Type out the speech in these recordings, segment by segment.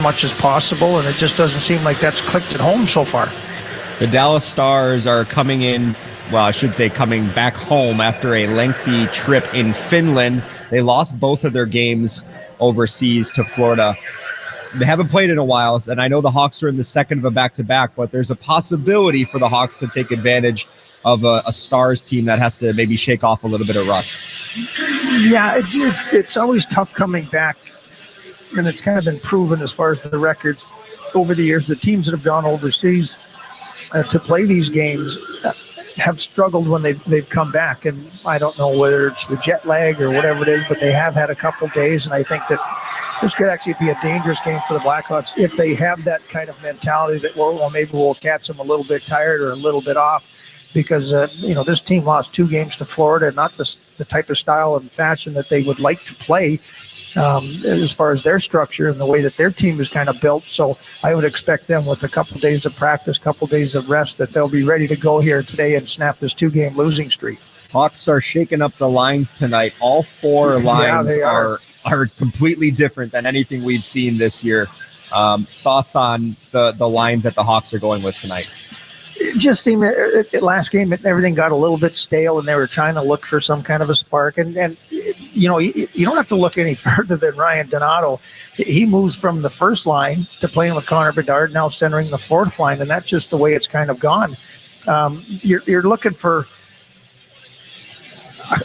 much as possible, and it just doesn't seem like that's clicked at home so far. The Dallas Stars are coming in, well, I should say coming back home after a lengthy trip in Finland. They lost both of their games overseas to Florida. They haven't played in a while, and I know the Hawks are in the second of a back-to-back, but there's a possibility for the Hawks to take advantage of a Stars team that has to maybe shake off a little bit of rust. Yeah, it's always tough coming back, and it's kind of been proven as far as the records over the years. The teams that have gone overseas to play these games have struggled when they've come back, and I don't know whether it's the jet lag or whatever it is, but they have had a couple days, and I think that this could actually be a dangerous game for the Blackhawks if they have that kind of mentality that, well, maybe we'll catch them a little bit tired or a little bit off, because this team lost 2 games to Florida, not the type of style and fashion that they would like to play as far as their structure and the way that their team is kind of built. So I would expect them with a couple of days of practice, couple of days of rest, that they'll be ready to go here today and snap this 2-game losing streak. Hawks are shaking up the lines tonight. All 4 lines are completely different than anything we've seen this year. Thoughts on the lines that the Hawks are going with tonight? It just seemed last game everything got a little bit stale, and they were trying to look for some kind of a spark. And you don't have to look any further than Ryan Donato. He moves from the first line to playing with Connor Bedard, now centering the fourth line, and that's just the way it's kind of gone. You're looking for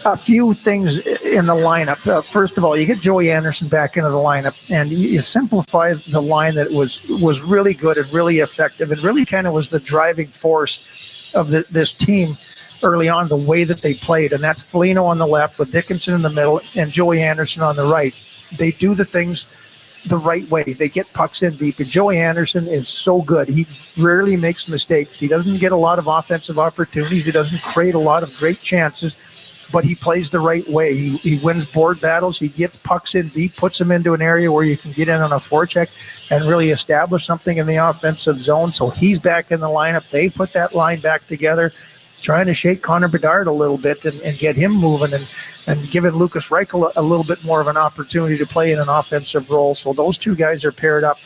a few things in the lineup. First of all, you get Joey Anderson back into the lineup, and you simplify the line that was really good and really effective, and really kind of was the driving force of this team early on, the way that they played. And that's Foligno on the left with Dickinson in the middle and Joey Anderson on the right. They do the things the right way. They get pucks in deep, and Joey Anderson is so good. He rarely makes mistakes. He doesn't get a lot of offensive opportunities. He doesn't create a lot of great chances, but he plays the right way. He wins board battles. He gets pucks in deep, puts them into an area where you can get in on a forecheck and really establish something in the offensive zone. So he's back in the lineup. They put that line back together, trying to shake Connor Bedard a little bit and get him moving and giving Lukas Reichel a little bit more of an opportunity to play in an offensive role. So those 2 guys are paired up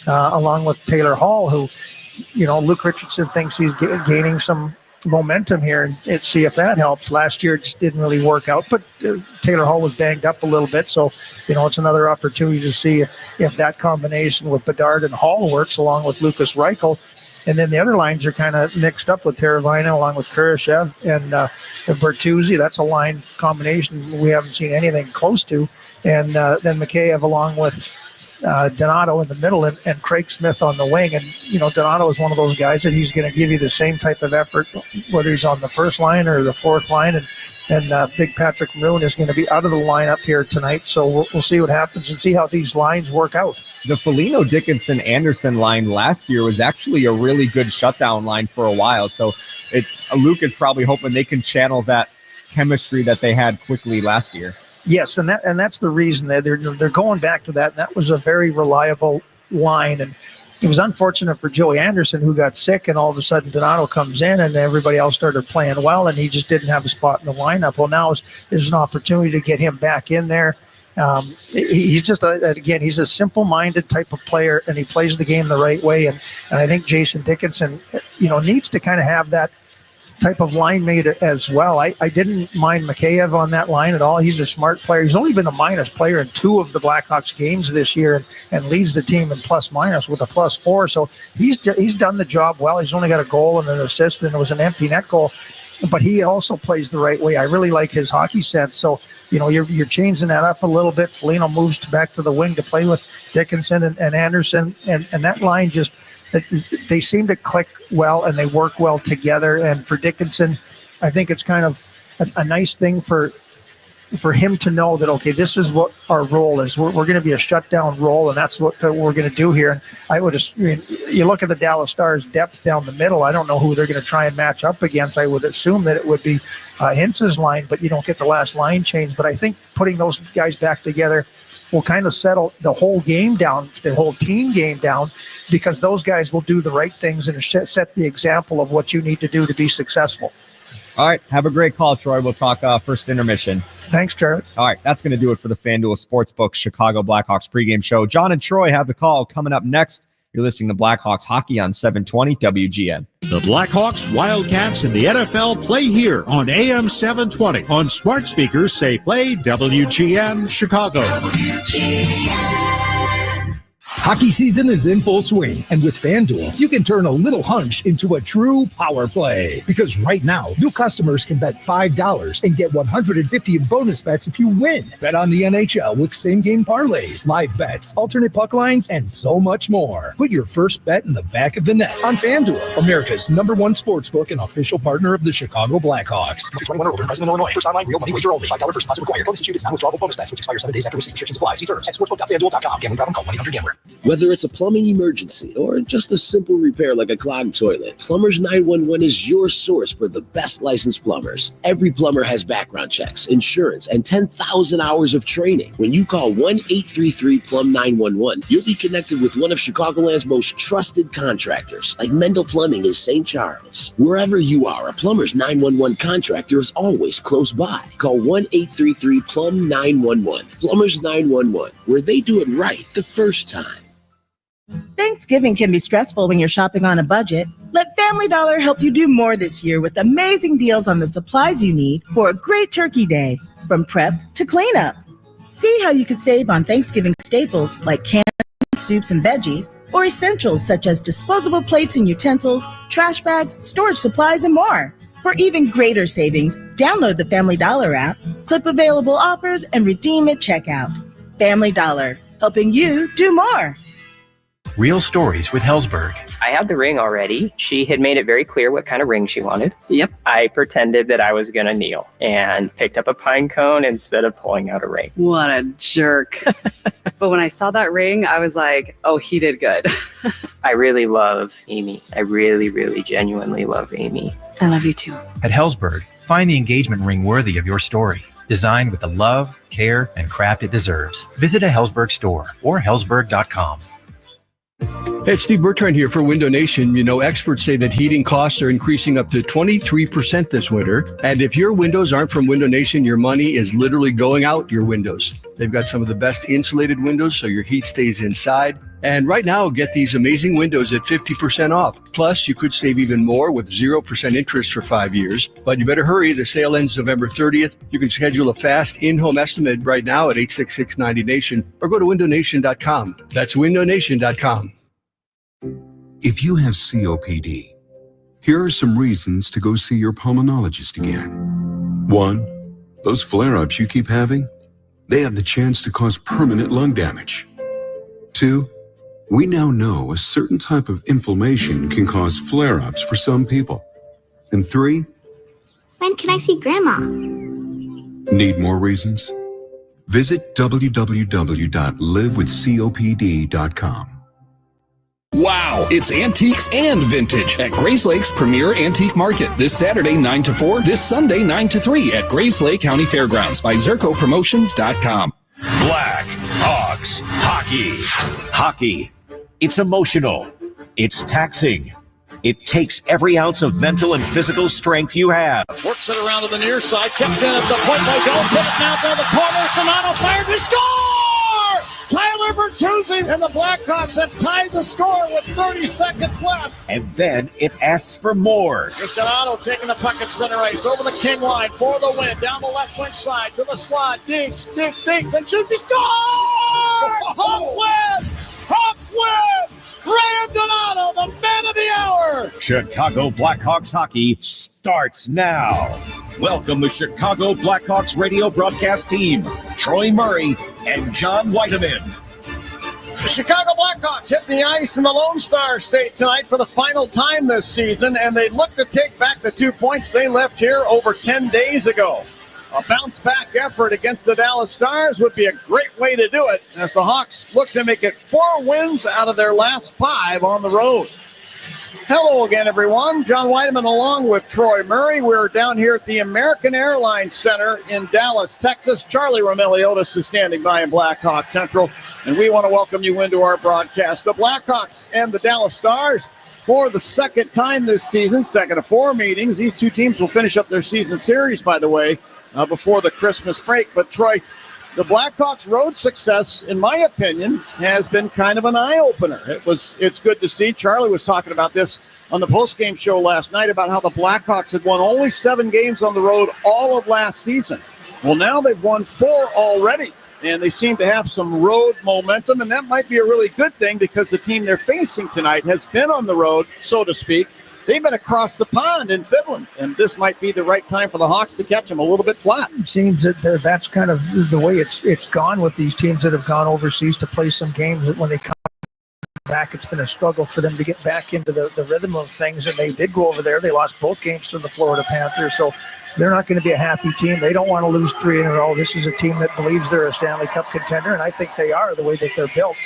along with Taylor Hall, who, Luke Richardson thinks he's gaining some momentum here, and see if that helps. Last year it just didn't really work out, but Taylor Hall was banged up a little bit, so it's another opportunity to see if that combination with Bedard and Hall works along with Lukas Reichel. And then the other lines are kind of mixed up with Teravainen along with Kurashev and Bertuzzi. That's a line combination we haven't seen anything close to. And then Mikheyev along with Donato in the middle and Craig Smith on the wing. And, Donato is one of those guys that he's going to give you the same type of effort, whether he's on the first line or the fourth line. And Big Patrick Maroon is going to be out of the lineup here tonight. So we'll see what happens and see how these lines work out. The Foligno, Dickinson, Anderson line last year was actually a really good shutdown line for a while. So Luke is probably hoping they can channel that chemistry that they had quickly last year. Yes, and that's the reason they're going back to that. And that was a very reliable line, and it was unfortunate for Joey Anderson, who got sick, and all of a sudden Donato comes in and everybody else started playing well, and he just didn't have a spot in the lineup. Well, now is an opportunity to get him back in there. He's just he's a simple-minded type of player, and he plays the game the right way. And I think Jason Dickinson, needs to kind of have that type of line mate as well. I didn't mind Mikheyev on that line at all. He's a smart player. He's only been a minus player in 2 of the Blackhawks games this year, and leads the team in plus-minus with a +4. So he's done the job well. He's only got a goal and an assist, and it was an empty net goal. But he also plays the right way. I really like his hockey sense. So, you're changing that up a little bit. Foligno moves back to the wing to play with Dickinson and Anderson, and that line just – they seem to click well and they work well together. And for Dickinson, I think it's kind of a nice thing for him to know that, okay, this is what our role is. We're going to be a shutdown role, and that's what we're going to do here. And you look at the Dallas Stars' depth down the middle. I don't know who they're going to try and match up against. I would assume that it would be Hintz's line, but you don't get the last line change. But I think putting those guys back together will kind of settle the whole game down, the whole team game down, because those guys will do the right things and set the example of what you need to do to be successful. All right. Have a great call, Troy. We'll talk first intermission. Thanks, Jared. All right. That's going to do it for the FanDuel Sportsbook Chicago Blackhawks pregame show. John and Troy have the call coming up next. You're listening to Blackhawks Hockey on 720 WGN. The Blackhawks, Wildcats, and the NFL play here on AM 720. On smart speakers, say play WGN Chicago. WGN. Hockey season is in full swing, and with FanDuel, you can turn a little hunch into a true power play. Because right now, new customers can bet $5 and get $150 in bonus bets if you win. Bet on the NHL with same-game parlays, live bets, alternate puck lines, and so much more. Put your first bet in the back of the net on FanDuel, America's #1 sportsbook and official partner of the Chicago Blackhawks. 21 or older, present in Illinois. First online, real money wager only. $5 first deposit required. Bonus issued is non-withdrawable bonus bets, which expire 7 days after receipt. Restrictions apply. See terms at sportsbook.fanduel.com. Gambling problem? Call 1-800-GAMBLER. Whether it's a plumbing emergency or just a simple repair like a clogged toilet, Plumbers 911 is your source for the best licensed plumbers. Every plumber has background checks, insurance, and 10,000 hours of training. When you call 1-833-PLUM-911, you'll be connected with one of Chicagoland's most trusted contractors, like Mendel Plumbing in St. Charles. Wherever you are, a Plumbers 911 contractor is always close by. Call 1-833-PLUM-911. Plumbers 911, where they do it right the first time. Thanksgiving can be stressful when you're shopping on a budget. Let Family Dollar help you do more this year with amazing deals on the supplies you need for a great turkey day, from prep to cleanup. See how you could save on Thanksgiving staples like canned soups and veggies, or essentials such as disposable plates and utensils, trash bags, storage supplies, and more. For even greater savings, download the Family Dollar app, clip available offers, and redeem at checkout. Family Dollar, helping you do more. Real stories with Hellsberg. I had the ring already. She had made it very clear what kind of ring she wanted. Yep. I pretended that I was going to kneel and picked up a pine cone instead of pulling out a ring. What a jerk. But when I saw that ring, I was like, oh, he did good. I really love Amy. I really, really genuinely love Amy. I love you too. At Hellsberg, find the engagement ring worthy of your story. Designed with the love, care, and craft it deserves. Visit a Hellsberg store or hellsberg.com. Hey, it's Steve Bertrand here for Window Nation. You know, experts say that heating costs are increasing up to 23% this winter. And if your windows aren't from Window Nation, your money is literally going out your windows. They've got some of the best insulated windows, so your heat stays inside. And right now, get these amazing windows at 50% off. Plus, you could save even more with 0% interest for 5 years. But you better hurry. The sale ends November 30th. You can schedule a fast in-home estimate right now at 866-90Nation or go to windownation.com. That's windownation.com. If you have COPD, here are some reasons to go see your pulmonologist again. 1, those flare-ups you keep having, they have the chance to cause permanent lung damage. 2, we now know a certain type of inflammation can cause flare-ups for some people. And 3, when can I see Grandma? Need more reasons? Visit www.livewithcopd.com. Wow, it's antiques and vintage at Grace Lake's Premier Antique Market this Saturday 9 to 4, this Sunday 9 to 3 at Grace Lake County Fairgrounds by ZercoPromotions.com. Blackhawks hockey. Hockey. It's emotional. It's taxing. It takes every ounce of mental and physical strength you have. Works it around to the near side. Tipped in at the point by Joe. Put it now down the corner. Donato fired to score! Tyler Bertuzzi and the Blackhawks have tied the score with 30 seconds left. And then it asks for more. Here's Donato taking the puck at center ice over the king line for the win. Down the left wing side to the slot. Dinks, and shoots. He scores! Hawks win! Hawks win! Ryan Donato, the man of the hour! Chicago Blackhawks hockey starts now. Welcome the Chicago Blackhawks radio broadcast team, Troy Murray and John Whiteman. The Chicago Blackhawks hit the ice in the Lone Star State tonight for the final time this season, and they look to take back the 2 points they left here over 10 days ago. A bounce-back effort against the Dallas Stars would be a great way to do it, as the Hawks look to make it 4 wins out of their last 5 on the road. Hello again, everyone. John Whiteman along with Troy Murray. We're down here at the American Airlines Center in Dallas, Texas. Charlie Romeliotis is standing by in Blackhawk Central, and we want to welcome you into our broadcast. The Blackhawks and the Dallas Stars for the second time this season, second of 4 meetings. These two teams will finish up their season series, by the way, before the Christmas break. But, Troy, the Blackhawks' road success, in my opinion, has been kind of an eye-opener. It's good to see. Charlie was talking about this on the postgame show last night about how the Blackhawks had won only 7 games on the road all of last season. Well, now they've won 4 already, and they seem to have some road momentum, and that might be a really good thing because the team they're facing tonight has been on the road, so to speak. They've been across the pond in Finland, and this might be the right time for the Hawks to catch them a little bit flat. It seems that that's kind of the way it's gone with these teams that have gone overseas to play some games. When they come back, it's been a struggle for them to get back into the rhythm of things, and they did go over there. They lost both games to the Florida Panthers, so they're not going to be a happy team. They don't want to lose 3 in a row. This is a team that believes they're a Stanley Cup contender, and I think they are, the way that they're built.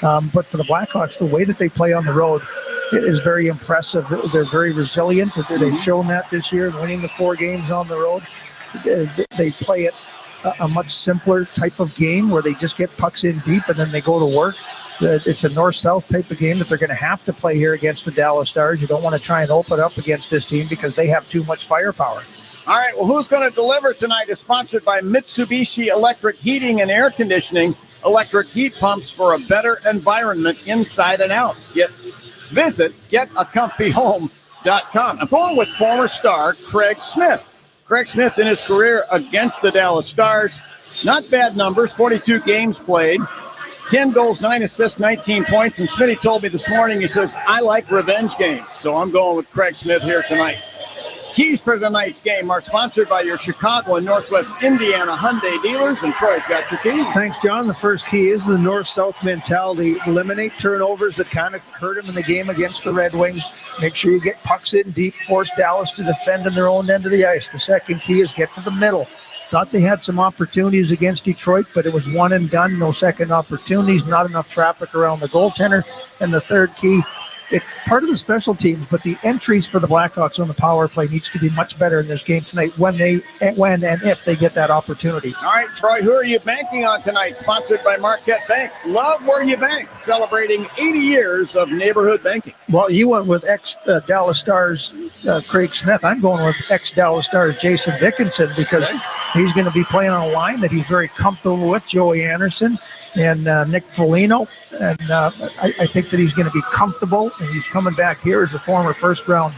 But for the Blackhawks, the way that they play on the road is very impressive. They're very resilient. They've shown that this year, winning the 4 games on the road. They play it a much simpler type of game where they just get pucks in deep and then they go to work. It's a north-south type of game that they're going to have to play here against the Dallas Stars. You don't want to try and open up against this team because they have too much firepower. All right, well, who's going to deliver tonight is sponsored by Mitsubishi Electric Heating and Air Conditioning. Electric heat pumps for a better environment inside and out. Visit getacomfyhome.com. I'm going with former star Craig Smith. Craig Smith in his career against the Dallas Stars. Not bad numbers, 42 games played. 10 goals, 9 assists, 19 points. And Smitty told me this morning, he says, I like revenge games. So I'm going with Craig Smith here tonight. Keys for tonight's game are sponsored by your Chicago and Northwest Indiana Hyundai dealers. And Troy's got your keys. Thanks, John. The first key is the north-south mentality. Eliminate turnovers that kind of hurt him in the game against the Red Wings. Make sure you get pucks in deep. Force Dallas to defend in their own end of the ice. The second key is get to the middle. Thought they had some opportunities against Detroit, but it was one and done. No second opportunities. Not enough traffic around the goaltender. And the third key, it's part of the special teams, but the entries for the Blackhawks on the power play needs to be much better in this game tonight when and if they get that opportunity. All right, Troy, who are you banking on tonight? Sponsored by Marquette Bank. Love where you bank. Celebrating 80 years of neighborhood banking. Well, you went with ex-Dallas Stars Craig Smith. I'm going with ex-Dallas Stars Jason Dickinson because he's going to be playing on a line that he's very comfortable with, Joey Anderson and Nick Foligno. And I think that he's going to be comfortable, and he's coming back here as a former first-round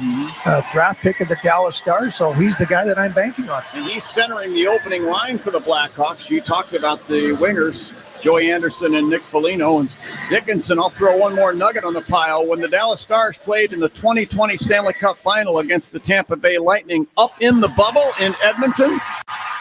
draft pick of the Dallas Stars, so he's the guy that I'm banking on. And he's centering the opening line for the Blackhawks. You talked about the wingers, Joey Anderson and Nick Foligno. And Dickinson, I'll throw one more nugget on the pile. When the Dallas Stars played in the 2020 Stanley Cup Final against the Tampa Bay Lightning up in the bubble in Edmonton,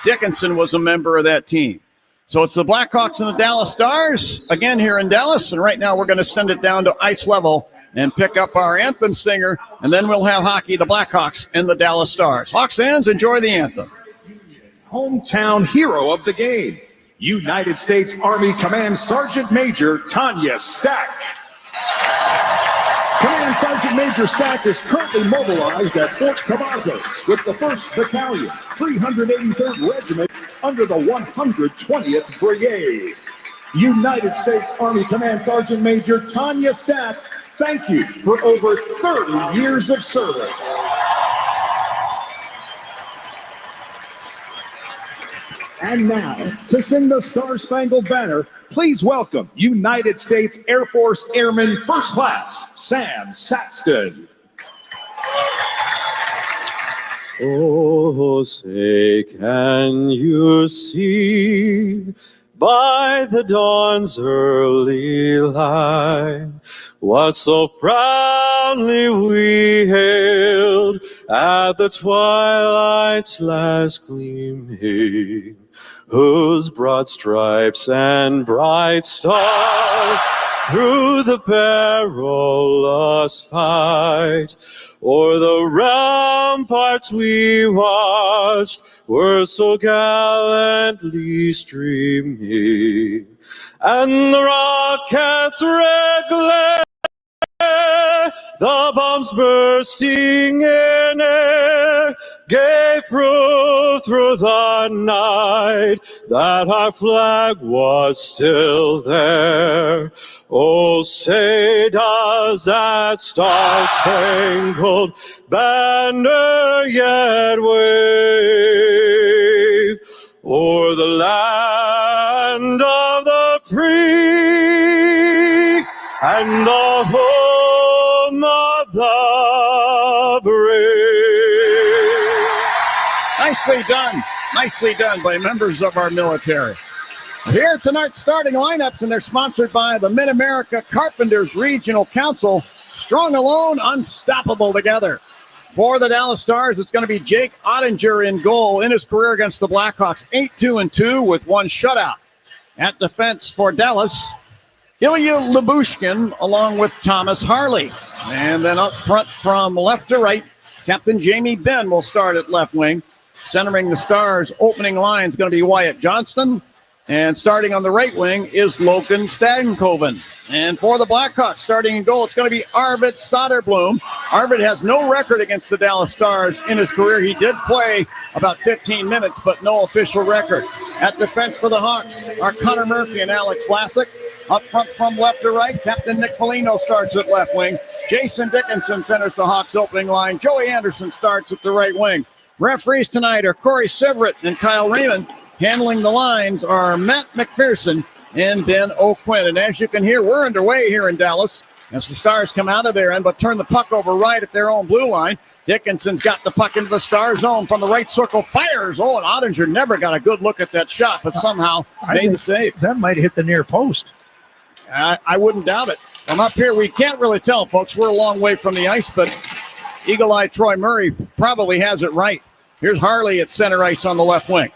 Dickinson was a member of that team. So it's the Blackhawks and the Dallas Stars again here in Dallas. And right now we're going to send it down to ice level and pick up our anthem singer. And then we'll have hockey, the Blackhawks and the Dallas Stars. Hawks fans, enjoy the anthem. Hometown hero of the game, United States Army Command Sergeant Major Tanya Stack. Command Sergeant Major Stack is currently mobilized at Fort Cavazos with the 1st Battalion, 383rd Regiment under the 120th Brigade. United States Army Command Sergeant Major Tanya Stack, thank you for over 30 years of service. And now, to sing the Star-Spangled Banner, please welcome United States Air Force Airman First Class, Sam Saxton. Oh, say, can you see by the dawn's early light what so proudly we hailed at the twilight's last gleaming, whose broad stripes and bright stars through the perilous fight o'er the ramparts we watched were so gallantly streaming, and the rockets' red glare, the bombs bursting in air, gave proof through the night that our flag was still there. Oh, say does that star-spangled banner yet wave o'er the land of the free and the home of the brave. Nicely done by members of our military. Here are tonight's starting lineups, and they're sponsored by the Mid-America Carpenters Regional Council. Strong alone, unstoppable together. For the Dallas Stars, it's going to be Jake Ottinger in goal in his career against the Blackhawks. 8-2-2 with one shutout. At defense for Dallas, Ilya Lyubushkin along with Thomas Harley. And then up front from left to right, Captain Jamie Benn will start at left wing. Centering the Stars' opening line is going to be Wyatt Johnston. And starting on the right wing is Logan Stankoven. And for the Blackhawks, starting in goal, it's going to be Arvid Soderblom. Arvid has no record against the Dallas Stars in his career. He did play about 15 minutes, but no official record. At defense for the Hawks are Connor Murphy and Alex Vlasic. Up front from left to right, Captain Nick Foligno starts at left wing. Jason Dickinson centers the Hawks' opening line. Joey Anderson starts at the right wing. Referees tonight are Corey Severett and Kyle Raymond. Handling the lines are Matt McPherson and Ben O'Quinn. And as you can hear, we're underway here in Dallas as the Stars come out of their end, but turn the puck over right at their own blue line. Dickinson's got the puck into the Star zone from the right circle, fires. Oh, and Ottinger never got a good look at that shot, but somehow made the save. That might hit the near post. I wouldn't doubt it. From up here, we can't really tell, folks. We're a long way from the ice, but Eagle Eye Troy Murray probably has it right. Here's Harley at center ice on the left wing.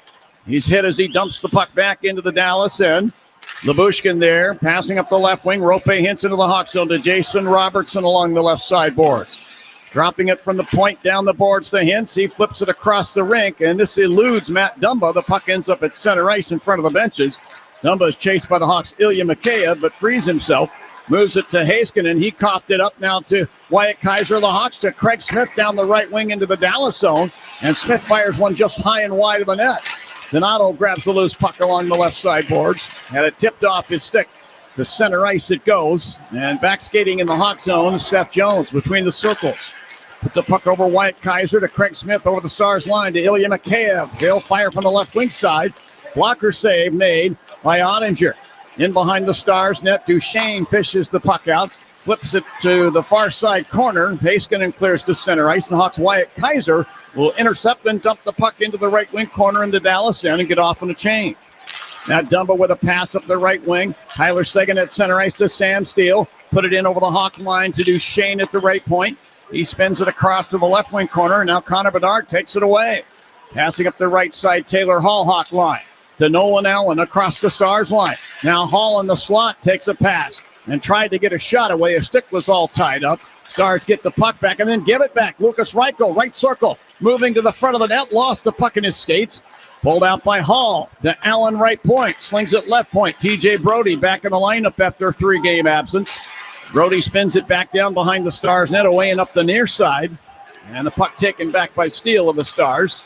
He's hit as he dumps the puck back into the Dallas end. Lyubushkin there, passing up the left wing. Rope hints into the Hawk zone to Jason Robertson along the left side boards. Dropping it from the point down the boards to Hintz. He flips it across the rink, and this eludes Matt Dumba. The puck ends up at center ice in front of the benches. Dumba is chased by the Hawks' Ilya Mikheyev, but frees himself. Moves it to Heiskanen. He coughed it up now to Wyatt Kaiser. The Hawks to Craig Smith down the right wing into the Dallas zone. And Smith fires one just high and wide of the net. Donato grabs the loose puck along the left side boards. Had it tipped off his stick. To center ice it goes. And back skating in the Hawk zone, Seth Jones between the circles. Put the puck over Wyatt Kaiser to Craig Smith over the Stars line to Ilya Mikheyev. They'll fire from the left wing side. Blocker save made by Ottinger. In behind the Stars net, Duchesne fishes the puck out. Flips it to the far side corner. Heiskanen clears to center ice. And Hawks' Wyatt Kaiser will intercept and dump the puck into the right wing corner in the Dallas end and get off on a change. Now Dumba with a pass up the right wing. Tyler Seguin at center ice to Sam Steele. Put it in over the Hawk line to Duchesne at the right point. He spins it across to the left wing corner. And now Connor Bedard takes it away. Passing up the right side, Taylor Hall Hawk line to Nolan Allen across the Stars line. Now Hall in the slot takes a pass and tried to get a shot away. His stick was all tied up. Stars get the puck back and then give it back. Lucas Reichel, right circle, moving to the front of the net, lost the puck in his skates. Pulled out by Hall to Allen right point, slings it left point. TJ Brody back in the lineup after a 3-game absence. Brody spins it back down behind the Stars net, away and up the near side. And the puck taken back by Steele of the Stars.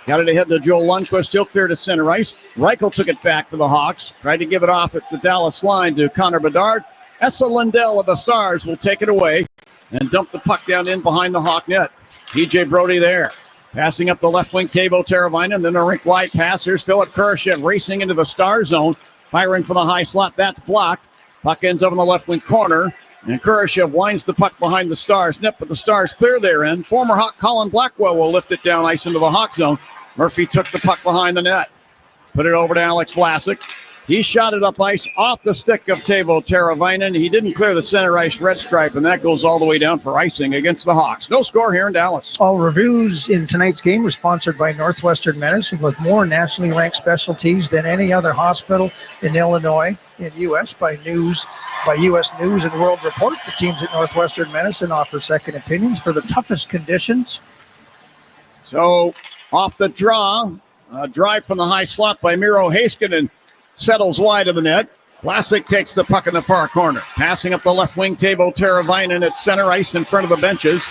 Got it ahead to Joel Lundqvist, still clear to center ice. Reichel took it back for the Hawks. Tried to give it off at the Dallas line to Connor Bedard. Essa Lindell of the Stars will take it away and dump the puck down in behind the Hawk net. TJ Brody there. Passing up the left wing, Teuvo Teravainen. Then a rink-wide pass. Here's Philip Kurashev racing into the Star zone. Firing from the high slot. That's blocked. Puck ends up in the left wing corner. And Kurashev winds the puck behind the Stars net, but the Stars clear their end. Former Hawk Colin Blackwell will lift it down ice into the Hawk zone. Murphy took the puck behind the net. Put it over to Alex Vlasic. He shot it up ice off the stick of Teuvo Teravainen. He didn't clear the center ice red stripe, and that goes all the way down for icing against the Hawks. No score here in Dallas. All reviews in tonight's game were sponsored by Northwestern Medicine, with more nationally ranked specialties than any other hospital in Illinois and U.S. by U.S. News and World Report. The teams at Northwestern Medicine offer second opinions for the toughest conditions. So off the draw, a drive from the high slot by Miro Heiskanen settles wide of the net. Vlasic takes the puck in the far corner. Passing up the left wing, Teuvo Teravainen at center ice in front of the benches.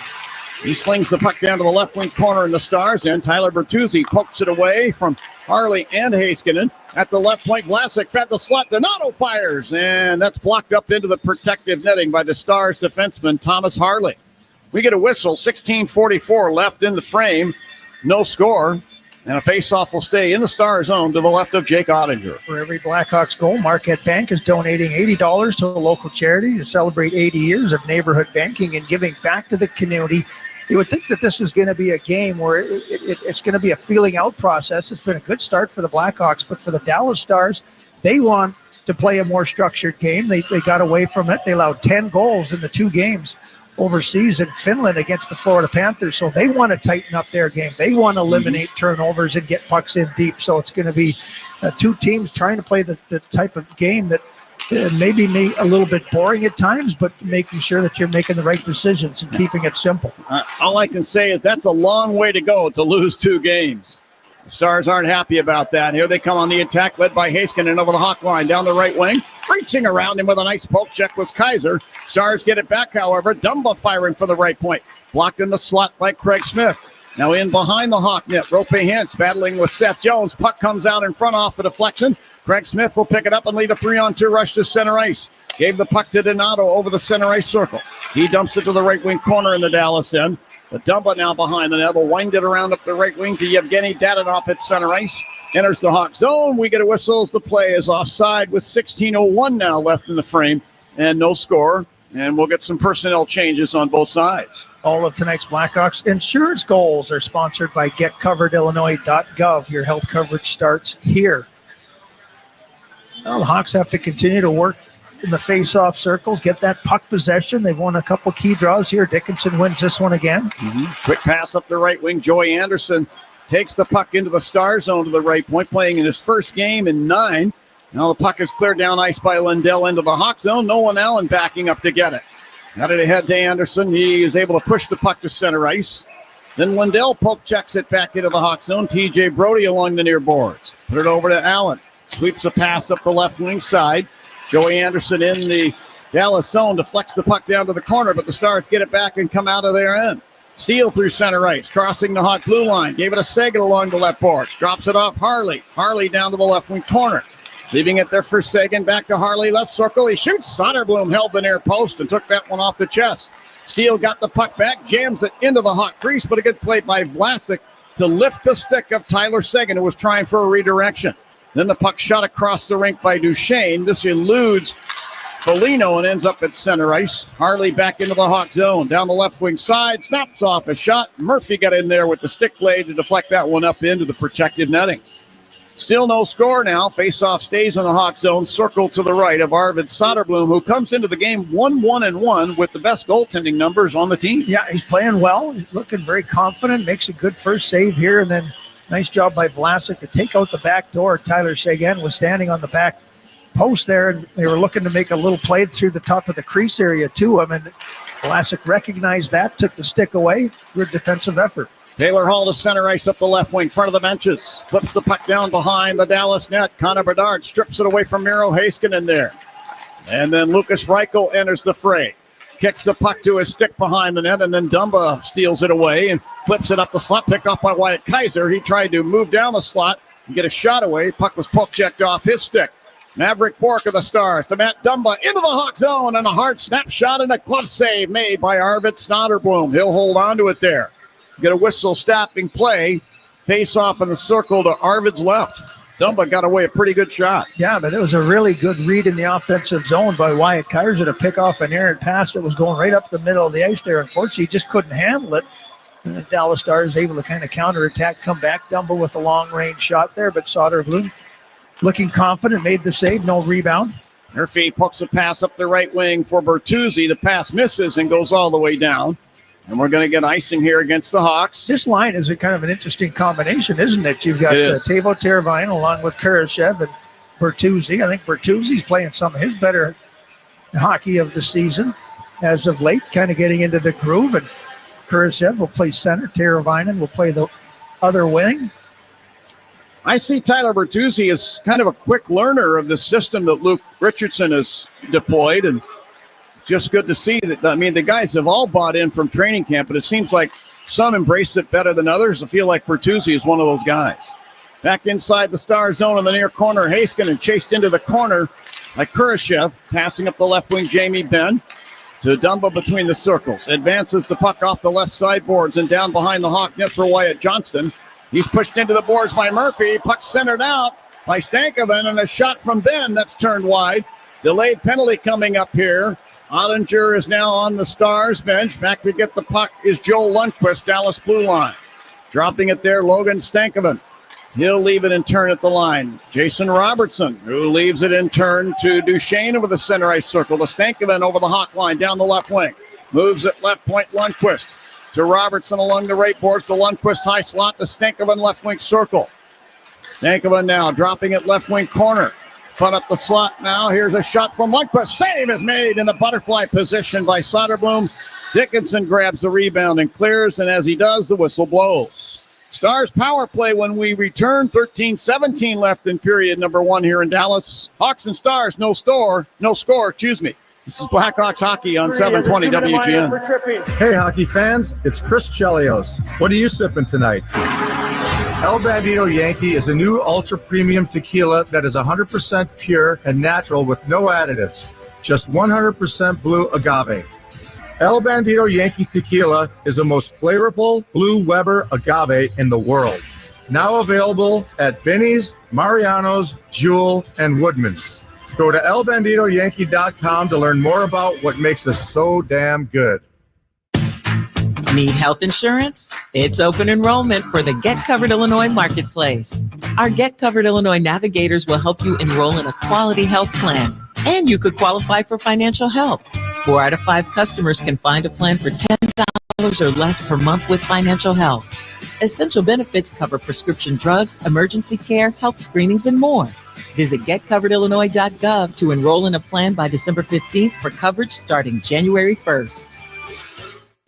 He slings the puck down to the left wing corner in the Stars, and Tyler Bertuzzi pokes it away from Harley and Heiskanen. At the left point, Vlasic fed the slot. Donato fires, and that's blocked up into the protective netting by the Stars defenseman, Thomas Harley. We get a whistle, 16:44 left in the frame. No score, and a faceoff will stay in the Star zone to the left of Jake Ottinger. For every Blackhawks goal, Marquette Bank is donating $80 to a local charity to celebrate 80 years of neighborhood banking and giving back to the community. You would think that this is going to be a game where it's going to be a feeling out process. It's been a good start for the Blackhawks, but for the Dallas Stars, they want to play a more structured game. They got away from it. They allowed 10 goals in the 2 games overseas in Finland against the Florida Panthers. So they want to tighten up their game. They want to eliminate turnovers and get pucks in deep. So it's going to be 2 teams trying to play the type of game that maybe a little bit boring at times, but making sure that you're making the right decisions and keeping it simple. All I can say is that's a long way to go to lose 2 games. The Stars aren't happy about that. Here they come on the attack, led by Heiskanen over the Hawk line, down the right wing. Reaching around him with a nice poke check was Kaiser. Stars get it back, however. Dumba firing for the right point. Blocked in the slot by Craig Smith. Now in behind the Hawk net. Rope Hintz battling with Seth Jones. Puck comes out in front off a deflection. Craig Smith will pick it up and lead a 3-on-2 rush to center ice. Gave the puck to Donato over the center ice circle. He dumps it to the right wing corner in the Dallas end. The Dumba now behind the net will wind it around up the right wing to Yevgeny Dadonov at center ice. Enters the Hawk zone. We get a whistle as the play is offside with 16:01 now left in the frame and no score. And we'll get some personnel changes on both sides. All of tonight's Blackhawks insurance goals are sponsored by GetCoveredIllinois.gov. Your health coverage starts here. Well, the Hawks have to continue to work in the face-off circles, get that puck possession. They've won a couple key draws here. Dickinson wins this one again. Quick pass up the right wing. Joey Anderson takes the puck into the Star zone to the right point, playing in his first game in 9. Now the puck is cleared down ice by Lindell into the Hawk zone. Nolan Allen backing up to get it. Got it ahead to Anderson. He is able to push the puck to center ice. Then Lindell poke checks it back into the Hawk zone. TJ Brody along the near boards. Put it over to Allen. Sweeps a pass up the left wing side. Joey Anderson in the Dallas zone deflects the puck down to the corner, but the Stars get it back and come out of their end. Steele through center ice, crossing the Hawk blue line. Gave it a Sagan along the left boards. Drops it off Harley. Harley down to the left wing corner. Leaving it there for Sagan. Back to Harley, left circle. He shoots. Soderblom held the near post and took that one off the chest. Steele got the puck back, jams it into the Hawk crease, but a good play by Vlasic to lift the stick of Tyler Sagan, who was trying for a redirection. Then the puck shot across the rink by Duchesne. This eludes Foligno and ends up at center ice. Harley back into the Hawk zone. Down the left wing side. Snaps off a shot. Murphy got in there with the stick blade to deflect that one up into the protected netting. Still no score now. Faceoff stays in the Hawk zone. Circle to the right of Arvid Soderblom, who comes into the game 1-1-1 with the best goaltending numbers on the team. Yeah, he's playing well. He's looking very confident. Makes a good first save here, and then nice job by Vlasic to take out the back door. Tyler Sagan was standing on the back post there, and they were looking to make a little play through the top of the crease area to him, and Vlasic recognized that, took the stick away. Good defensive effort. Taylor Hall to center ice up the left wing, front of the benches. Flips the puck down behind the Dallas net. Connor Bedard strips it away from Miro Heiskanen there. And then Lucas Reichel enters the fray. Kicks the puck to his stick behind the net, and then Dumba steals it away and flips it up the slot, picked off by Wyatt Kaiser. He tried to move down the slot and get a shot away. Puck was poke checked off his stick. Maverick Bork of the Stars to Matt Dumba into the Hawk zone, and a hard snapshot and a glove save made by Arvid Soderblom. He'll hold on to it there. Get a whistle stopping play. Face off in the circle to Arvid's left. Dumba got away a pretty good shot. Yeah, but it was a really good read in the offensive zone by Wyatt Kaiser to pick off an errant pass that was going right up the middle of the ice there. Unfortunately, he just couldn't handle it. And the Dallas Stars able to kind of counterattack, come back. Dumba with a long-range shot there, but Soderblom looking confident, made the save, no rebound. Murphy pokes a pass up the right wing for Bertuzzi. The pass misses and goes all the way down. And we're going to get icing here against the Hawks. This line is a kind of an interesting combination, isn't it? You've got Teuvo Teravainen along with Kurashev and Bertuzzi. I think Bertuzzi's playing some of his better hockey of the season as of late, kind of getting into the groove. And Kurashev will play center. Teravainen will play the other wing. I see Tyler Bertuzzi as kind of a quick learner of the system that Luke Richardson has deployed. And just good to see that. I mean, the guys have all bought in from training camp, but it seems like some embrace it better than others. I feel like Bertuzzi is one of those guys. Back inside the Star zone in the near corner, Heiskanen chased into the corner by Kurashev, passing up the left wing, Jamie Benn to Dumba between the circles. Advances the puck off the left side boards and down behind the Hawk net for Wyatt Johnston. He's pushed into the boards by Murphy. Puck centered out by Stankoven, and a shot from Benn that's turned wide. Delayed penalty coming up here. Ottinger is now on the Stars bench. Back to get the puck is Joel Lundqvist, Dallas blue line. Dropping it there, Logan Stankoven. He'll leave it in turn at the line. Jason Robertson, who leaves it in turn to Duchesne over the center ice circle. To Stankoven over the Hawk line down the left wing. Moves at left point, Lundqvist. To Robertson along the right boards. To Lundqvist high slot to Stankoven left wing circle. Stankoven now dropping it left wing corner. Front up the slot now. Here's a shot from Lundqvist. Save is made in the butterfly position by Soderblom. Dickinson grabs the rebound and clears, and as he does, the whistle blows. Stars power play when we return. 13-17 left in period number 1 here in Dallas. Hawks and Stars, no score. This is Blackhawks hockey on 720 WGN. Hey, hockey fans, it's Chris Chelios. What are you sipping tonight? El Bandito Yankee is a new ultra premium tequila that is 100% pure and natural with no additives. Just 100% blue agave. El Bandito Yankee Tequila is the most flavorful Blue Weber agave in the world. Now available at Benny's, Mariano's, Jewel, and Woodman's. Go to elbanditoyankee.com to learn more about what makes us so damn good. Need health insurance? It's open enrollment for the Get Covered Illinois Marketplace. Our Get Covered Illinois navigators will help you enroll in a quality health plan, and you could qualify for financial help. 4 out of 5 customers can find a plan for $10 or less per month with financial help. Essential benefits cover prescription drugs, emergency care, health screenings, and more. Visit getcoveredillinois.gov to enroll in a plan by December 15th for coverage starting January 1st.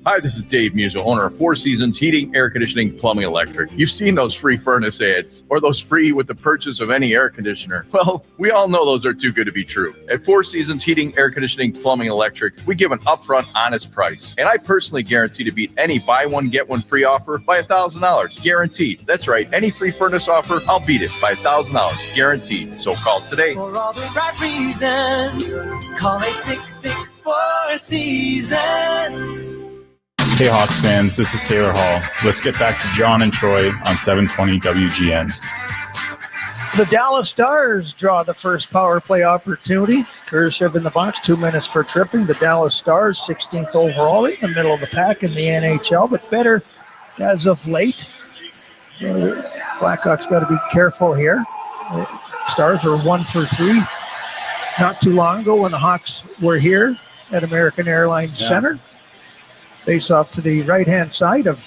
Hi, this is Dave Musil, owner of Four Seasons Heating, Air Conditioning, Plumbing, Electric. You've seen those free furnace ads or those free with the purchase of any air conditioner. Well, we all know those are too good to be true. At Four Seasons Heating, Air Conditioning, Plumbing, Electric, we give an upfront, honest price. And I personally guarantee to beat any buy one, get one free offer by $1,000. Guaranteed. That's right. Any free furnace offer, I'll beat it by $1,000. Guaranteed. So call today. For all the right reasons, call 866-4 Seasons. Hey Hawks fans, this is Taylor Hall. Let's get back to John and Troy on 720 WGN. The Dallas Stars draw the first power play opportunity. Kurashev in the box, 2 minutes for tripping. The Dallas Stars, 16th overall, in the middle of the pack in the NHL, but better as of late. Blackhawks got to be careful here. The Stars are 1 for 3 not too long ago when the Hawks were here at American Airlines Center. Face off to the right-hand side of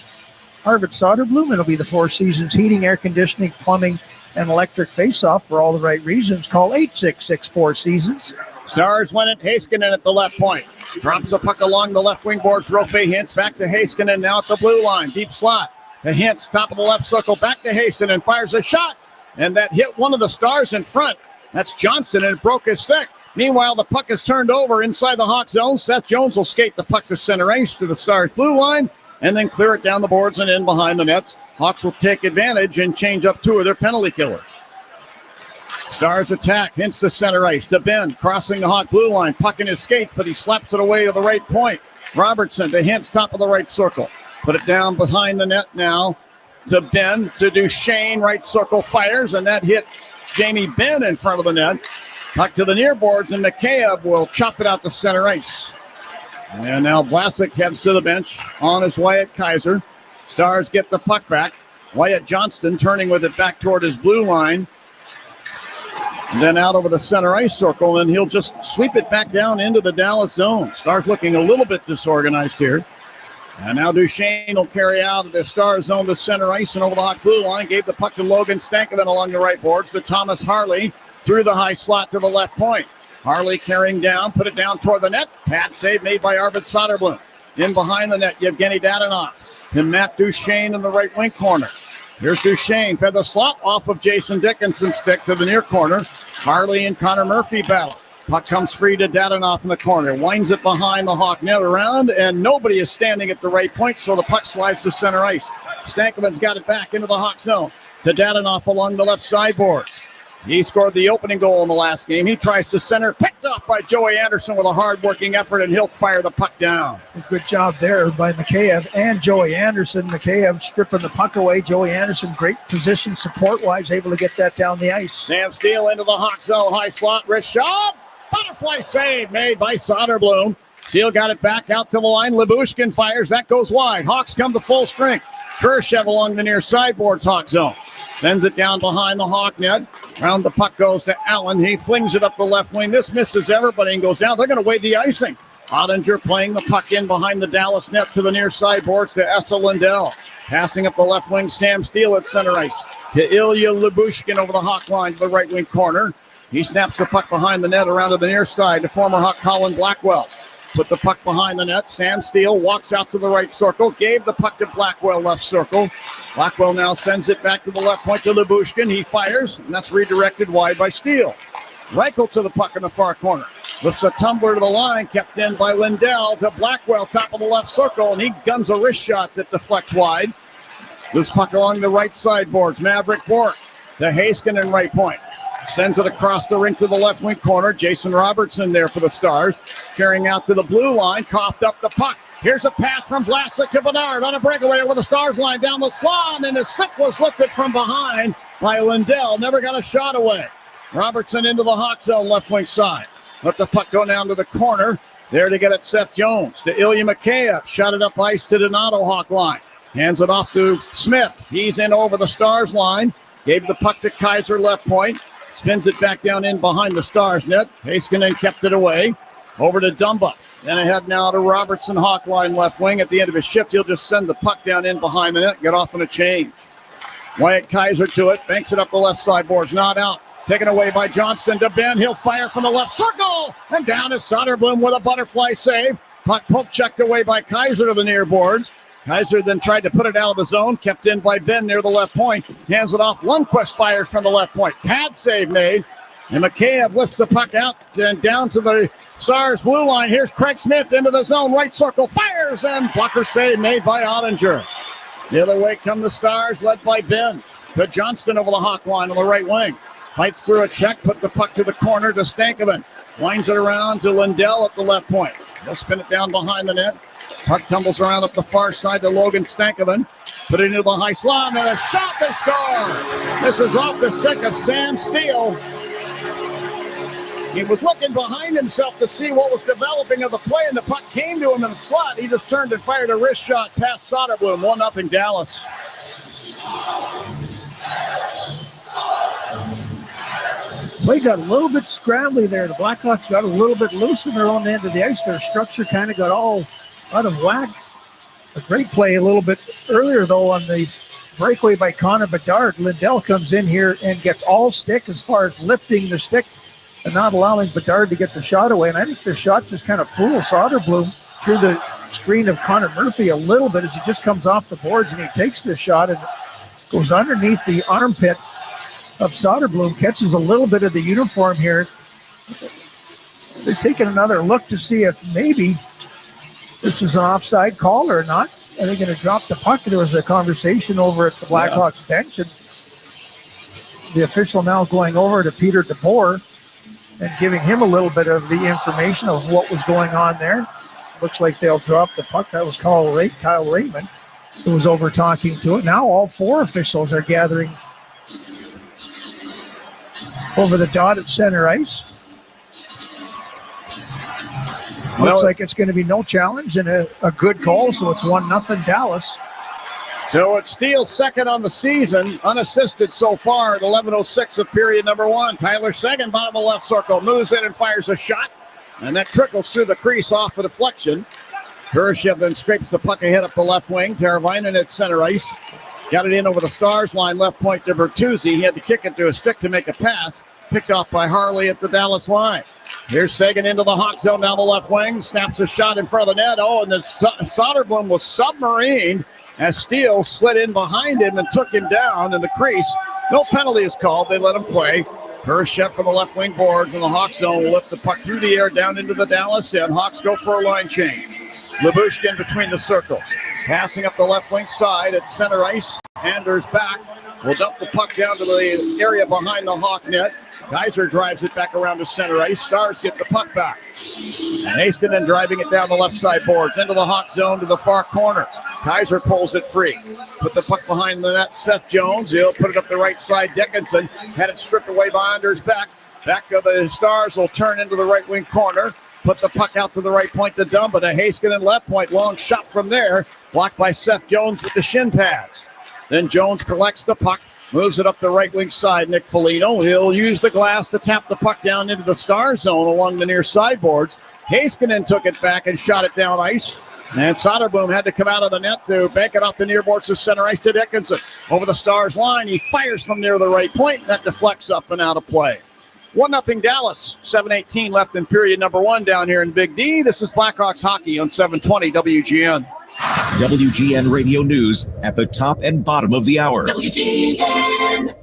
Arvid Soderblom. It'll be the Four Seasons Heating, Air Conditioning, Plumbing, and Electric face-off for all the right reasons. Call 866-4 Seasons. Stars win it. Heiskanen at the left point. Drops the puck along the left wing boards. Rope Hintz back to Heiskanen now at the blue line. Deep slot. The Hintz, top of the left circle. Back to Heiskanen. Fires a shot. And that hit one of the Stars in front. That's Johnson, and it broke his stick. Meanwhile, the puck is turned over inside the Hawks zone. Seth Jones will skate the puck to center ice to the Stars blue line and then clear it down the boards and in behind the nets. Hawks will take advantage and change up 2 of their penalty killers. Stars attack. Hintz to center ice. To Ben, crossing the Hawk blue line. Puck in his skates, but he slaps it away to the right point. Robertson to Hintz, top of the right circle. Put it down behind the net now to Ben, to Duchesne. Right circle fires, and that hit Jamie Benn in front of the net. Puck to the near boards, and McCabe will chop it out to center ice. And now Vlasic heads to the bench on his Wyatt Kaiser. Stars get the puck back. Wyatt Johnston turning with it back toward his blue line. And then out over the center ice circle, and he'll just sweep it back down into the Dallas zone. Stars looking a little bit disorganized here. And now Duchesne will carry out of the Stars zone the center ice and over the Hawk blue line. Gave the puck to Logan Stankoven along the right boards to Thomas Harley. Through the high slot to the left point. Harley carrying down, put it down toward the net. Pat save made by Arvid Soderblom. In behind the net, Yevgeny Dadonov. And Matt Duchesne in the right wing corner. Here's Duchesne, fed the slot off of Jason Dickinson's stick to the near corner. Harley and Connor Murphy battle. Puck comes free to Dadanoff in the corner. Winds it behind the Hawk net around, and nobody is standing at the right point, so the puck slides to center ice. Stankoven's got it back into the Hawk zone to Dadanoff along the left sideboard. He scored the opening goal in the last game. He tries to center, picked off by Joey Anderson with a hard-working effort, and he'll fire the puck down. Good job there by Mikheyev and Joey Anderson. Mikheyev stripping the puck away. Joey Anderson, great position support-wise, able to get that down the ice. Sam Steele into the Hawk zone, high slot, wrist shot. Butterfly save made by Soderblom. Steele got it back out to the line. Lyubushkin fires. That goes wide. Hawks come to full strength. Khrushchev along the near sideboards, Hawk zone. Sends it down behind the Hawk net. Round the puck goes to Allen. He flings it up the left wing. This misses everybody and goes down. They're going to wade the icing. Ottinger playing the puck in behind the Dallas net to the near sideboards to Esa Lindell. Passing up the left wing, Sam Steele at center ice. To Ilya Lyubushkin over the Hawk line to the right wing corner. He snaps the puck behind the net around to the near side to former Hawk Colin Blackwell. Put the puck behind the net. Sam Steele walks out to the right circle. Gave the puck to Blackwell left circle. Blackwell now sends it back to the left point to Lyubushkin. He fires, and that's redirected wide by Steele. Reichel to the puck in the far corner. Lifts a tumbler to the line, kept in by Lindell to Blackwell, top of the left circle, and he guns a wrist shot that deflects wide. Loose puck along the right sideboards. Maverick Bork to Heiskanen right point. Sends it across the rink to the left wing corner. Jason Robertson there for the Stars. Carrying out to the blue line. Coughed up the puck. Here's a pass from Vlasic to Bedard on a breakaway over the Stars line down the slot. And his stick was lifted from behind by Lindell. Never got a shot away. Robertson into the Hawk zone left wing side. Let the puck go down to the corner. There to get it, Seth Jones. To Ilya Mikheyev. Shot it up ice to Donato Hawk line. Hands it off to Smith. He's in over the Stars line. Gave the puck to Kaiser left point. Spins it back down in behind the Stars net. Heiskanen kept it away. Over to Dumba. Then ahead now to Robertson, Hawk line left wing. At the end of his shift, he'll just send the puck down in behind the net. Get off on a change. Wyatt Kaiser to it. Banks it up the left sideboards. Not out. Taken away by Johnston to Ben. He'll fire from the left circle. And down is Soderblom with a butterfly save. Puck poke checked away by Kaiser to the near boards. Kaiser then tried to put it out of the zone, kept in by Ben near the left point. Hands it off. Lundqvist fires from the left point. Pad save made. And Mikheyev lifts the puck out and down to the Stars blue line. Here's Craig Smith into the zone. Right circle. Fires and blocker save made by Ottinger. The other way come the Stars, led by Ben. To Johnston over the Hawk line on the right wing. Fights through a check. Put the puck to the corner to Stankoven. Winds it around to Lindell at the left point. They'll spin it down behind the net. Puck tumbles around up the far side to Logan Stankoven. Put it into the high slot, and a shot, they score! This is off the stick of Sam Steele. He was looking behind himself to see what was developing of the play, and the puck came to him in the slot. He just turned and fired a wrist shot past Soderblom. 1-0 Dallas. Play got a little bit scrambly there. The Blackhawks got a little bit loose in their own end of the ice. Their structure kind of got all out of whack. A great play a little bit earlier, though, on the breakaway by Connor Bedard. Lindell comes in here and gets all stick as far as lifting the stick and not allowing Bedard to get the shot away. And I think the shot just kind of fools Soderblom through the screen of Connor Murphy a little bit as he just comes off the boards and he takes the shot and goes underneath the armpit of Soderblom, catches a little bit of the uniform here. They're taking another look to see if maybe this is an offside call or not. Are they going to drop the puck? There was a conversation over at the Blackhawks bench, and the official now going over to Peter DeBoer and giving him a little bit of the information of what was going on there. Looks like they'll drop the puck. That was Kyle Raymond who was over talking to it. Now all four officials are gathering over the dot at center ice. Looks like it's going to be no challenge and a good call, so it's 1-0 Dallas. So it's Steele's second on the season, unassisted so far at 11:06 of period number one. Tyler Seguin, bottom of left circle, moves in and fires a shot, and that trickles through the crease off a deflection. Khrushchev then scrapes the puck ahead up the left wing. Teravainen at center ice. Got it in over the Stars line, left point to Bertuzzi. He had to kick it to a stick to make a pass. Picked off by Harley at the Dallas line. Here's Seguin into the Hawk zone down the left wing. Snaps a shot in front of the net. Oh, and then Soderblom was submarined as Steele slid in behind him and took him down in the crease. No penalty is called. They let him play. Hershep from the left wing boards, and the Hawks zone will lift the puck through the air down into the Dallas end. Hawks go for a line change. Labushkin between the circles. Passing up the left wing side at center ice. Anders back. Will dump the puck down to the area behind the Hawk net. Kaiser drives it back around to center ice. Stars get the puck back. And Heiskanen driving it down the left side boards into the Hawk zone to the far corner. Kaiser pulls it free. Put the puck behind the net. Seth Jones. He'll put it up the right side. Dickinson had it stripped away by Anders back. Back of the Stars will turn into the right wing corner. Put the puck out to the right point to Dumba. To Heiskanen left point. Long shot from there. Blocked by Seth Jones with the shin pads. Then Jones collects the puck. Moves it up the right wing side. Nick Foligno. He'll use the glass to tap the puck down into the Star zone along the near sideboards. Heiskanen took it back and shot it down ice. And Soderboom had to come out of the net to bank it off the near boards to center ice to Dickinson. Over the Stars line. He fires from near the right point. That deflects up and out of play. 1-0 Dallas. 7:18 left in period number 1 down here in Big D. This is Blackhawks hockey on 720 WGN. WGN Radio News at the top and bottom of the hour. WGN.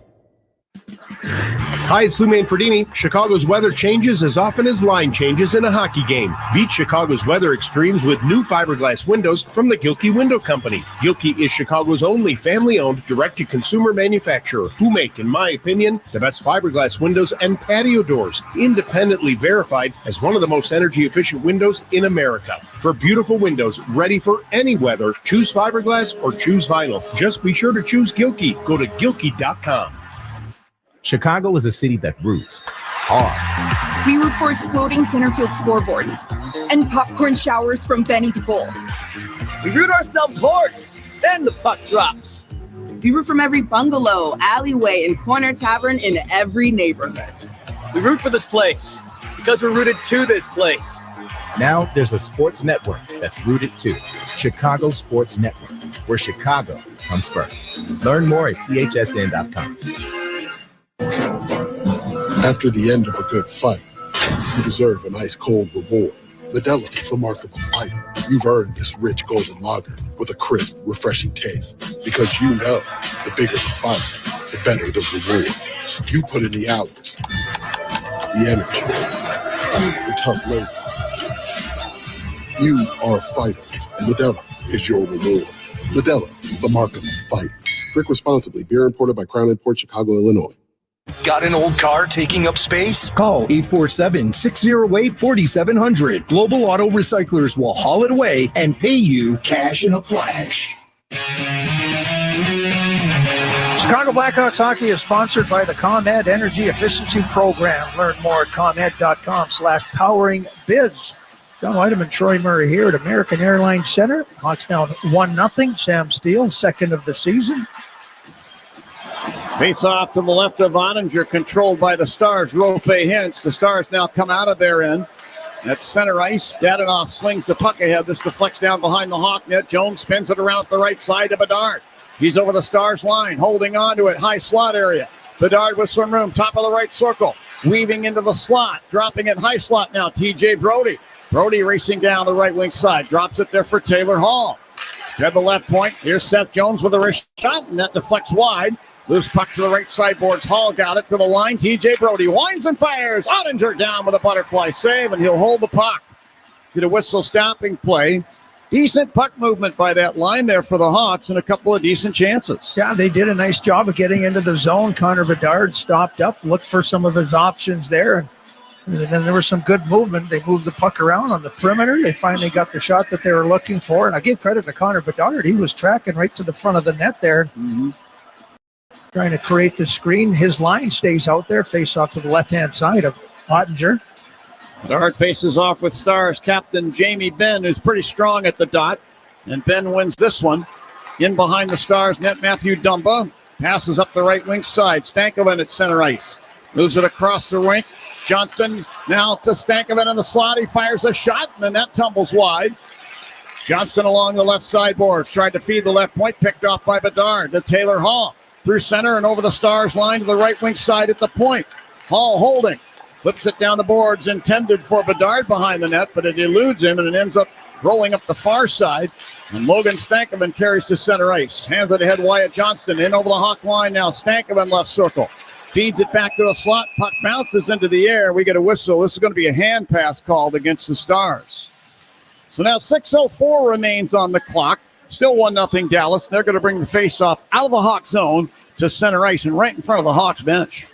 Hi, it's Lou Manfredini. Chicago's weather changes as often as line changes in a hockey game. Beat Chicago's weather extremes with new fiberglass windows from the Gilkey Window Company. Gilkey is Chicago's only family-owned, direct-to-consumer manufacturer who make, in my opinion, the best fiberglass windows and patio doors, independently verified as one of the most energy-efficient windows in America. For beautiful windows ready for any weather, choose fiberglass or choose vinyl. Just be sure to choose Gilkey. Go to Gilkey.com. Chicago is a city that roots hard. We root for exploding center field scoreboards and popcorn showers from Benny the Bull. We root ourselves hoarse, then the puck drops. We root from every bungalow, alleyway, and corner tavern in every neighborhood. We root for this place because we're rooted to this place. Now there's a sports network that's rooted to Chicago Sports Network, where Chicago comes first. Learn more at chsn.com. After the end of a good fight, you deserve an ice-cold reward. Modelo is the mark of a fighter. You've earned this rich golden lager with a crisp, refreshing taste. Because you know, the bigger the fight, the better the reward. You put in the hours, the energy, the tough labor. You are a fighter, and Modelo is your reward. Modelo, the mark of a fighter. Drink responsibly. Beer imported by Crown Imports, Chicago, Illinois. Got an old car taking up space? Call 847-608-4700. Global Auto Recyclers will haul it away and pay you cash in a flash. Chicago Blackhawks hockey is sponsored by the ComEd Energy Efficiency Program. Learn more at ComEd.com/poweringbiz. John Weideman, Troy Murray here at American Airlines Center. Hawks down 1-0. Sam Steele, second of the season. Face off to the left of Ottinger, controlled by the Stars. Rope Hintz. The Stars now come out of their end. That's center ice. Dadonov swings the puck ahead. This deflects down behind the Hawk net. Jones spins it around the right side to Bedard. He's over the Stars line, holding on to it. High slot area. Bedard with some room. Top of the right circle. Weaving into the slot. Dropping it high slot now. TJ Brody. Brody racing down the right wing side. Drops it there for Taylor Hall. To the left point. Here's Seth Jones with a wrist shot, and that deflects wide. Loose puck to the right side boards. Hall got it to the line. TJ Brody winds and fires. Ottinger down with a butterfly save, and he'll hold the puck. Get a whistle stopping play. Decent puck movement by that line there for the Hawks and a couple of decent chances. Yeah, they did a nice job of getting into the zone. Connor Bedard stopped up, looked for some of his options there. And then there was some good movement. They moved the puck around on the perimeter. They finally got the shot that they were looking for. And I give credit to Connor Bedard. He was tracking right to the front of the net there. Mm-hmm. Trying to create the screen. His line stays out there. Face off to the left-hand side of Ottinger. Bedard faces off with Stars captain Jamie Benn, who's pretty strong at the dot. And Ben wins this one. In behind the Stars net, Matthew Dumba. Passes up the right wing side. Stankoven at center ice. Moves it across the rink. Johnston now to Stankoven in the slot. He fires a shot, and then that tumbles wide. Johnston along the left sideboard. Tried to feed the left point. Picked off by Bedard to Taylor Hall. Through center and over the Stars line to the right wing side at the point. Hall holding. Flips it down the boards, intended for Bedard behind the net, but it eludes him and it ends up rolling up the far side. And Logan Stankoven carries to center ice. Hands it ahead Wyatt Johnston in over the Hawk line now. Stankoven left circle. Feeds it back to the slot. Puck bounces into the air. We get a whistle. This is going to be a hand pass called against the Stars. So now 6:04 remains on the clock. Still 1-0 Dallas. They're going to bring the faceoff out of the Hawk zone to center ice and right in front of the Hawks bench.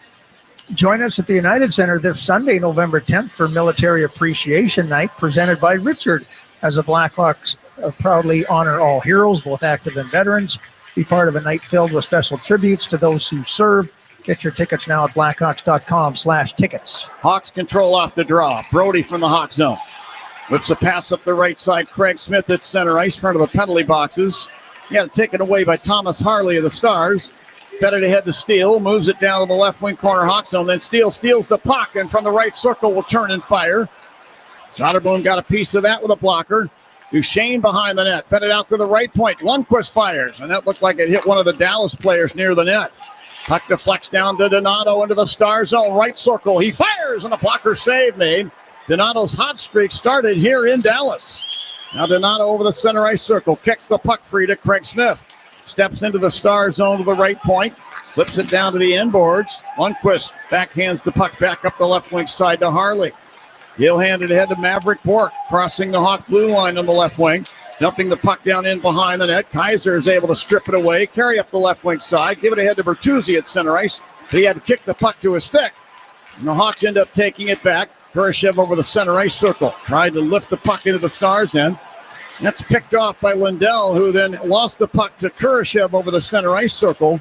Join us at the United Center this Sunday, November 10th, for Military Appreciation Night, presented by Richard, as the Blackhawks proudly honor all heroes, both active and veterans. Be part of a night filled with special tributes to those who serve. Get your tickets now at blackhawks.com/tickets. Hawks control off the draw. Brody from the Hawk zone. Whips a pass up the right side. Craig Smith at center ice, front of the penalty boxes. He got it taken away by Thomas Harley of the Stars. Fed it ahead to Steele. Moves it down to the left wing corner Hawk zone. Then Steele steals the puck, and from the right circle will turn and fire. Soderblom got a piece of that with a blocker. Duchesne behind the net. Fed it out to the right point. Lundqvist fires, and that looked like it hit one of the Dallas players near the net. Puck deflects down to Donato into the Star zone. Right circle. He fires, and a blocker save made. Donato's hot streak started here in Dallas. Now Donato over the center ice circle. Kicks the puck free to Craig Smith. Steps into the Star zone to the right point. Flips it down to the inboards. Lundqvist backhands the puck back up the left wing side to Harley. He'll hand it ahead to Maverick Bourque, crossing the Hawk blue line on the left wing. Dumping the puck down in behind the net. Kaiser is able to strip it away, carry up the left wing side, give it ahead to Bertuzzi at center ice. He had to kick the puck to his stick. And the Hawks end up taking it back. Kurashev over the center ice circle. Tried to lift the puck into the Stars' end. That's picked off by Lindell, who then lost the puck to Kurashev over the center ice circle.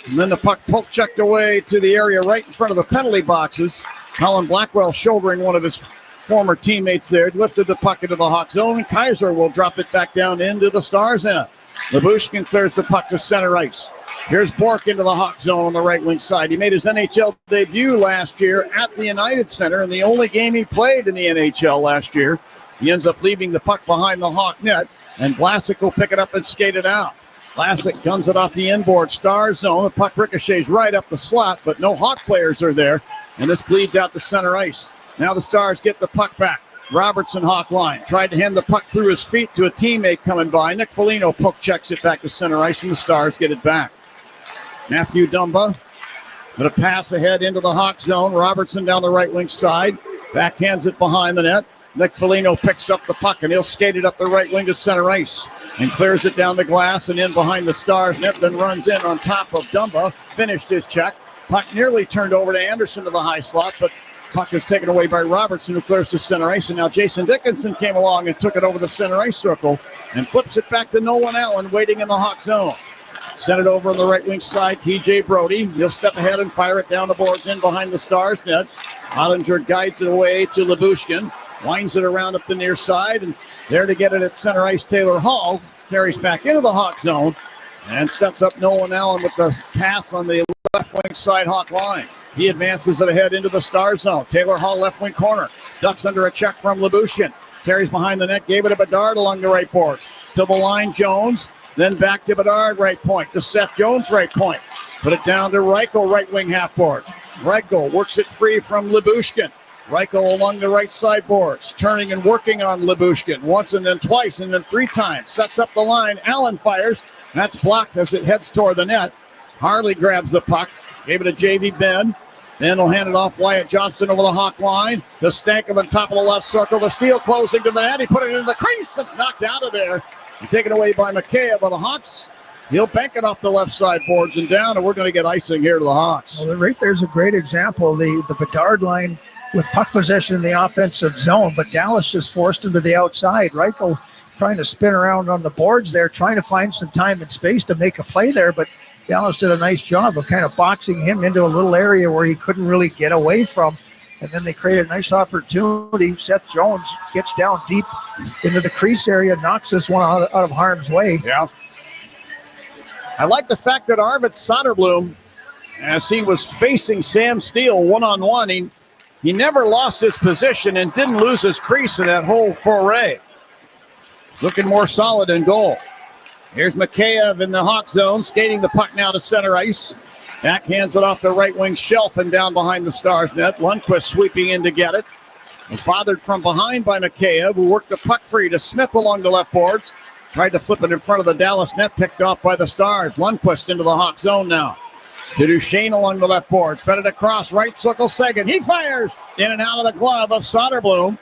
And then the puck poke-checked away to the area right in front of the penalty boxes. Colin Blackwell shouldering one of his former teammates there, lifted the puck into the Hawk zone. Kaiser will drop it back down into the Stars' end. Lyubushkin clears the puck to center ice. Here's Bourque into the Hawk zone on the right wing side. He made his NHL debut last year at the United Center, and the only game he played in the NHL last year. He ends up leaving the puck behind the Hawk net, and Vlasic will pick it up and skate it out. Vlasic guns it off the inboard Star zone. The puck ricochets right up the slot, but no Hawk players are there, and this bleeds out to center ice. Now the Stars get the puck back. Robertson Hawk line. Tried to hand the puck through his feet to a teammate coming by. Nick Foligno poke checks it back to center ice, and the Stars get it back. Matthew Dumba with a pass ahead into the Hawk zone. Robertson down the right wing side. Backhands it behind the net. Nick Foligno picks up the puck, and he'll skate it up the right wing to center ice and clears it down the glass and in behind the Stars net, then runs in on top of Dumba. Finished his check. Puck nearly turned over to Anderson to the high slot, but puck is taken away by Robertson, who clears to center ice. And now Jason Dickinson came along and took it over the center ice circle and flips it back to Nolan Allen, waiting in the Hawk zone. Sent it over on the right wing side, TJ Brody. He'll step ahead and fire it down the boards in behind the Stars net. Ottinger guides it away to Lyubushkin. Winds it around up the near side, and there to get it at center ice, Taylor Hall carries back into the Hawk zone and sets up Nolan Allen with the pass on the left wing side Hawk line. He advances it ahead into the Star zone. Taylor Hall left wing corner. Ducks under a check from Lyubushkin. Carries behind the net, gave it to Bedard along the right boards. To the line, Jones. Then back to Bedard, right point. To Seth Jones, right point. Put it down to Reichel, right wing half boards. Reichel works it free from Lyubushkin. Reichel along the right side boards, turning and working on Lyubushkin once and then twice and then three times. Sets up the line. Allen fires. That's blocked as it heads toward the net. Harley grabs the puck. Gave it to J.V. Ben. Then he'll hand it off Wyatt Johnston over the Hawk line. To Stankoven on top of the left circle. The steal closing to the net. He put it into the crease. It's knocked out of there. And taken away by McKay by the Hawks. He'll bank it off the left side boards and down, and we're going to get icing here to the Hawks. Well, right there's a great example. The Bedard line with puck possession in the offensive zone, but Dallas just forced him to the outside. Reichel trying to spin around on the boards there, trying to find some time and space to make a play there, but Dallas did a nice job of kind of boxing him into a little area where he couldn't really get away from. And then they created a nice opportunity. Seth Jones gets down deep into the crease area, knocks this one out of harm's way. Yeah. I like the fact that Arvid Soderblom, as he was facing Sam Steele one-on-one, he never lost his position and didn't lose his crease in that whole foray. Looking more solid in goal. Here's Mikheyev in the Hawk zone, skating the puck now to center ice. Backhands it off the right wing shelf and down behind the Stars net. Lundqvist sweeping in to get it. Was bothered from behind by Mikheyev, who worked the puck free to Smith along the left boards. Tried to flip it in front of the Dallas net, picked off by the Stars. Lundqvist into the Hawk zone now. To Duchesne along the left boards. Fed it across. Right circle second. He fires. In and out of the glove of Soderblom.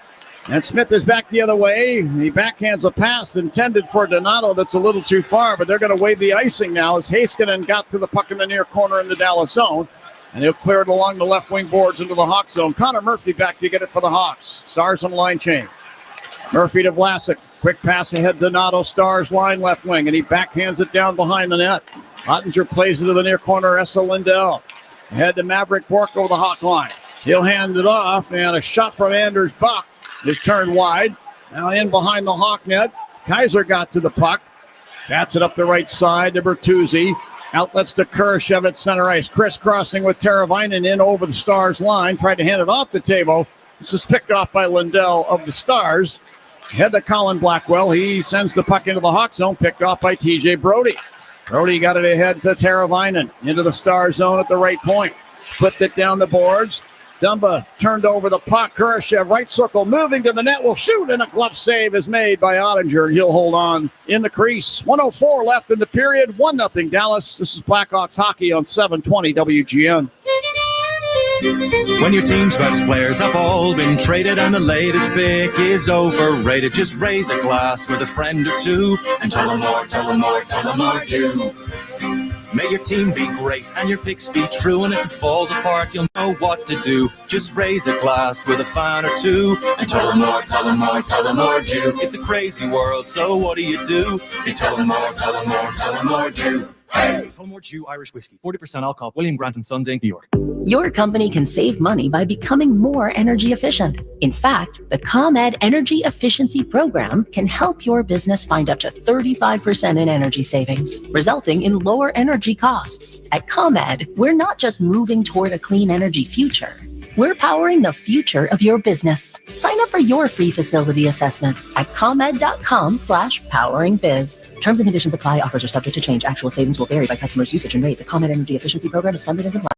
And Smith is back the other way. He backhands a pass intended for Donato that's a little too far, but they're going to wave the icing now as Heiskanen got to the puck in the near corner in the Dallas zone. And he'll clear it along the left wing boards into the Hawks zone. Connor Murphy back to get it for the Hawks. Stars on the line change. Murphy to Vlasic. Quick pass ahead. Donato, Stars line left wing, and he backhands it down behind the net. Ottinger plays it to the near corner. Essa Lindell. Ahead to Maverick Bork over the Hawk line. He'll hand it off, and a shot from Anders Buck is turned wide. Now in behind the Hawk net. Kaiser got to the puck. Bats it up the right side to Bertuzzi. Outlets to Kurashev at center ice. Crisscrossing with Teravainen in over the Stars line. Tried to hand it off the table. This is picked off by Lindell of the Stars. Head to Colin Blackwell. He sends the puck into the Hawk zone. Picked off by TJ Brody. Brody got it ahead to Teravainen. Into the Star zone at the right point. Flipped it down the boards. Dumba turned over the puck. Kurashev, right circle, moving to the net, will shoot, and a glove save is made by Ottinger. He'll hold on in the crease. 1:04 left in the period. 1-0 Dallas. This is Blackhawks hockey on 720 WGN. When your team's best players have all been traded and the latest pick is overrated, just raise a glass with a friend or two and tell them more, tell them more, tell them more too. May your team be great and your picks be true, and if it falls apart, you'll know what to do. Just raise a glass with a fan or two and tell them more, tell them more, tell them more too. It's a crazy world, so what do? You tell them more, tell them more, tell them more too. Hey! Tullamore Dew Irish Whiskey, 40% alcohol, William Grant & Sons Inc., New York. Your company can save money by becoming more energy efficient. In fact, the ComEd Energy Efficiency Program can help your business find up to 35% in energy savings, resulting in lower energy costs. At ComEd, we're not just moving toward a clean energy future. We're powering the future of your business. Sign up for your free facility assessment at ComEd.com/poweringbiz. Terms and conditions apply. Offers are subject to change. Actual savings will vary by customer's usage and rate. The ComEd Energy Efficiency Program is funded in compliance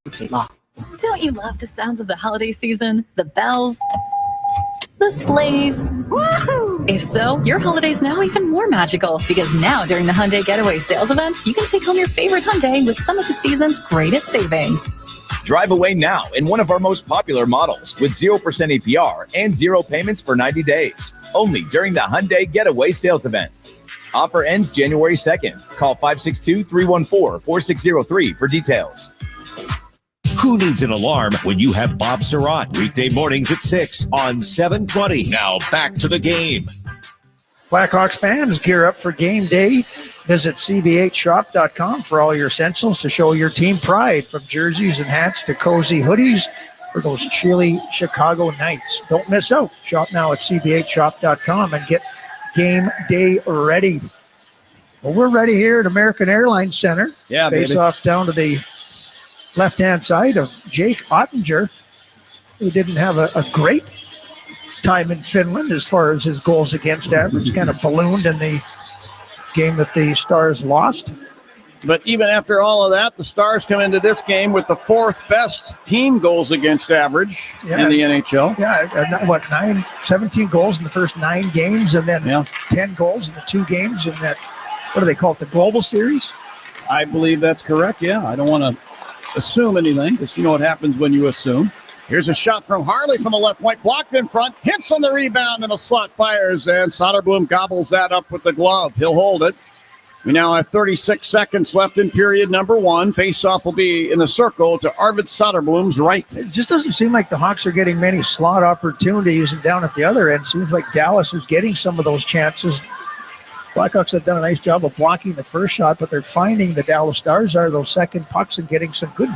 with state law. Don't you love the sounds of the holiday season? The bells, the sleighs. Woohoo! If so, your holiday's now even more magical, because now during the Hyundai Getaway Sales Event, you can take home your favorite Hyundai with some of the season's greatest savings. Drive away now in one of our most popular models with 0% APR and 0 payments for 90 days. Only during the Hyundai Getaway Sales Event. Offer ends January 2nd. Call 562-314-4603 for details. Who needs an alarm when you have Bob Surratt? Weekday mornings at 6 on 720. Now back to the game. Blackhawks fans, gear up for game day. Visit cbhshop.com for all your essentials to show your team pride, from jerseys and hats to cozy hoodies for those chilly Chicago nights. Don't miss out. Shop now at cbhshop.com and get game day ready. Well, we're ready here at American Airlines Center. Yeah, Face baby. off down to the left-hand side of Jake Ottinger, who didn't have a great time in Finland as far as his goals against average. Kind of ballooned in the game that the Stars lost. But even after all of that, the Stars come into this game with the 4th best team goals against average in the NHL. Yeah, 17 goals in the first 9 games, and then 10 goals in the 2 games in that, what do they call it, the Global Series? I believe that's correct, yeah. I don't want to assume anything, because you know what happens when you assume. Here's a shot from Harley from the left point, blocked in front, hits on the rebound, and a slot fires, and Soderblom gobbles that up with the glove. He'll hold it. We now have 36 seconds left in period number 1. Face-off will be in the circle to Arvid Soderblom's right. It just doesn't seem like the Hawks are getting many slot opportunities, and down at the other end, seems like Dallas is getting some of those chances. Blackhawks have done a nice job of blocking the first shot, but they're finding the Dallas Stars are those second pucks and getting some good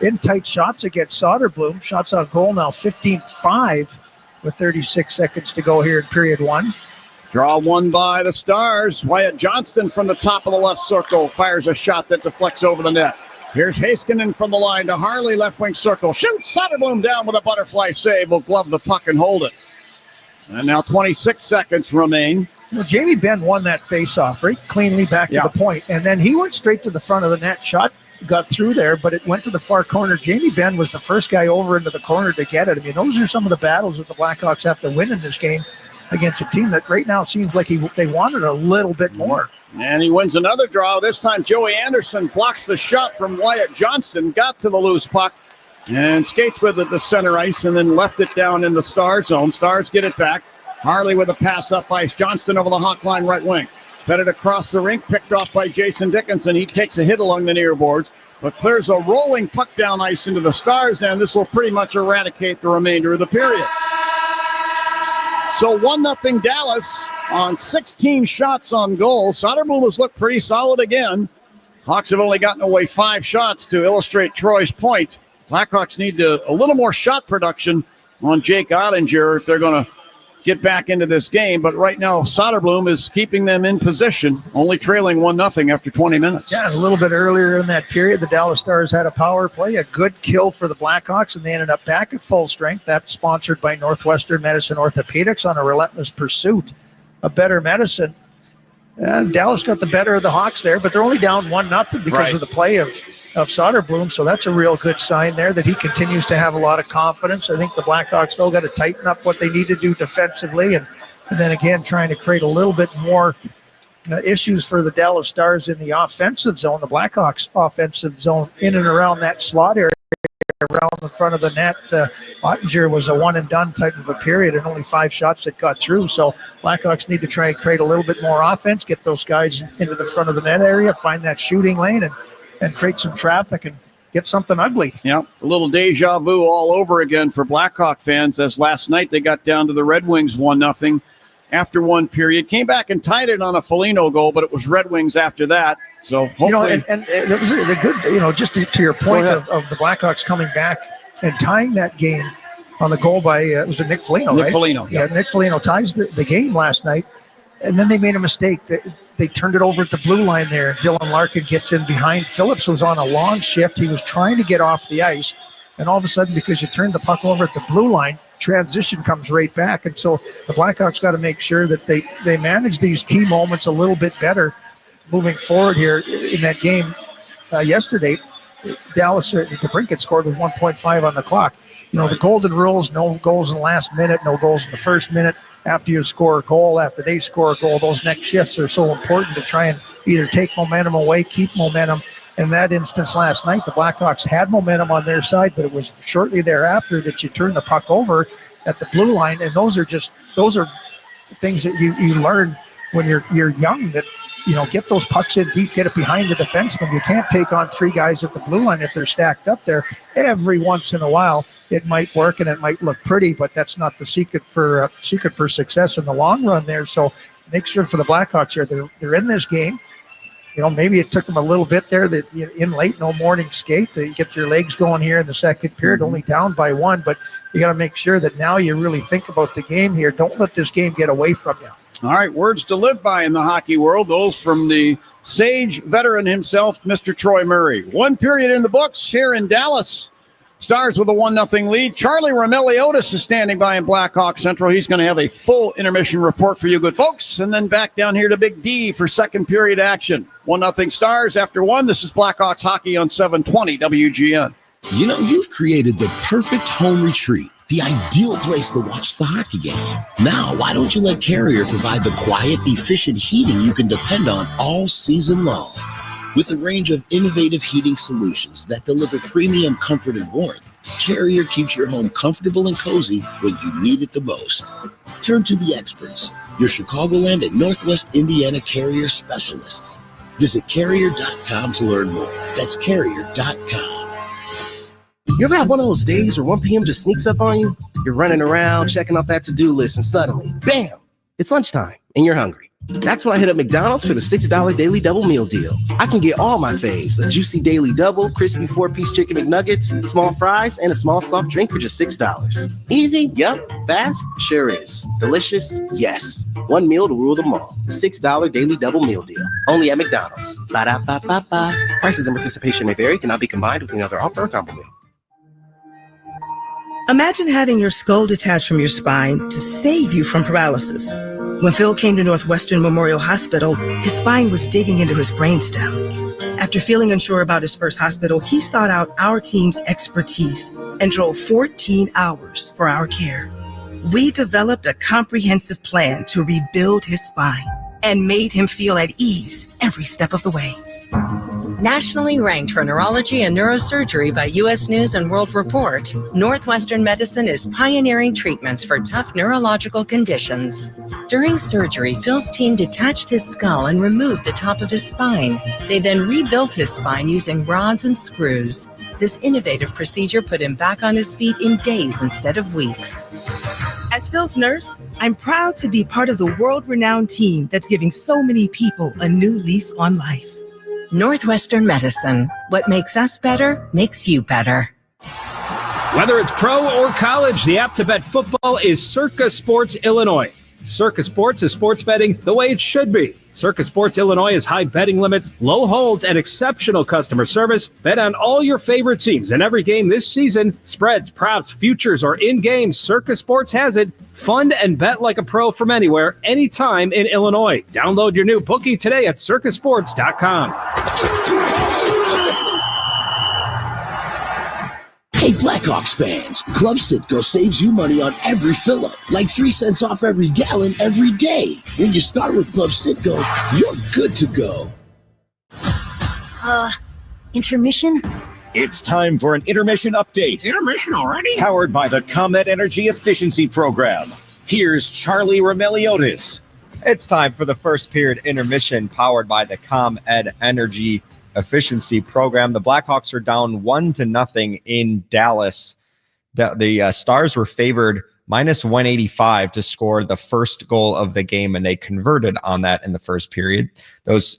in-tight shots against Soderblom. Shots on goal now 15-5 with 36 seconds to go here in period 1. Draw one by the Stars. Wyatt Johnston from the top of the left circle fires a shot that deflects over the net. Here's Heiskanen from the line to Harley, left wing circle. Shoots Soderblom down with a butterfly save. Will glove the puck and hold it. And now 26 seconds remain. Well, Jamie Benn won that face-off right cleanly back to the point, and then he went straight to the front of the net. Shot got through there, but it went to the far corner. Jamie Benn was the first guy over into the corner to get it. I mean, those are some of the battles that the Blackhawks have to win in this game against a team that right now seems like they wanted a little bit more. And he wins another draw. This time Joey Anderson blocks the shot from Wyatt Johnston, got to the loose puck, and skates with it to center ice and then left it down in the Star zone. Stars get it back. Harley with a pass up ice. Johnston over the hawk line right wing. Headed across the rink, picked off by Jason Dickinson. He takes a hit along the near boards, but clears a rolling puck down ice into the Stars, and this will pretty much eradicate the remainder of the period. So 1-0 Dallas on 16 shots on goal. Soderblom has looked pretty solid again. Hawks have only gotten away 5 shots to illustrate Troy's point. Blackhawks need a little more shot production on Jake Ottinger if they're going to get back into this game. But right now, Soderblom is keeping them in position, only trailing 1-0 after 20 minutes. Yeah, a little bit earlier in that period, the Dallas Stars had a power play, a good kill for the Blackhawks, and they ended up back at full strength. That's sponsored by Northwestern Medicine Orthopedics on a relentless pursuit of better medicine. And Dallas got the better of the Hawks there, but they're only down 1-0 because of the play of Soderblom. So that's a real good sign there that he continues to have a lot of confidence. I think the Blackhawks still got to tighten up what they need to do defensively, and then again trying to create a little bit more issues for the Dallas Stars in the offensive zone, the Blackhawks offensive zone, in and around that slot area. Around the front of the net. Ottinger was a one-and-done type of a period and only 5 shots that got through. So Blackhawks need to try and create a little bit more offense, get those guys into the front of the net area, find that shooting lane, and create some traffic and get something ugly. Yeah, a little deja vu all over again for Blackhawk fans, as last night they got down to the Red Wings 1-0 after one period. Came back and tied it on a Foligno goal, but it was Red Wings after that. So hopefully, and it was a good, just to your point of the Blackhawks coming back and tying that game on the goal by was it Nick Foligno? Nick right? Foligno, yeah. Nick Foligno ties the game last night, and then they made a mistake. They turned it over at the blue line there. Dylan Larkin gets in behind. Phillips was on a long shift. He was trying to get off the ice, and all of a sudden, because you turned the puck over at the blue line, transition comes right back. And so the Blackhawks got to make sure that they manage these key moments a little bit better moving forward here in that game yesterday. Dallas, DeBrincat scored with 1.5 on the clock. The golden rules, no goals in the last minute, no goals in the first minute. After you score a goal, after they score a goal, those next shifts are so important to try and either take momentum away, keep momentum. In that instance last night, the Blackhawks had momentum on their side, but it was shortly thereafter that you turned the puck over at the blue line. And those are things that you learn when you're young, that get those pucks in deep, get it behind the defenseman. You can't take on 3 guys at the blue line if they're stacked up there. Every once in a while, it might work and it might look pretty, but that's not the secret for success in the long run there. So make sure for the Blackhawks here, they're in this game. Maybe it took them a little bit there that in late, no morning skate. They get your legs going here in the second period, only down by 1, but you got to make sure that now you really think about the game here. Don't let this game get away from you. All right, words to live by in the hockey world. Those from the sage veteran himself, Mr. Troy Murray. 1 period in the books here in Dallas. Stars with a 1-0 lead. Charlie Romeliotis is standing by in Blackhawk Central. He's going to have a full intermission report for you good folks. And then back down here to Big D for second period action. 1-0 Stars after 1. This is Blackhawks hockey on 720 WGN. You've created the perfect home retreat, the ideal place to watch the hockey game. Now, why don't you let Carrier provide the quiet, efficient heating you can depend on all season long? With a range of innovative heating solutions that deliver premium comfort and warmth, Carrier keeps your home comfortable and cozy when you need it the most. Turn to the experts, your Chicagoland and Northwest Indiana Carrier specialists. Visit Carrier.com to learn more. That's Carrier.com. You ever have one of those days where 1 p.m. just sneaks up on you? You're running around, checking off that to-do list, and suddenly, bam, it's lunchtime, and you're hungry. That's when I hit up McDonald's for the $6 Daily Double Meal Deal. I can get all my faves, a juicy Daily Double, crispy 4-piece chicken McNuggets, small fries, and a small soft drink for just $6. Easy? Yup. Fast? Sure is. Delicious? Yes. One meal to rule them all. The $6 Daily Double Meal Deal. Only at McDonald's. Ba-da-ba-ba-ba. Prices and participation may vary. Cannot be combined with any other offer or combo meal. Imagine having your skull detached from your spine to save you from paralysis. When Phil came to Northwestern Memorial Hospital, his spine was digging into his brainstem. After feeling unsure about his first hospital, he sought out our team's expertise and drove 14 hours for our care. We developed a comprehensive plan to rebuild his spine. and made him feel at ease every step of the way. Nationally ranked for neurology and neurosurgery by U.S. News and World Report, Northwestern Medicine is pioneering treatments for tough neurological conditions. During surgery, Phil's team detached his skull and removed the top of his spine. They then rebuilt his spine using rods and screws. This innovative procedure put him back on his feet in days instead of weeks. As Phil's nurse, I'm proud to be part of the world-renowned team that's giving so many people a new lease on life. Northwestern Medicine. What makes us better makes you better. Whether it's pro or college, the app to bet football is Circa Sports Illinois. Circa Sports is sports betting the way it should be. Circa Sports Illinois has high betting limits, low holds, and exceptional customer service. Bet on all your favorite teams in every game this season. Spreads, props, futures, or in-game, Circa Sports has it. Fund and bet like a pro from anywhere, anytime in Illinois. Download your new bookie today at circasports.com. Hey, Blackhawks fans, Club Citgo saves you money on every fill-up, like 3 cents off every gallon every day. When you start with Club Citgo, you're good to go. Intermission? It's time for an intermission update. Intermission already? Powered by the ComEd Energy Efficiency Program. Here's Charlie Remeliotis. It's time for the first period intermission powered by the ComEd Energy Efficiency Program. The Blackhawks are down 1-0 in Dallas. The Stars were favored minus 185 to score the first goal of the game, and they converted on that in the first period. Those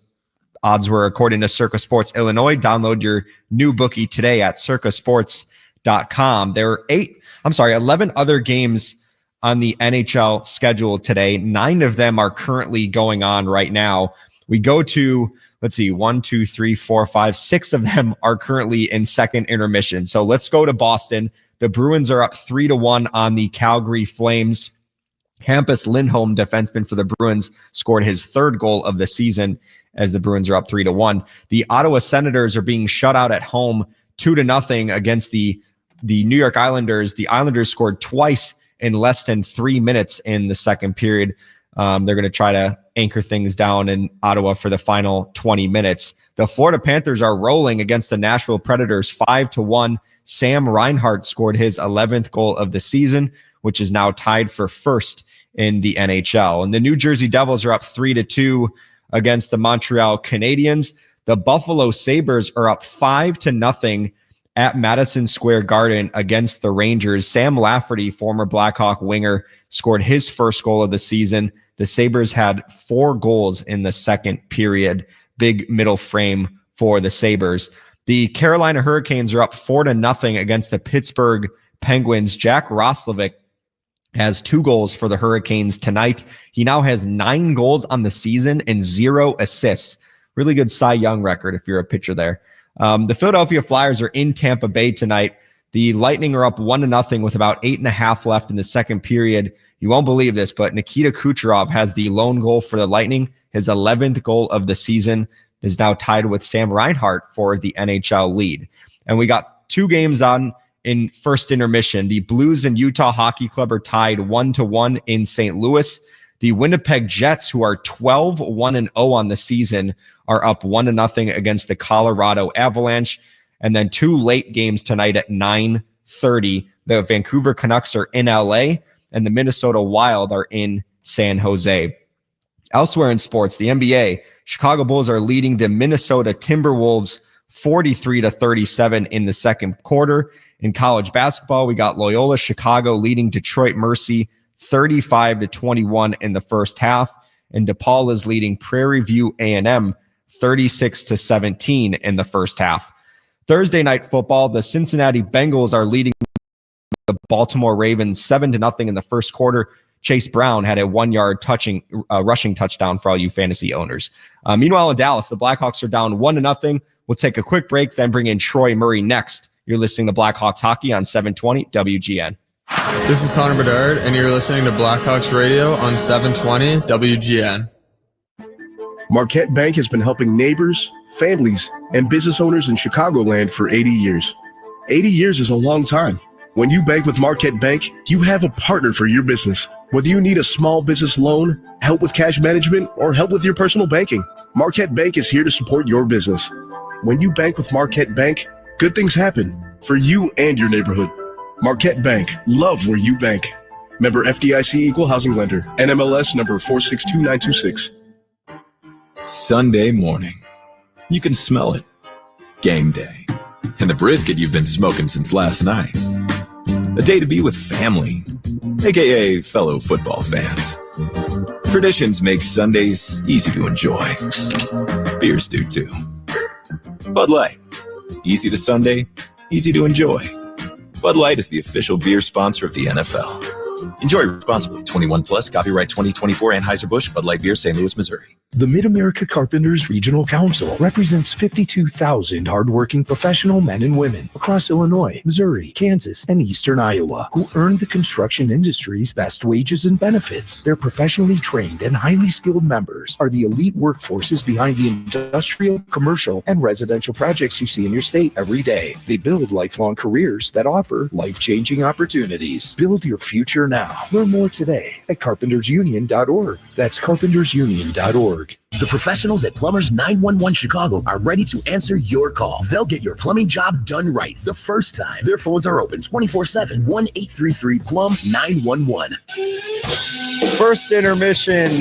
odds were according to Circa Sports Illinois. Download your new bookie today at circasports.com. There were 11 other games on the NHL schedule today. 9 of them are currently going on right now. We go to, let's see, 1, 2, 3, 4, 5, 6 of them are currently in second intermission. So let's go to Boston. The Bruins are up 3-1 on the Calgary Flames. Hampus Lindholm, defenseman for the Bruins, scored his third goal of the season as the Bruins are up 3-1. The Ottawa Senators are being shut out at home 2-0 against the New York Islanders. The Islanders scored twice in less than 3 minutes in the second period. They're going to try to anchor things down in Ottawa for the final 20 minutes. The Florida Panthers are rolling against the Nashville Predators 5-1. Sam Reinhart scored his 11th goal of the season, which is now tied for first in the NHL. And the New Jersey Devils are up 3-2 against the Montreal Canadiens. The Buffalo Sabres are up 5-0 at Madison Square Garden against the Rangers. Sam Lafferty, former Blackhawk winger, scored his first goal of the season. The Sabres had 4 goals in the second period. Big middle frame for the Sabres. The Carolina Hurricanes are up 4-0 against the Pittsburgh Penguins. Jack Roslovic has 2 goals for the Hurricanes tonight. He now has 9 goals on the season and 0 assists. Really good Cy Young record if you're a pitcher there. The Philadelphia Flyers are in Tampa Bay tonight. The Lightning are up 1-0 with about 8.5 left in the second period. You won't believe this, but Nikita Kucherov has the lone goal for the Lightning. His 11th goal of the season is now tied with Sam Reinhart for the NHL lead. And we got 2 games on in first intermission. The Blues and Utah Hockey Club are tied 1-1 in St. Louis. The Winnipeg Jets, who are 12-1-0 on the season, are up 1-0 against the Colorado Avalanche. And then 2 late games tonight at 9:30. The Vancouver Canucks are in LA, and the Minnesota Wild are in San Jose. Elsewhere in sports, the NBA, Chicago Bulls are leading the Minnesota Timberwolves 43-37 in the second quarter. In college basketball, we got Loyola Chicago leading Detroit Mercy 35-21 in the first half, and DePaul is leading Prairie View A&M 36-17 in the first half. Thursday night football, the Cincinnati Bengals are leading the Baltimore Ravens 7-0 in the first quarter. Chase Brown had a 1-yard rushing touchdown for all you fantasy owners. Meanwhile, in Dallas, the Blackhawks are down 1-0. We'll take a quick break, then bring in Troy Murray next. You're listening to Blackhawks Hockey on 720 WGN. This is Connor Bedard, and you're listening to Blackhawks Radio on 720 WGN. Marquette Bank has been helping neighbors, families, and business owners in Chicagoland for 80 years. 80 years is a long time. When you bank with Marquette Bank, you have a partner for your business. Whether you need a small business loan, help with cash management, or help with your personal banking, Marquette Bank is here to support your business. When you bank with Marquette Bank, good things happen for you and your neighborhood. Marquette Bank, love where you bank. Member FDIC Equal Housing Lender, NMLS number 462926. Sunday morning. You can smell it. Game day. And the brisket you've been smoking since last night. A day to be with family, aka fellow football fans. Traditions make Sundays easy to enjoy. Beers do too. Bud Light. Easy to Sunday, easy to enjoy. Bud Light is the official beer sponsor of the NFL. Enjoy responsibly. 21 plus. Copyright 2024 Anheuser-Busch Bud Light Beer, St. Louis, Missouri. The Mid-America Carpenters Regional Council represents 52,000 hardworking professional men and women across Illinois, Missouri, Kansas, and eastern Iowa who earn the construction industry's best wages and benefits. Their professionally trained and highly skilled members are the elite workforces behind the industrial, commercial, and residential projects you see in your state every day. They build lifelong careers that offer life-changing opportunities. Build your future now. Learn more today at carpentersunion.org. That's carpentersunion.org. The professionals at Plumbers 911 Chicago are ready to answer your call. They'll get your plumbing job done right the first time. Their phones are open 24/7, 1-833-PLUM-911. First intermission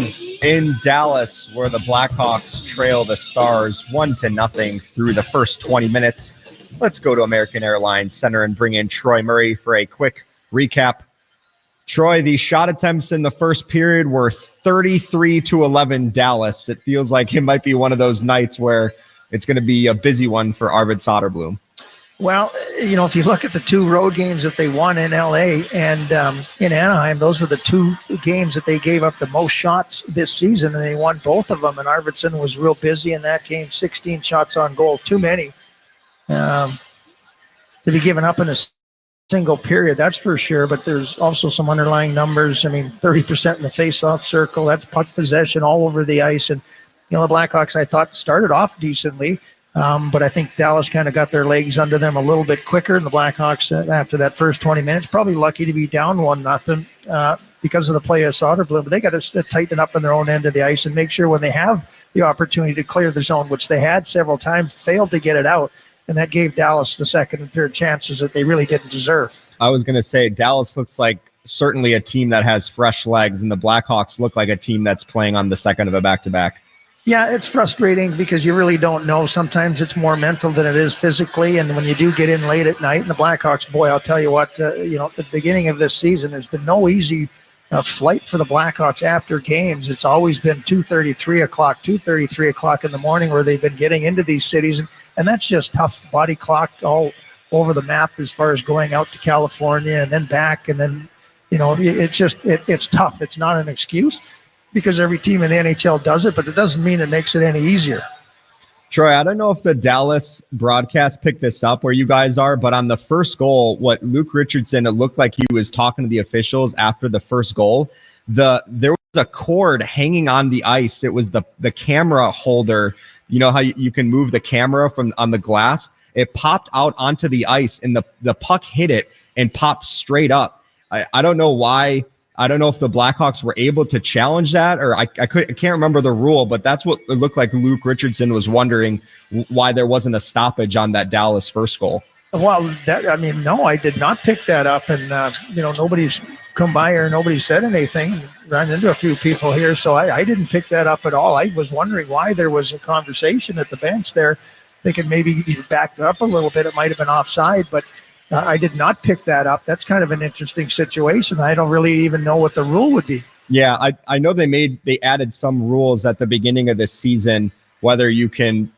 in Dallas, where the Blackhawks trail the Stars 1-0 through the first 20 minutes. Let's go to American Airlines Center and bring in Troy Murray for a quick recap. Troy, the shot attempts in the first period were 33-11 Dallas. It feels like it might be one of those nights where it's going to be a busy one for Arvid Soderblom. Well, if you look at the two road games that they won in LA and in Anaheim, those were the two games that they gave up the most shots this season, and they won both of them. And Arvidsson was real busy in that game, 16 shots on goal, too many to be given up in a single period, that's for sure, but there's also some underlying numbers. 30% in the face-off circle, that's puck possession all over the ice. And, the Blackhawks, I thought, started off decently, but I think Dallas kind of got their legs under them a little bit quicker. And the Blackhawks, after that first 20 minutes, probably lucky to be down 1-0 because of the play of Soderblom. But they got to tighten up on their own end of the ice and make sure when they have the opportunity to clear the zone, which they had several times, failed to get it out. And that gave Dallas the second and third chances that they really didn't deserve. I was going to say Dallas looks like certainly a team that has fresh legs, and the Blackhawks look like a team that's playing on the second of a back-to-back. Yeah, it's frustrating because you really don't know. Sometimes it's more mental than it is physically. And when you do get in late at night, and the Blackhawks, boy, I'll tell you what, at the beginning of this season, there's been no easy flight for the Blackhawks after games. It's always been 2:30, 3 o'clock in the morning where they've been getting into these cities. And that's just tough body clock all over the map as far as going out to California and then back. And then, it's tough. It's not an excuse because every team in the NHL does it, but it doesn't mean it makes it any easier. Troy, I don't know if the Dallas broadcast picked this up where you guys are, but on the first goal, what Luke Richardson, it looked like he was talking to the officials after the first goal. There was a cord hanging on the ice. It was the camera holder. You know how you can move the camera from on the glass? It popped out onto the ice, and the puck hit it and popped straight up. I don't know why. I don't know if the Blackhawks were able to challenge that, or I can't remember the rule, but that's what it looked like. Luke Richardson was wondering why there wasn't a stoppage on that Dallas first goal. Well, no, I did not pick that up, and nobody's come by or nobody said anything. Ran into a few people here, so I didn't pick that up at all. I was wondering why there was a conversation at the bench there, thinking maybe you backed up a little bit. It might have been offside, but I did not pick that up. That's kind of an interesting situation. I don't really even know what the rule would be. Yeah, I know they added some rules at the beginning of this season, whether you can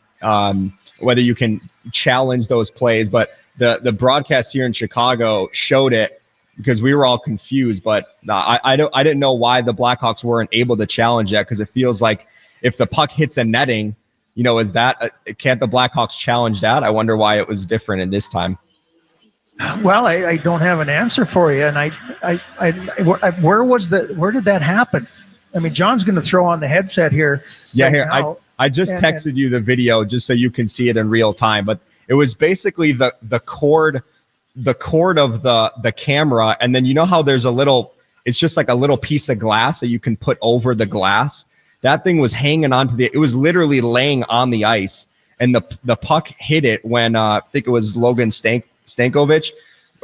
challenge those plays, but the broadcast here in Chicago showed it because we were all confused. But I didn't know why the Blackhawks weren't able to challenge that, because it feels like if the puck hits a netting, is that can't the Blackhawks challenge that? I wonder why it was different in this time. Well, I don't have an answer for you, and where did that happen? John's going to throw on the headset here. Yeah, here I just texted you the video just so you can see it in real time. But it was basically the cord of the camera, and then how there's a little. It's just like a little piece of glass that you can put over the glass. That thing was hanging onto it was literally laying on the ice, and the puck hit it when I think it was Logan Stankovic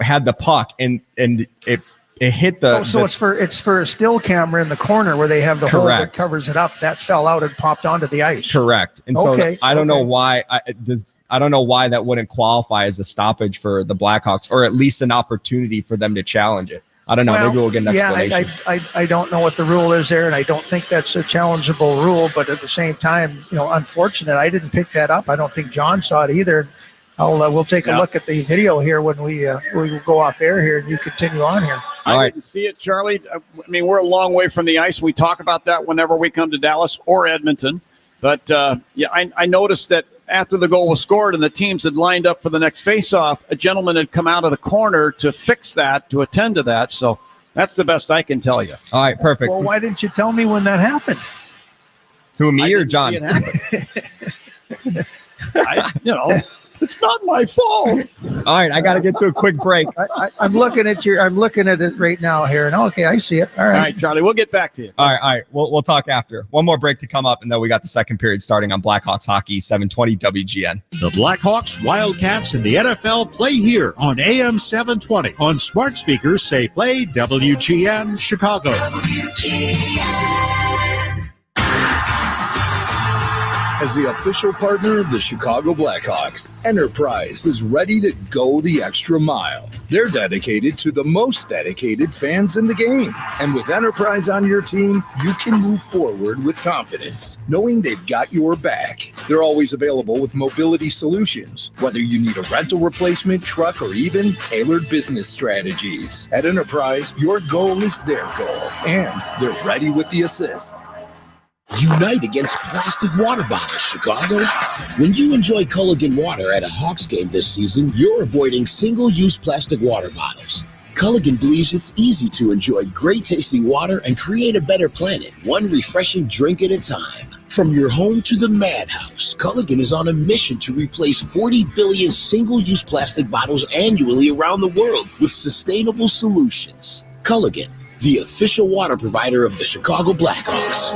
had the puck, and it hit the. It's for a still camera in the corner where they have the hole that covers it up. That fell out and popped onto the ice. Correct. And so I don't know why I don't know why that wouldn't qualify as a stoppage for the Blackhawks, or at least an opportunity for them to challenge it. I don't know. Maybe we'll get an explanation. I don't know what the rule is there, and I don't think that's a challengeable rule. But at the same time, unfortunate. I didn't pick that up. I don't think John saw it either. We'll take a look at the video here when we go off air here, and you continue on here. I didn't see it, Charlie. I mean, we're a long way from the ice. We talk about that whenever we come to Dallas or Edmonton. But I noticed that after the goal was scored and the teams had lined up for the next faceoff, a gentleman had come out of the corner to fix that, to attend to that. So that's the best I can tell you. All right, perfect. Well, why didn't you tell me when that happened? Who, me or John? It's not my fault. All right, I got to get to a quick break. I'm looking at it right now here, and okay, I see it. All right, Charlie, we'll get back to you. All right. We'll talk after. One more break to come up, and then we got the second period starting on Blackhawks Hockey, 720 WGN. The Blackhawks, Wildcats, and the NFL play here on AM 720. On smart speakers, say play WGN Chicago. As the official partner of the Chicago Blackhawks, Enterprise is ready to go the extra mile. They're dedicated to the most dedicated fans in the game. And with Enterprise on your team, you can move forward with confidence, knowing they've got your back. They're always available with mobility solutions, whether you need a rental replacement, truck, or even tailored business strategies. At Enterprise, your goal is their goal, and they're ready with the assist. Unite against plastic water bottles, Chicago. When you enjoy Culligan water at a Hawks game this season, you're avoiding single-use plastic water bottles. Culligan believes it's easy to enjoy great-tasting water and create a better planet, one refreshing drink at a time. From your home to the madhouse, Culligan is on a mission to replace 40 billion single-use plastic bottles annually around the world with sustainable solutions. Culligan, the official water provider of the Chicago Blackhawks.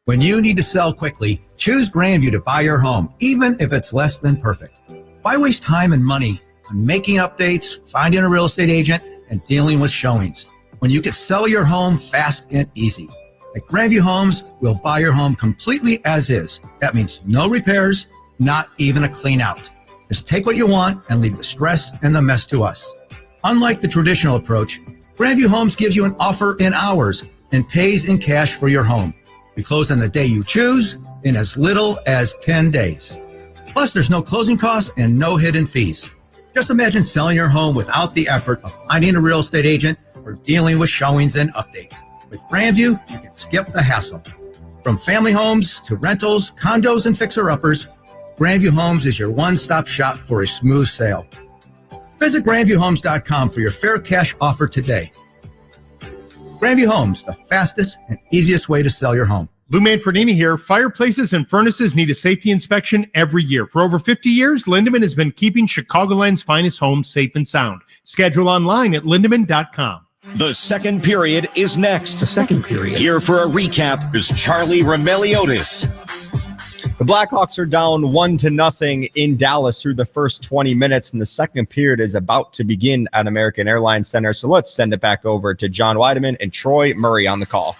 When you need to sell quickly, choose Grandview to buy your home, even if it's less than perfect. Why waste time and money on making updates, finding a real estate agent, and dealing with showings when you can sell your home fast and easy? At Grandview Homes, we'll buy your home completely as is. That means no repairs, not even a clean out. Just take what you want and leave the stress and the mess to us. Unlike the traditional approach, Grandview Homes gives you an offer in hours and pays in cash for your home. We close on the day you choose in as little as 10 days. Plus, there's no closing costs and no hidden fees. Just imagine selling your home without the effort of finding a real estate agent or dealing with showings and updates. With Grandview, you can skip the hassle. From family homes to rentals, condos, and fixer-uppers, Grandview Homes is your one-stop shop for a smooth sale. Visit GrandviewHomes.com for your fair cash offer today. Grandview Homes, the fastest and easiest way to sell your home. Lou Manfredini here. Fireplaces and furnaces need a safety inspection every year. For over 50 years, Lindemann has been keeping Chicagoland's finest homes safe and sound. Schedule online at lindemann.com. The second period is next. The second period. Here for a recap is Charlie Remeliotis. The Blackhawks are down 1-0 in Dallas through the first 20 minutes, and the second period is about to begin at American Airlines Center. So let's send it back over to John Weideman and Troy Murray on the call.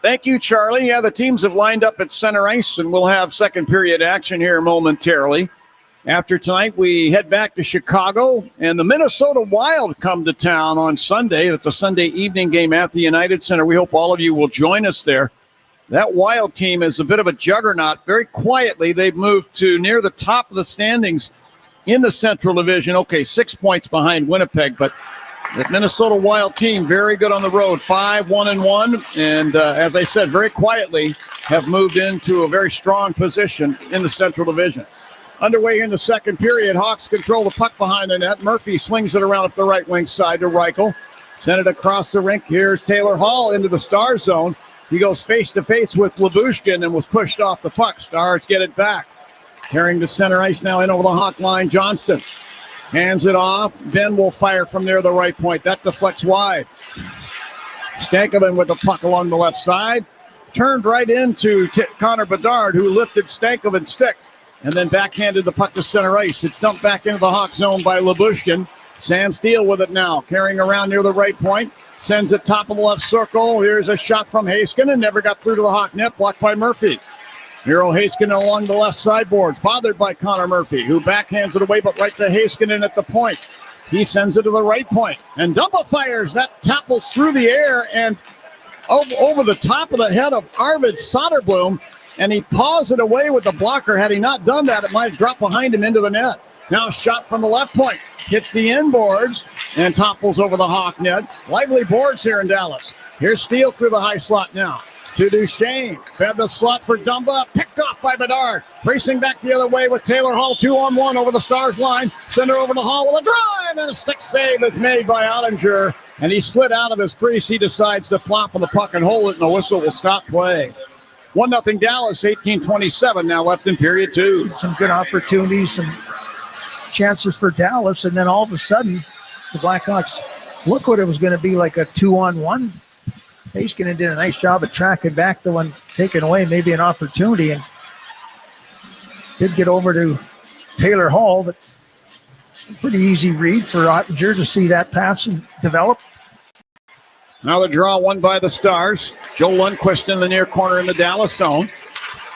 Thank you, Charlie. Yeah, the teams have lined up at center ice, and we'll have second period action here momentarily. After tonight, we head back to Chicago, and the Minnesota Wild come to town on Sunday. It's a Sunday evening game at the United Center. We hope all of you will join us there. That Wild team is a bit of a juggernaut. Very quietly, they've moved to near the top of the standings in the Central Division. Okay, 6 points behind Winnipeg, but the Minnesota Wild team, very good on the road, 5-1-1. And as I said, very quietly have moved into a very strong position in the Central Division. Underway here in the second period, Hawks control the puck behind the net. Murphy swings it around up the right wing side to Reichel. Send it across the rink. Here's Taylor Hall into the Star zone. He goes face-to-face with Lyubushkin and was pushed off the puck. Stars get it back. Carrying to center ice now in over the hot line. Johnston hands it off. Ben will fire from there the right point. That deflects wide. Stankoven with the puck along the left side. Turned right into Connor Bedard, who lifted Stankoven's stick and then backhanded the puck to center ice. It's dumped back into the Hawk zone by Lyubushkin. Sam Steele with it now, carrying around near the right point. Sends it top of the left circle. Here's a shot from Heiskanen. Never got through to the Hawk net. Blocked by Murphy. Miro Heiskanen along the left sideboards. Bothered by Connor Murphy, who backhands it away, but right to Heiskanen at the point. He sends it to the right point. And double fires. That topples through the air and over the top of the head of Arvid Soderblom. And he paws it away with the blocker. Had he not done that, it might have dropped behind him into the net. Now shot from the left point. Hits the inboards and topples over the Hawk net. Lively boards here in Dallas. Here's Steele through the high slot now. To Duchesne. Fed the slot for Dumba. Picked off by Bedard. Racing back the other way with Taylor Hall. 2-on-1 over the Stars line. Send her over the Hall with a drive. And a stick save is made by Ottinger. And he slid out of his crease. He decides to flop on the puck and hold it. And the whistle will stop play. 1-0 Dallas. 18:27 now left in period 2. Some good opportunities, some chances for Dallas. And then all of a sudden, the Blackhawks look what it was going to be, like a 2-on-1. Heiskanen did a nice job of tracking back the one taken away, maybe an opportunity, and did get over to Taylor Hall, but pretty easy read for Ottinger to see that pass and develop. Now the draw won by the Stars. Joe Lundqvist in the near corner in the Dallas zone.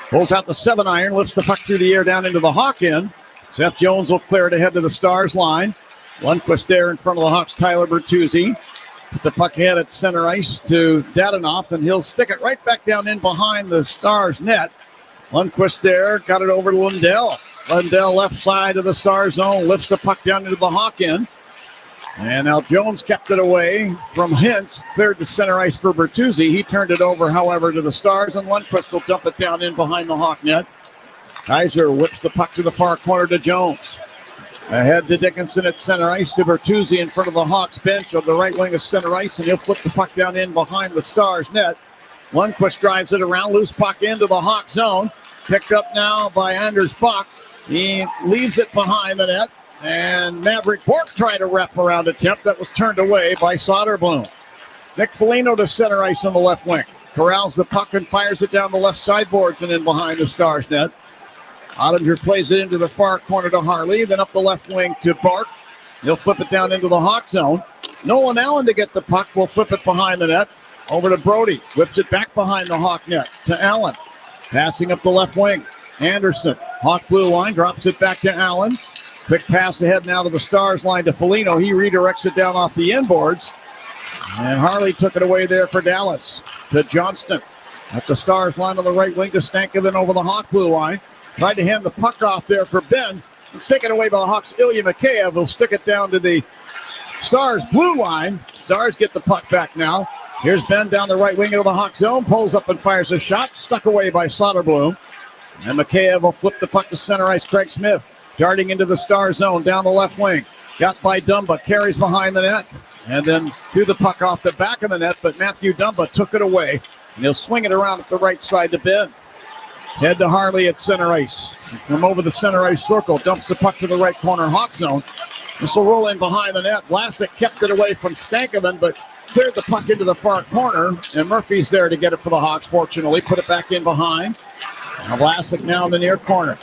Pulls out the 7-iron, lifts the puck through the air down into the Hawk end. Seth Jones will clear it ahead to the Stars line. Lundqvist there in front of the Hawks, Tyler Bertuzzi. Put the puck ahead at center ice to Dadonov, and he'll stick it right back down in behind the Stars net. Lundqvist there, got it over to Lundell. Lundell left side of the Stars zone, lifts the puck down into the Hawk end. And now Jones kept it away from Hintz, cleared the center ice for Bertuzzi. He turned it over, however, to the Stars, and Lundqvist will dump it down in behind the Hawk net. Kaiser whips the puck to the far corner to Jones. Ahead to Dickinson at center ice to Bertuzzi in front of the Hawks bench on the right wing of center ice, and he'll flip the puck down in behind the Stars net. Lundqvist drives it around, loose puck into the Hawk zone. Picked up now by Anders Bach. He leaves it behind the net, and Maverick Bork tried a wrap-around attempt that was turned away by Soderblom. Nick Foligno to center ice on the left wing. Corrals the puck and fires it down the left sideboards and in behind the Stars net. Ottinger plays it into the far corner to Harley, then up the left wing to Bark. He'll flip it down into the Hawk zone. Nolan Allen to get the puck will flip it behind the net. Over to Brody. Whips it back behind the Hawk net to Allen. Passing up the left wing. Anderson. Hawk blue line. Drops it back to Allen. Quick pass ahead now to the Stars line to Foligno. He redirects it down off the inboards. And Harley took it away there for Dallas. To Johnston. At the Stars line on the right wing to Stankoven over the Hawk blue line. Tried to hand the puck off there for Ben. It's taken away by the Hawks. Ilya Mikheyev will stick it down to the Stars blue line. Stars get the puck back now. Here's Ben down the right wing of the Hawk zone. Pulls up and fires a shot. Stuck away by Soderblom. And Mikheyev will flip the puck to center ice. Craig Smith darting into the Star zone down the left wing. Got by Dumba. Carries behind the net. And then threw the puck off the back of the net. But Matthew Dumba took it away. And he'll swing it around at the right side to Ben. Head to Harley at center ice. And from over the center ice circle, dumps the puck to the right corner Hawk zone. This will roll in behind the net. Vlasic kept it away from Stankoven, but cleared the puck into the far corner. And Murphy's there to get it for the Hawks, fortunately. Put it back in behind. Vlasic now in the near corner.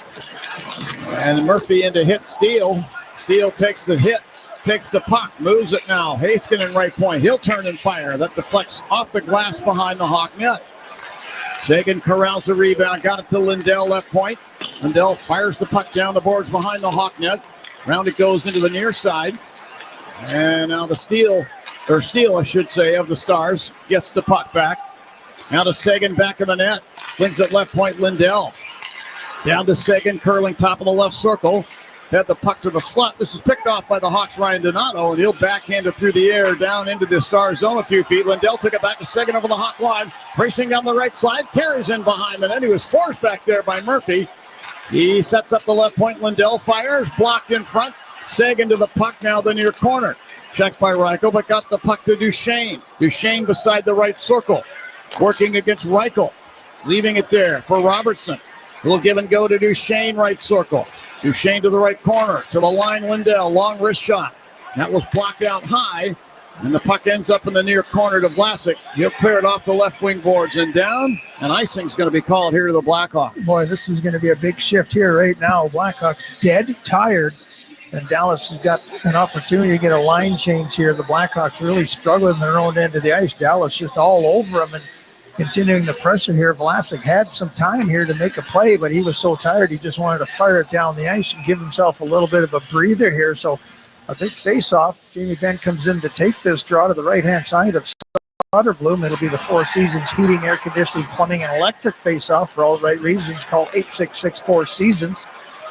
And Murphy in to hit Steele. Steele takes the hit, takes the puck, moves it now. Heiskanen right point. He'll turn and fire. That deflects off the glass behind the Hawk net. Sagan corrals the rebound, got it to Lindell left point. Lindell fires the puck down the boards behind the Hawk net. Round it goes into the near side. And now the Steele, I should say, of the Stars gets the puck back. Now to Sagan back in the net. Brings it left point, Lindell. Down to Sagan, curling top of the left circle. Fed the puck to the slot. This is picked off by the Hawks' Ryan Donato, and he'll backhand it through the air down into the Star zone a few feet. Lindell took it back to Sagan over the Hawk line. Racing down the right side, carries in behind the net. He was forced back there by Murphy. He sets up the left point. Lindell fires, blocked in front. Sagan to the puck now, the near corner. Checked by Reichel, but got the puck to Duchesne. Duchesne beside the right circle. Working against Reichel. Leaving it there for Robertson. Little give and go to Duchesne, right circle. Duchesne to the right corner. To the line, Lindell. Long wrist shot. That was blocked out high. And the puck ends up in the near corner to Vlasic. He'll clear it off the left wing boards and down. And icing's going to be called here to the Blackhawks. Boy, this is going to be a big shift here right now. Blackhawks dead tired. And Dallas has got an opportunity to get a line change here. The Blackhawks really struggling on their own end of the ice. Dallas just all over them and continuing the pressure here. Vlasic had some time here to make a play, but he was so tired he just wanted to fire it down the ice and give himself a little bit of a breather here. So a big face-off. Jamie Benn comes in to take this draw to the right-hand side of Soderblom. It'll be the Four Seasons Heating, Air Conditioning, Plumbing, and Electric face-off for all the right reasons. Call 866-4 Seasons.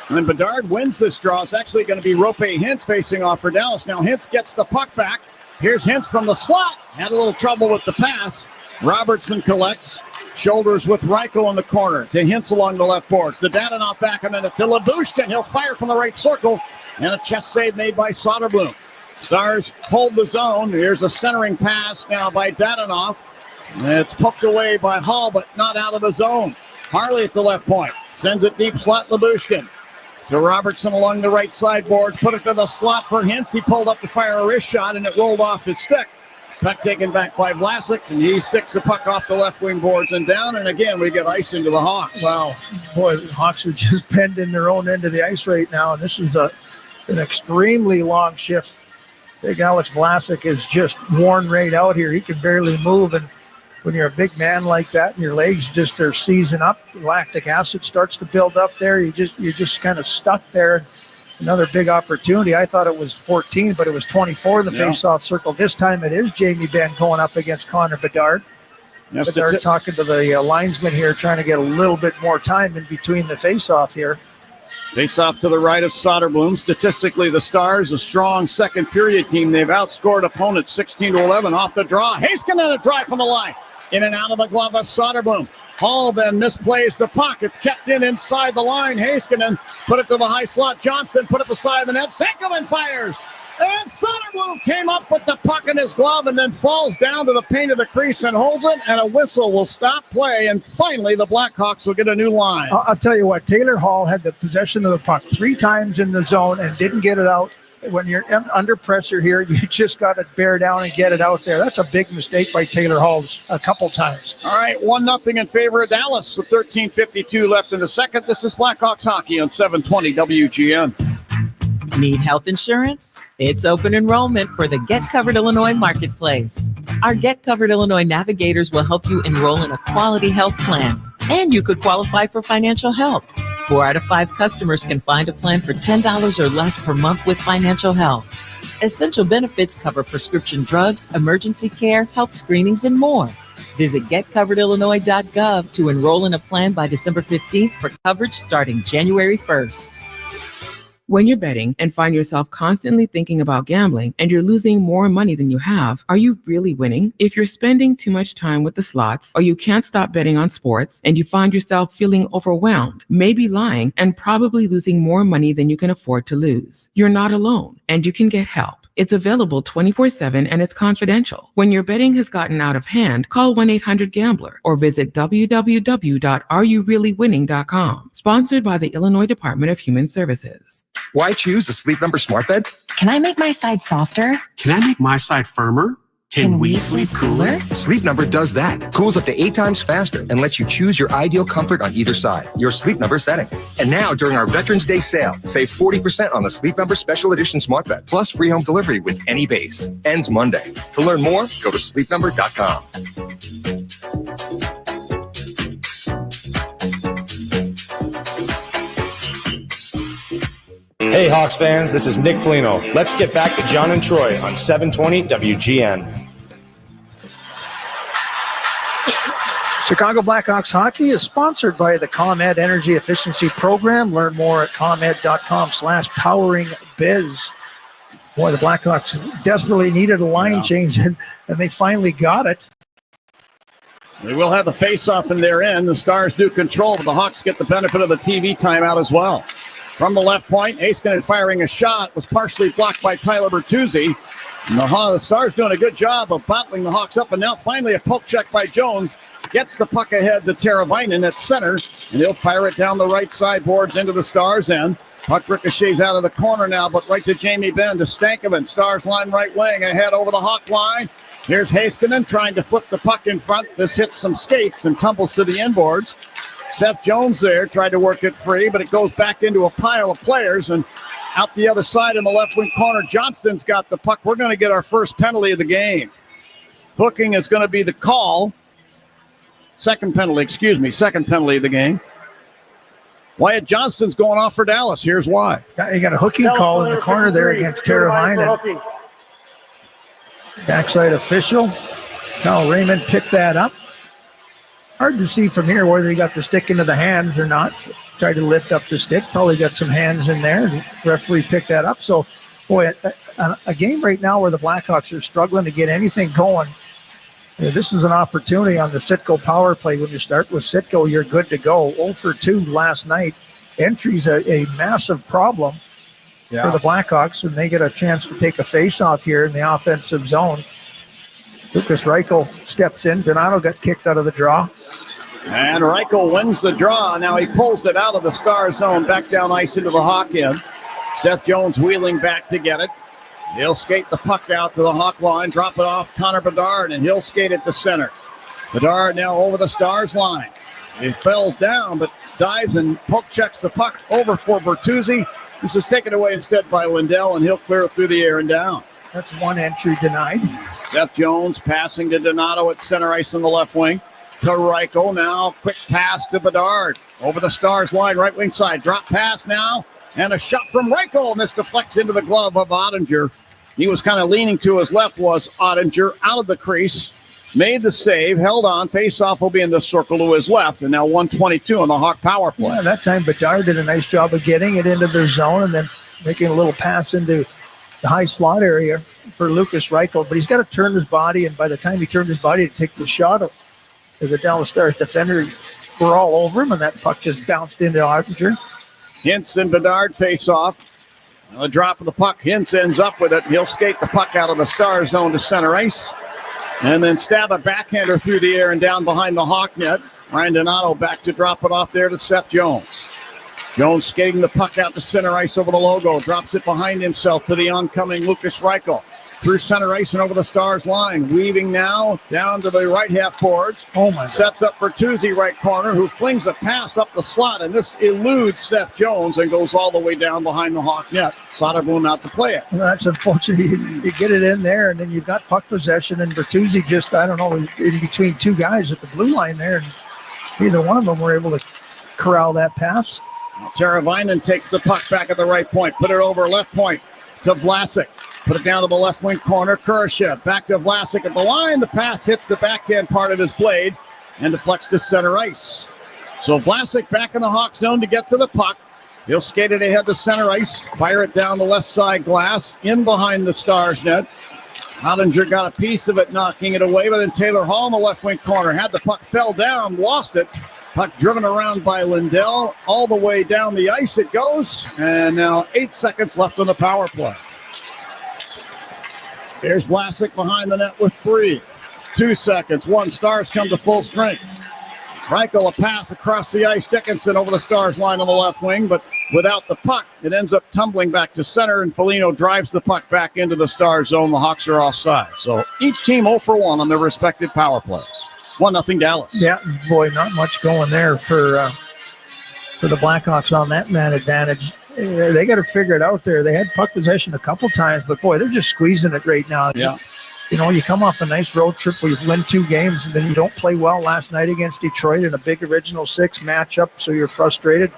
And Bedard wins this draw. It's actually going to be Rope Hintz facing off for Dallas. Now Hintz gets the puck back. Here's Hintz from the slot. Had a little trouble with the pass. Robertson collects. Shoulders with Reichel in the corner. To Hintz along the left boards. The Dadonov back a minute to Labushkin. He'll fire from the right circle. And a chest save made by Soderblom. Stars hold the zone. Here's a centering pass now by Dadonov. It's poked away by Hall, but not out of the zone. Harley at the left point. Sends it deep slot, Labushkin. To Robertson along the right side boards. Put it to the slot for Hintz. He pulled up to fire a wrist shot, and it rolled off his stick. Puck taken back by Vlasic, and he sticks the puck off the left wing boards and down. And again, we get ice into the Hawks. Wow. Boy, the Hawks are just penned in their own end of the ice right now, and this is an extremely long shift. Big Alex Vlasic is just worn right out here. He can barely move, and when you're a big man like that and your legs just are seizing up, lactic acid starts to build up there. You're just kind of stuck there. Another big opportunity. I thought it was 14, but it was 24 in the face-off circle. This time it is Jamie Benn going up against Connor Bedard. Yes, Bedard talking to the linesman here, trying to get a little bit more time in between the face-off here. Face off to the right of Soderblom. Statistically, the Stars, a strong second period team. They've outscored opponents 16-11 off the draw. Heiskanen a drive from the line. In and out of the glove of Soderblom. Hall then misplays the puck. It's kept inside the line. Heiskanen put it to the high slot. Johnston put it beside the net. Stankoven fires. And Soderblom came up with the puck in his glove and then falls down to the paint of the crease and holds it. And a whistle will stop play. And finally, the Blackhawks will get a new line. I'll tell you what, Taylor Hall had the possession of the puck 3 times in the zone and didn't get it out. When you're under pressure here, you just got to bear down and get it out there. That's a big mistake by Taylor Hall a couple times. All right, 1-0 in favor of Dallas with 13:52 left in the second. This is Blackhawks hockey on 720 WGN. Need health insurance? It's open enrollment for the Get Covered Illinois Marketplace. Our Get Covered Illinois navigators will help you enroll in a quality health plan, and you could qualify for financial help. 4 out of 5 customers can find a plan for $10 or less per month with financial help. Essential benefits cover prescription drugs, emergency care, health screenings, and more. Visit getcoveredillinois.gov to enroll in a plan by December 15th for coverage starting January 1st. When you're betting and find yourself constantly thinking about gambling and you're losing more money than you have, are you really winning? If you're spending too much time with the slots or you can't stop betting on sports and you find yourself feeling overwhelmed, maybe lying, and probably losing more money than you can afford to lose, you're not alone and you can get help. It's available 24/7 and it's confidential. When your betting has gotten out of hand, call 1-800-GAMBLER or visit www.areyoureallywinning.com. Sponsored by the Illinois Department of Human Services. Why choose a Sleep Number smart bed? Can I make my side softer? Can I make my side firmer? Can we sleep cooler? Sleep Number does that. Cools up to 8 times faster and lets you choose your ideal comfort on either side. Your Sleep Number setting. And now during our Veterans Day sale, save 40% on the Sleep Number Special Edition smart bed, plus free home delivery with any base. Ends Monday. To learn more, go to sleepnumber.com. Hey Hawks fans, this is Nick Foligno. Let's get back to John and Troy on 720 WGN. Chicago Blackhawks hockey is sponsored by the ComEd Energy Efficiency Program. Learn more at comed.com/poweringbiz. Boy, the Blackhawks desperately needed a line change, and they finally got it. They will have the face-off in their end. The Stars do control, but the Hawks get the benefit of the TV timeout as well. From the left point, Heiskanen firing a shot was partially blocked by Tyler Bertuzzi. And the Stars doing a good job of bottling the Hawks up, and now finally a poke check by Jones. Gets the puck ahead to Teravainen at center, and he'll fire it down the right side boards into the Stars' end. Puck ricochets out of the corner now, but right to Jamie Benn to Stankoven. Stars line right wing, ahead over the Hawk line. Here's Heiskanen trying to flip the puck in front. This hits some skates and tumbles to the inboards. Seth Jones there tried to work it free, but it goes back into a pile of players, and out the other side in the left wing corner, Johnston's got the puck. We're going to get our first penalty of the game. Hooking is going to be the call. Second penalty of the game. Wyatt Johnston's going off for Dallas. Here's why. You got a hooking call in the corner there against Teravainen. Backside official. Kyle Raymond picked that up. Hard to see from here whether he got the stick into the hands or not. Tried to lift up the stick. Probably got some hands in there. The referee picked that up. So, boy, a game right now where the Blackhawks are struggling to get anything going. This is an opportunity on the Sitco power play. When you start with Sitco, you're good to go. 0 for 2 last night. Entry's a massive problem for the Blackhawks, and they get a chance to take a face-off here in the offensive zone. Lucas Reichel steps in. Donato got kicked out of the draw. And Reichel wins the draw. Now he pulls it out of the Star zone, back down ice into the Hawk end. Seth Jones wheeling back to get it. He'll skate the puck out to the Hawk line, drop it off Connor Bedard, and he'll skate it to center. Bedard now over the Stars line. He falls down, but dives and poke checks the puck over for Bertuzzi. This is taken away instead by Lindell, and he'll clear it through the air and down. That's one entry denied. Seth Jones passing to Donato at center ice on the left wing. To Reichel now. Quick pass to Bedard. Over the Stars line, right wing side. Drop pass now. And a shot from Reichel. And this deflects into the glove of Ottinger. He was kind of leaning to his left, was Ottinger, out of the crease. Made the save, held on. Face-off will be in the circle to his left. And now 1:22 on the Hawk power play. Yeah, that time Bedard did a nice job of getting it into their zone and then making a little pass into the high slot area for Lucas Reichel. But he's got to turn his body, and by the time he turned his body to take the shot, the Dallas Stars defender were all over him, and that puck just bounced into Ottinger. Hintz and Bedard face off. A drop of the puck. Hintz ends up with it. He'll skate the puck out of the Stars zone to center ice. And then stab a backhander through the air and down behind the Hawk net. Ryan Donato back to drop it off there to Seth Jones. Jones skating the puck out to center ice over the logo. Drops it behind himself to the oncoming Lucas Reichel. Through center ice and over the Stars line. Weaving now down to the right half boards. Oh my! Sets up Bertuzzi right corner, who flings a pass up the slot, and this eludes Seth Jones and goes all the way down behind the Hawk net. Soderblom out to play it. Well, that's unfortunate. You get it in there, and then you've got puck possession, and Bertuzzi just, I don't know, in between two guys at the blue line there, and neither one of them were able to corral that pass. Teravainen takes the puck back at the right point. Put it over left point to Vlasic. Put it down to the left wing corner. Kurashev back to Vlasic at the line. The pass hits the backhand part of his blade and deflects to center ice. So Vlasic back in the Hawk zone to get to the puck. He'll skate it ahead to center ice. Fire it down the left side glass. In behind the Stars net. Ottinger got a piece of it, knocking it away. But then Taylor Hall in the left wing corner. Had the puck, fell down, lost it. Puck driven around by Lindell. All the way down the ice it goes. And now 8 seconds left on the power play. Here's Vlasic behind the net with 3. 2 seconds. 1. Stars come to full strength. Reichel a pass across the ice. Dickinson over the Stars line on the left wing, but without the puck, it ends up tumbling back to center, and Foligno drives the puck back into the Stars zone. The Hawks are offside. So each team 0 for 1 on their respective power plays. 1-0 Dallas. Yeah, boy, not much going there for the Blackhawks on that man advantage. They got to figure it out there. They had puck possession a couple times, but boy, they're just squeezing it right now. Yeah. You know, you come off a nice road trip where you win 2 games, and then you don't play well last night against Detroit in a big original 6 matchup, so you're frustrated.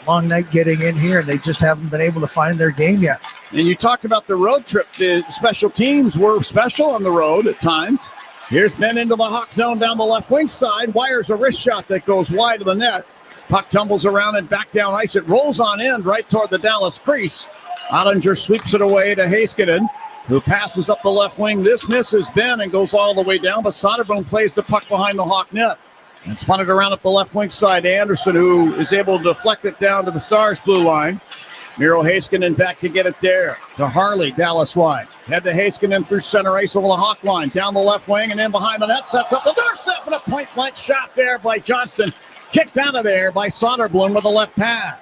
Long night getting in here, and they just haven't been able to find their game yet. And you talked about the road trip. The special teams were special on the road at times. Here's Ben into the Hawk zone down the left wing side. Wires a wrist shot that goes wide of the net. Puck tumbles around and back down ice. It rolls on end right toward the Dallas crease. Ottinger sweeps it away to Heiskanen, who passes up the left wing. This misses Ben and goes all the way down, but Soderblom plays the puck behind the Hawk net and spun it around up the left wing side to Anderson, who is able to deflect it down to the Stars blue line. Miro Heiskanen back to get it there to Harley, Dallas line. Head to Heiskanen through center ice over the Hawk line, down the left wing, and then behind the net, sets up the doorstep, and a point-blank shot there by Johnston. Kicked out of there by Soderblom with a left pad.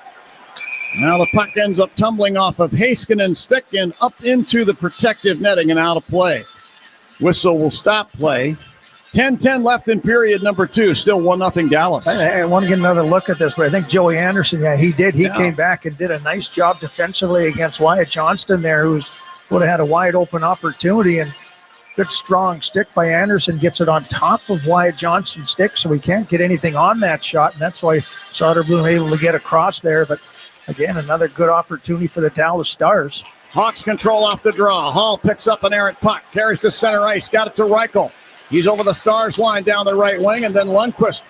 Now the puck ends up tumbling off of Haskinen's stick and up into the protective netting and out of play. Whistle will stop play. 10-10 left in period number 2. Still 1-0 Dallas. I want to get another look at this, but I think Joey Anderson, he did. He came back and did a nice job defensively against Wyatt Johnston there, who's would have had a wide open opportunity, and good strong stick by Anderson gets it on top of Wyatt Johnston's stick, so he can't get anything on that shot, and that's why Soderblom able to get across there. But again, another good opportunity for the Dallas Stars. Hawks control off the draw. Hall picks up an errant puck, carries to center ice, got it to Reichel. He's over the Stars line down the right wing, and then Lundqvist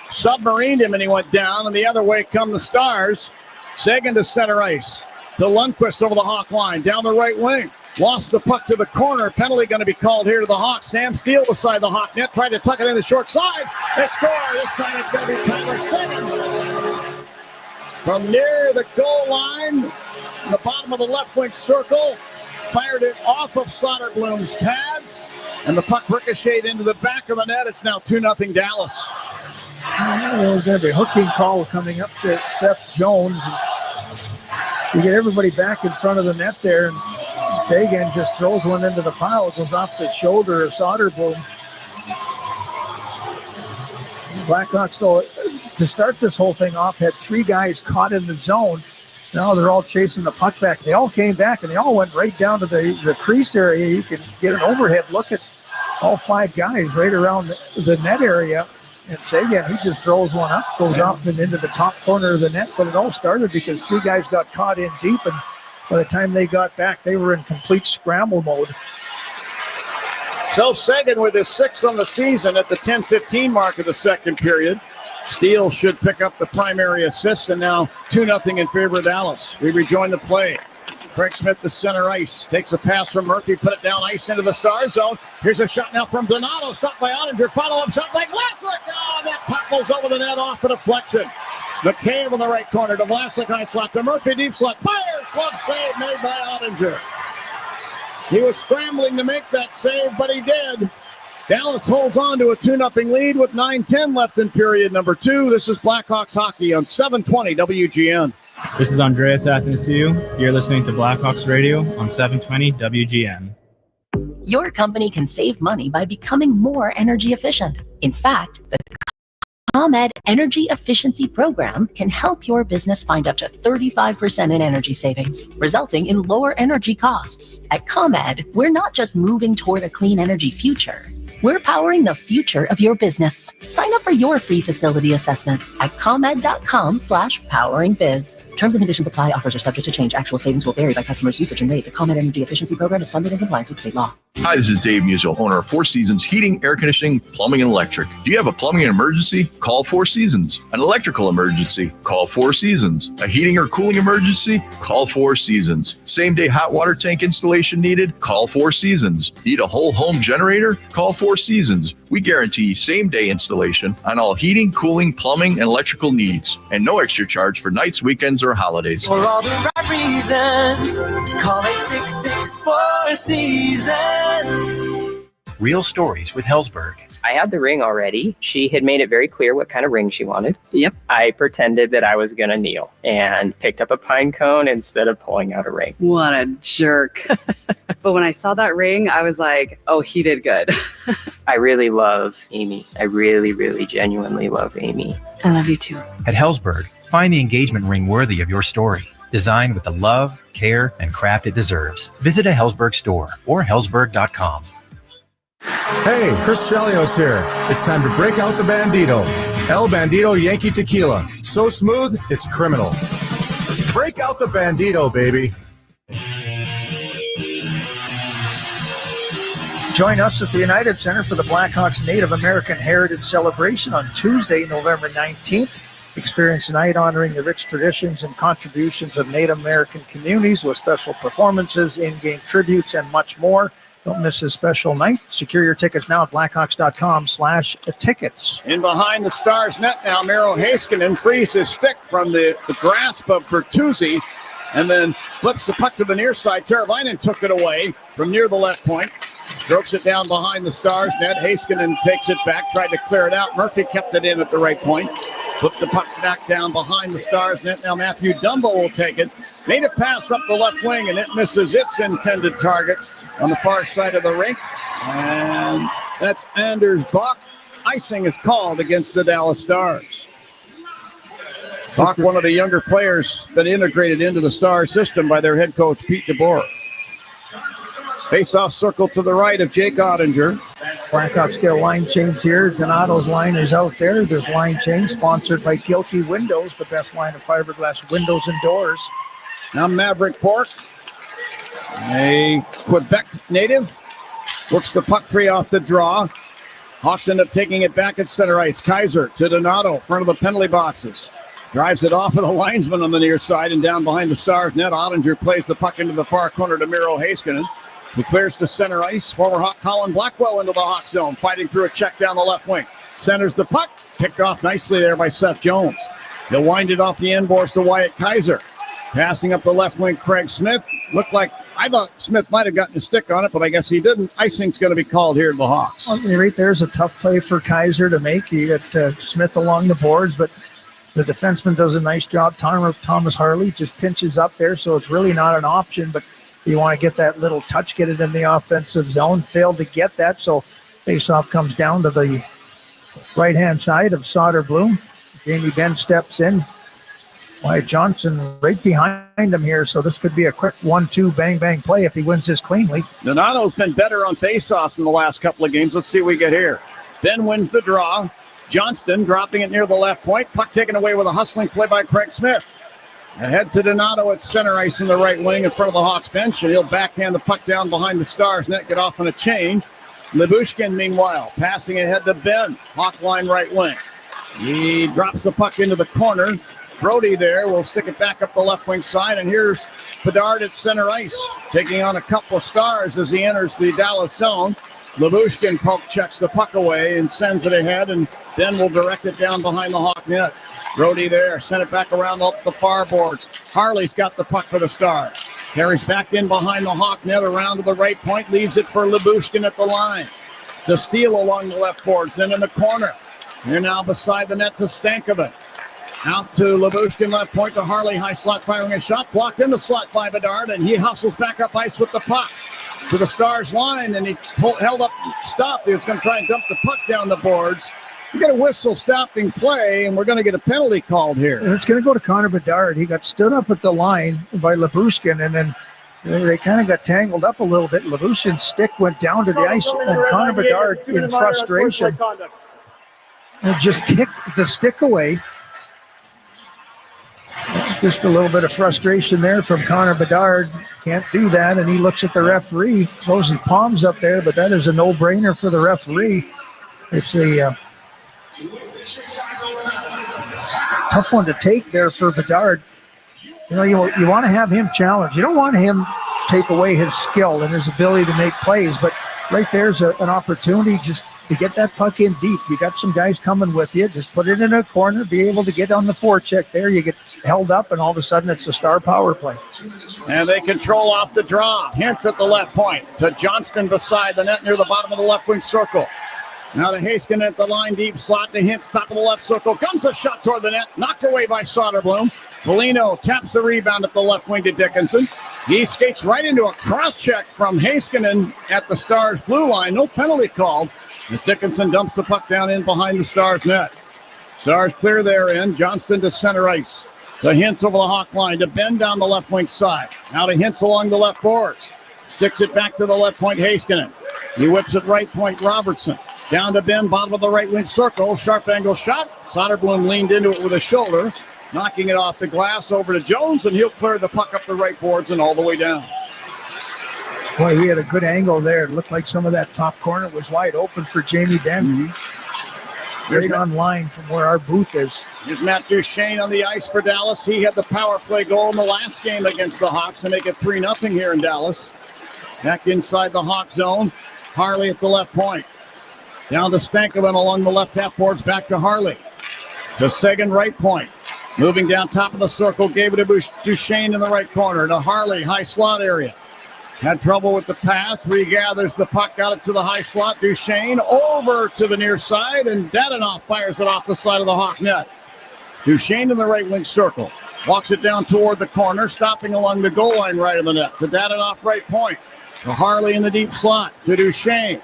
submarined him, and he went down, and the other way come the Stars. Sagan to center ice. To Lundqvist over the Hawk line, down the right wing. Lost the puck to the corner. Penalty going to be called here to the Hawks. Sam Steele beside the Hawk net, tried to tuck it in the short side. They score. This time it's going to be Tyler Sagan. From near the goal line, in the bottom of the left wing circle, fired it off of Soderblom's pads. And the puck ricocheted into the back of the net. It's now 2-0 Dallas. There's going to be a hooking call coming up to Seth Jones. You get everybody back in front of the net there, and Sagan just throws one into the pile. It goes off the shoulder of Soderblom. Blackhawks, though, to start this whole thing off, had 3 guys caught in the zone. Now they're all chasing the puck back. They all came back, and they all went right down to the crease area. You can get an overhead look at all 5 guys right around the net area. And Sagan, he just throws one up, goes off and into the top corner of the net. But it all started because 3 guys got caught in deep, and by the time they got back, they were in complete scramble mode. So Sagan with his 6th on the season at the 10:15 mark of the second period. Steele should pick up the primary assist, and now 2-0 in favor of Dallas. We rejoin the play. Craig Smith to center ice. Takes a pass from Murphy, put it down ice into the Star zone. Here's a shot now from Donato, stopped by Ottinger. Follow-up shot by Vlasic. Oh, and that topples over the net off a deflection. McCabe in the right corner to Vlasic, high slot to Murphy, deep slot. Fires! Glove save made by Ottinger. He was scrambling to make that save, but he did. Dallas holds on to a 2-0 lead with 9:10 left in period number 2. This is Blackhawks hockey on 720 WGN. This is Andreas Athanasiou. You're listening to Blackhawks Radio on 720 WGN. Your company can save money by becoming more energy efficient. In fact, the ComEd Energy Efficiency Program can help your business find up to 35% in energy savings, resulting in lower energy costs. At ComEd, we're not just moving toward a clean energy future. We're powering the future of your business. Sign up for your free facility assessment at ComEd.com/poweringbiz. Terms and conditions apply. Offers are subject to change. Actual savings will vary by customer's usage and rate. The ComEd Energy Efficiency Program is funded in compliance with state law. Hi, this is Dave Musial, owner of Four Seasons Heating, Air Conditioning, Plumbing, and Electric. Do you have a plumbing emergency? Call Four Seasons. An electrical emergency? Call Four Seasons. A heating or cooling emergency? Call Four Seasons. Same-day hot water tank installation needed? Call Four Seasons. Need a whole home generator? Call Four Seasons. We guarantee same-day installation on all heating, cooling, plumbing, and electrical needs. And no extra charge for nights, weekends, or holidays. For all the right reasons, call 866-4 Seasons. Real stories with Hellsberg. I had the ring already. She had made it very clear what kind of ring she wanted. Yep. I pretended that I was going to kneel and picked up a pine cone instead of pulling out a ring. What a jerk. But when I saw that ring, I was like, oh, he did good. I really love Amy. I really, really genuinely love Amy. I love you too. At Hellsberg, find the engagement ring worthy of your story. Designed with the love, care, and craft it deserves. Visit a Hellsberg store or hellsberg.com. Hey, Chris Chelios here. It's time to break out the Bandito. El Bandito Yankee Tequila. So smooth, it's criminal. Break out the Bandito, baby. Join us at the United Center for the Blackhawks Native American Heritage Celebration on Tuesday, November 19th. Experience a night honoring the rich traditions and contributions of Native American communities with special performances, in-game tributes, and much more. Don't miss this special night. Secure your tickets now at blackhawks.com/tickets. In behind the Stars net now, Miro Heiskanen frees his stick from the grasp of Bertuzzi and then flips the puck to the near side. Teravainen took it away from near the left point. Strokes it down behind the Stars net. Heiskanen takes it back, tried to clear it out. Murphy kept it in at the right point. Flip the puck back down behind the Stars net. Now Matthew Dumbo will take it. Made a pass up the left wing, and it misses its intended target on the far side of the rink. And that's Anders Bach. Icing is called against the Dallas Stars. Bach, one of the younger players that integrated into the Star system by their head coach, Pete DeBoer. Face-off circle to the right of Jake Ottinger. Blackhawks get a line change here. Donato's line is out there. There's line change sponsored by Gilkey Windows, the best line of fiberglass windows and doors. Now Maverick Pork, a Quebec native, works the puck free off the draw. Hawks end up taking it back at center ice. Kaiser to Donato, front of the penalty boxes. Drives it off of the linesman on the near side and down behind the Stars net. Ottinger plays the puck into the far corner to Miro Heiskanen, who clears to center ice. Former Hawk Colin Blackwell into the Hawk zone, fighting through a check down the left wing. Centers the puck. Picked off nicely there by Seth Jones. He'll wind it off the end boards to Wyatt Kaiser. Passing up the left wing, Craig Smith. Looked like, I thought Smith might have gotten a stick on it, but I guess he didn't. Icing's going to be called here to the Hawks. Well, right there's a tough play for Kaiser to make. You get Smith along the boards, but the defenseman does a nice job. Thomas Harley just pinches up there, so it's really not an option, but you want to get that little touch, get it in the offensive zone. Failed to get that, so faceoff comes down to the right-hand side of Soderblom. Jamie Benn steps in. Wyatt Johnson right behind him here, so this could be a quick 1-2 bang-bang play if he wins this cleanly. Donato's been better on faceoffs in the last couple of games. Let's see what we get here. Ben wins the draw. Johnston dropping it near the left point. Puck taken away with a hustling play by Craig Smith. Ahead to Donato at center ice in the right wing in front of the Hawks bench, and he'll backhand the puck down behind the Stars net, get off on a change. Lyubushkin, meanwhile, passing ahead to Ben, Hawk line right wing. He drops the puck into the corner. Brody there will stick it back up the left wing side, and here's Bedard at center ice, taking on a couple of Stars as he enters the Dallas zone. Lyubushkin poke checks the puck away and sends it ahead, and then will direct it down behind the Hawk net. Brody there, sent it back around up the far boards. Harley's got the puck for the Stars. Carries back in behind the Hawk net around to the right point, leaves it for Lyubushkin at the line. To steal along the left boards, then in the corner. They're now beside the net to Stankovic. Out to Lyubushkin, left point to Harley. High slot firing a shot. Blocked in the slot by Bedard, and he hustles back up ice with the puck to the Stars line, and he held up, stopped. He was going to try and dump the puck down the boards. We get a whistle stopping play, and we're going to get a penalty called here. And it's going to go to Connor Bedard. He got stood up at the line by Lyubushkin, and then they kind of got tangled up a little bit. Lyubushkin's stick went down to the ice, and Connor Bedard, in frustration, just kicked the stick away. Just a little bit of frustration there from Connor Bedard. Can't do that, and he looks at the referee, throws his palms up there, but that is a no-brainer for the referee. It's a tough one to take there for Bedard. You know, you want to have him challenged. You don't want him take away his skill and his ability to make plays, but right there's an opportunity just to get that puck in deep. You got some guys coming with you. Just put it in a corner, be able to get on the forecheck there. You get held up, and all of a sudden it's a Star power play. And they control off the draw. Hintz at the left point to Johnston beside the net near the bottom of the left wing circle. Now to Heiskanen at the line, deep slot to Hintz, top of the left circle. Comes a shot toward the net, knocked away by Soderblom. Foligno taps the rebound at the left wing to Dickinson. He skates right into a cross check from Heiskanen at the Stars blue line. No penalty called as Dickinson dumps the puck down in behind the Stars net. Stars clear their end. Johnston to center ice. To Hintz over the Hawk line. To Ben down the left wing side. Now to Hintz along the left boards. Sticks it back to the left point, Heiskanen. He whips it right point, Robertson. Down to Ben, bottom of the right wing circle. Sharp angle shot. Soderblom leaned into it with a shoulder, knocking it off the glass over to Jones, and he'll clear the puck up the right boards and all the way down. Boy, he had a good angle there. It looked like some of that top corner was wide open for Jamie Benn. Right on line from where our booth is. Here's Matt Duchesne on the ice for Dallas. He had the power play goal in the last game against the Hawks to make it 3-0 here in Dallas. Back inside the Hawk zone. Harley at the left point. Down to Stankovic along the left half boards, back to Harley. To Sagan, right point. Moving down top of the circle, gave it to Duchesne in the right corner. To Harley, high slot area. Had trouble with the pass, regathers the puck, got it to the high slot. Duchesne over to the near side, and Dadonov fires it off the side of the Hawk net. Duchesne in the right wing circle. Walks it down toward the corner, stopping along the goal line right of the net. To Dadanoff right point. To Harley in the deep slot. To Duchesne.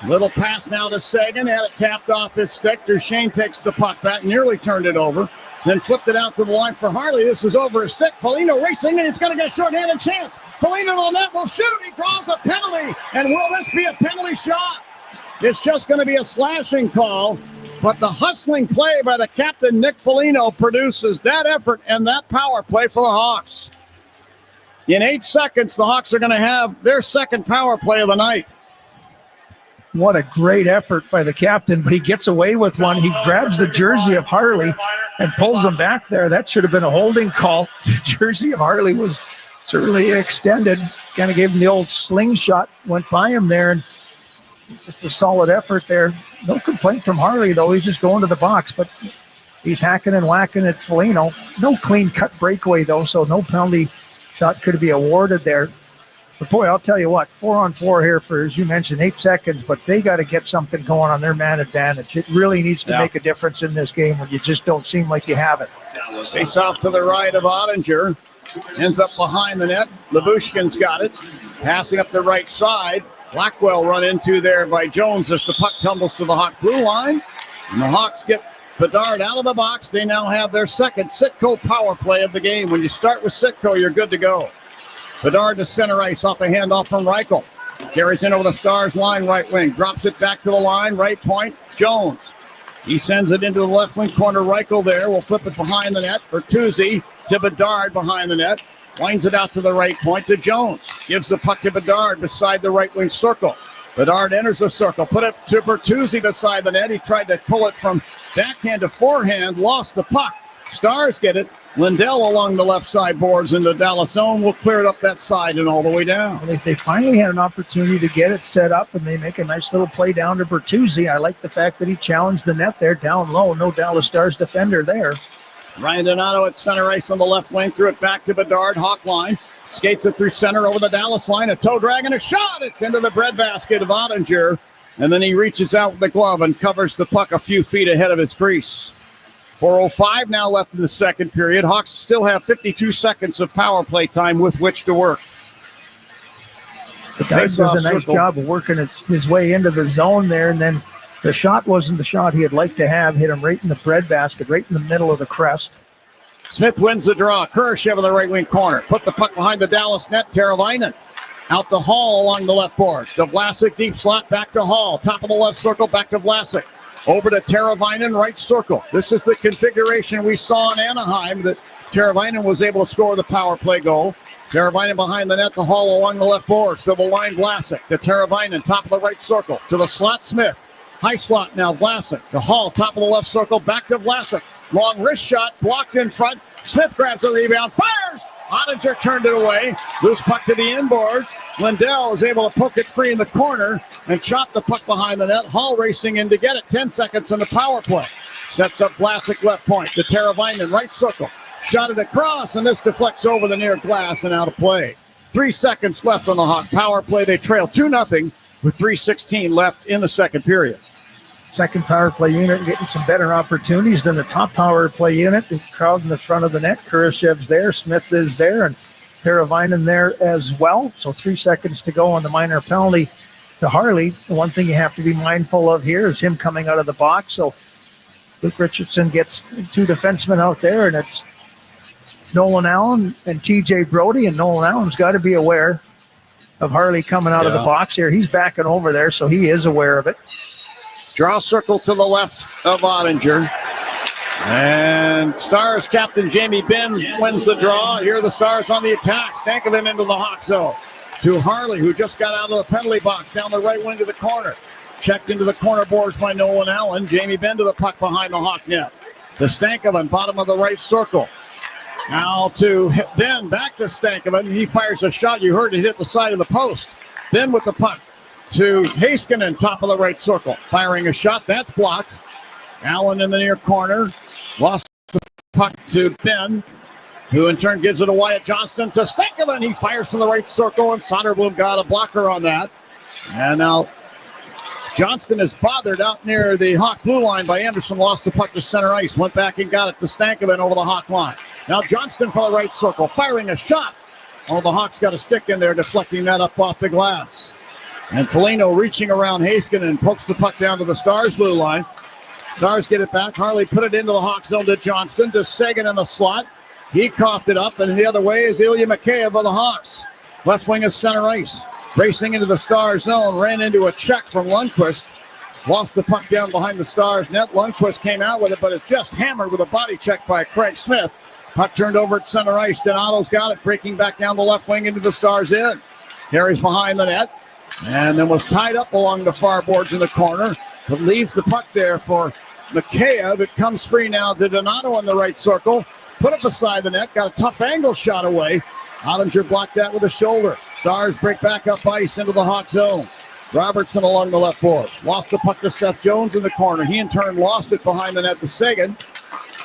Little pass now to Sagan. Had it tapped off his stick. Duchesne takes the puck back. Nearly turned it over. Then flipped it out to the line for Harley. This is over his stick. Foligno racing, and he's going to get a short-handed chance. Foligno to the net will shoot. He draws a penalty. And will this be a penalty shot? It's just going to be a slashing call. But the hustling play by the captain, Nick Foligno, produces that effort and that power play for the Hawks. In 8 seconds, the Hawks are going to have their second power play of the night. What a great effort by the captain, but he gets away with one. He grabs the jersey of Harley and pulls him back there. That should have been a holding call. The jersey of Harley was certainly extended. Kind of gave him the old slingshot, went by him there, and just a solid effort there. No complaint from Harley, though. He's just going to the box, but he's hacking and whacking at Foligno. No clean-cut breakaway, though, so no penalty shot could be awarded there. But, boy, I'll tell you what, 4-on-4 here for, as you mentioned, 8 seconds, but they got to get something going on their man advantage. It really needs to make a difference in this game when you just don't seem like you have it. Face off to the right of Ottinger. Ends up behind the net. Labushkin's got it. Passing up the right side. Blackwell run into there by Jones as the puck tumbles to the Hawk blue line. And the Hawks get Bedard out of the box. They now have their second Sitco power play of the game. When you start with Sitco, you're good to go. Bedard to center ice off a handoff from Reichel. Carries in over the Stars line, right wing. Drops it back to the line, right point. Jones. He sends it into the left wing corner. Reichel there. Will flip it behind the net. Bertuzzi to Bedard behind the net. Winds it out to the right point to Jones. Gives the puck to Bedard beside the right wing circle. Bedard enters the circle. Put it to Bertuzzi beside the net. He tried to pull it from backhand to forehand. Lost the puck. Stars get it. Lindell along the left side boards in the Dallas zone will clear it up that side and all the way down. Well, they finally had an opportunity to get it set up, and they make a nice little play down to Bertuzzi. I like the fact that he challenged the net there down low. No Dallas Stars defender there. Ryan Donato at center ice on the left wing. Threw it back to Bedard. Hawk line. Skates it through center over the Dallas line. A toe drag and a shot. It's into the breadbasket of Ottinger. And then he reaches out with the glove and covers the puck a few feet ahead of his crease. 4:05 now left in the second period. Hawks still have 52 seconds of power play time with which to work. The guy does a nice job of working his way into the zone there, and then the shot wasn't the shot he'd like to have. Hit him right in the breadbasket, right in the middle of the crest. Smith wins the draw. Kurashev in the right wing corner. Put the puck behind the Dallas net. Teravainen out to Hall along the left boards. To Vlasic, deep slot, back to Hall. Top of the left circle, back to Vlasic. Over to Teravainen, right circle. This is the configuration we saw in Anaheim that Teravainen was able to score the power play goal. Teravainen behind the net to Hall along the left boards. To the line, Vlasic. To Teravainen, top of the right circle. To the slot, Smith. High slot now, Vlasic. To Hall, top of the left circle, back to Vlasic. Long wrist shot, blocked in front. Smith grabs the rebound, fires! Ottinger turned it away. Loose puck to the inboards. Lindell is able to poke it free in the corner and chop the puck behind the net. Hall racing in to get it. 10 seconds on the power play. Sets up Vlasic left point to Teravainen, right circle. Shot it across, and this deflects over the near glass and out of play. 3 seconds left on the Hawk power play. They trail 2-0 with 3:16 left in the second period. Second power play unit getting some better opportunities than the top power play unit. The crowd in the front of the net. Kurashev's there. Smith is there. And Teravainen there as well. So 3 seconds to go on the minor penalty to Harley. The one thing you have to be mindful of here is him coming out of the box. So Luke Richardson gets 2 defensemen out there, and it's Nolan Allen and TJ Brody. And Nolan Allen's got to be aware of Harley coming out of the box here. He's backing over there, so he is aware of it. Draw circle to the left of Ottinger. And Stars captain Jamie Benn wins the draw. Here are the Stars on the attack. Stankoven into the Hawk zone. To Harley, who just got out of the penalty box down the right wing to the corner. Checked into the corner boards by Nolan Allen. Jamie Benn to the puck behind the Hawk net. To Stankoven, bottom of the right circle. Now to Ben, back to Stankoven. He fires a shot. You heard it hit the side of the post. Ben with the puck to Heiskanen, top of the right circle. Firing a shot. That's blocked. Allen in the near corner. Lost the puck to Ben, who in turn gives it to Wyatt Johnston to Stankoven. He fires from the right circle, and Soderblom got a blocker on that. And now Johnston is bothered out near the Hawk blue line by Anderson. Lost the puck to center ice. Went back and got it to Stankoven over the Hawk line. Now Johnston for the right circle. Firing a shot. Oh, the Hawks got a stick in there, deflecting that up off the glass. And Foligno reaching around Heiskanen pokes the puck down to the Stars blue line. Stars get it back. Harley put it into the Hawk zone to Johnston. To Sagan in the slot. He coughed it up, and the other way is Ilya Mikheyev of the Hawks. Left wing is center ice. Racing into the Stars zone. Ran into a check from Lundqvist. Lost the puck down behind the Stars net. Lundqvist came out with it, but it's just hammered with a body check by Craig Smith. Puck turned over at center ice. Donato's got it, breaking back down the left wing into the Stars end. Carries behind the net, and then was tied up along the far boards in the corner, but leaves the puck there for Mikheyev. It comes free now to Donato in the right circle. Put it beside the net, got a tough angle shot away. Ottinger blocked that with a shoulder. Stars break back up ice into the Hawk zone. Robertson along the left board. Lost the puck to Seth Jones in the corner. He in turn lost it behind the net to Sagan.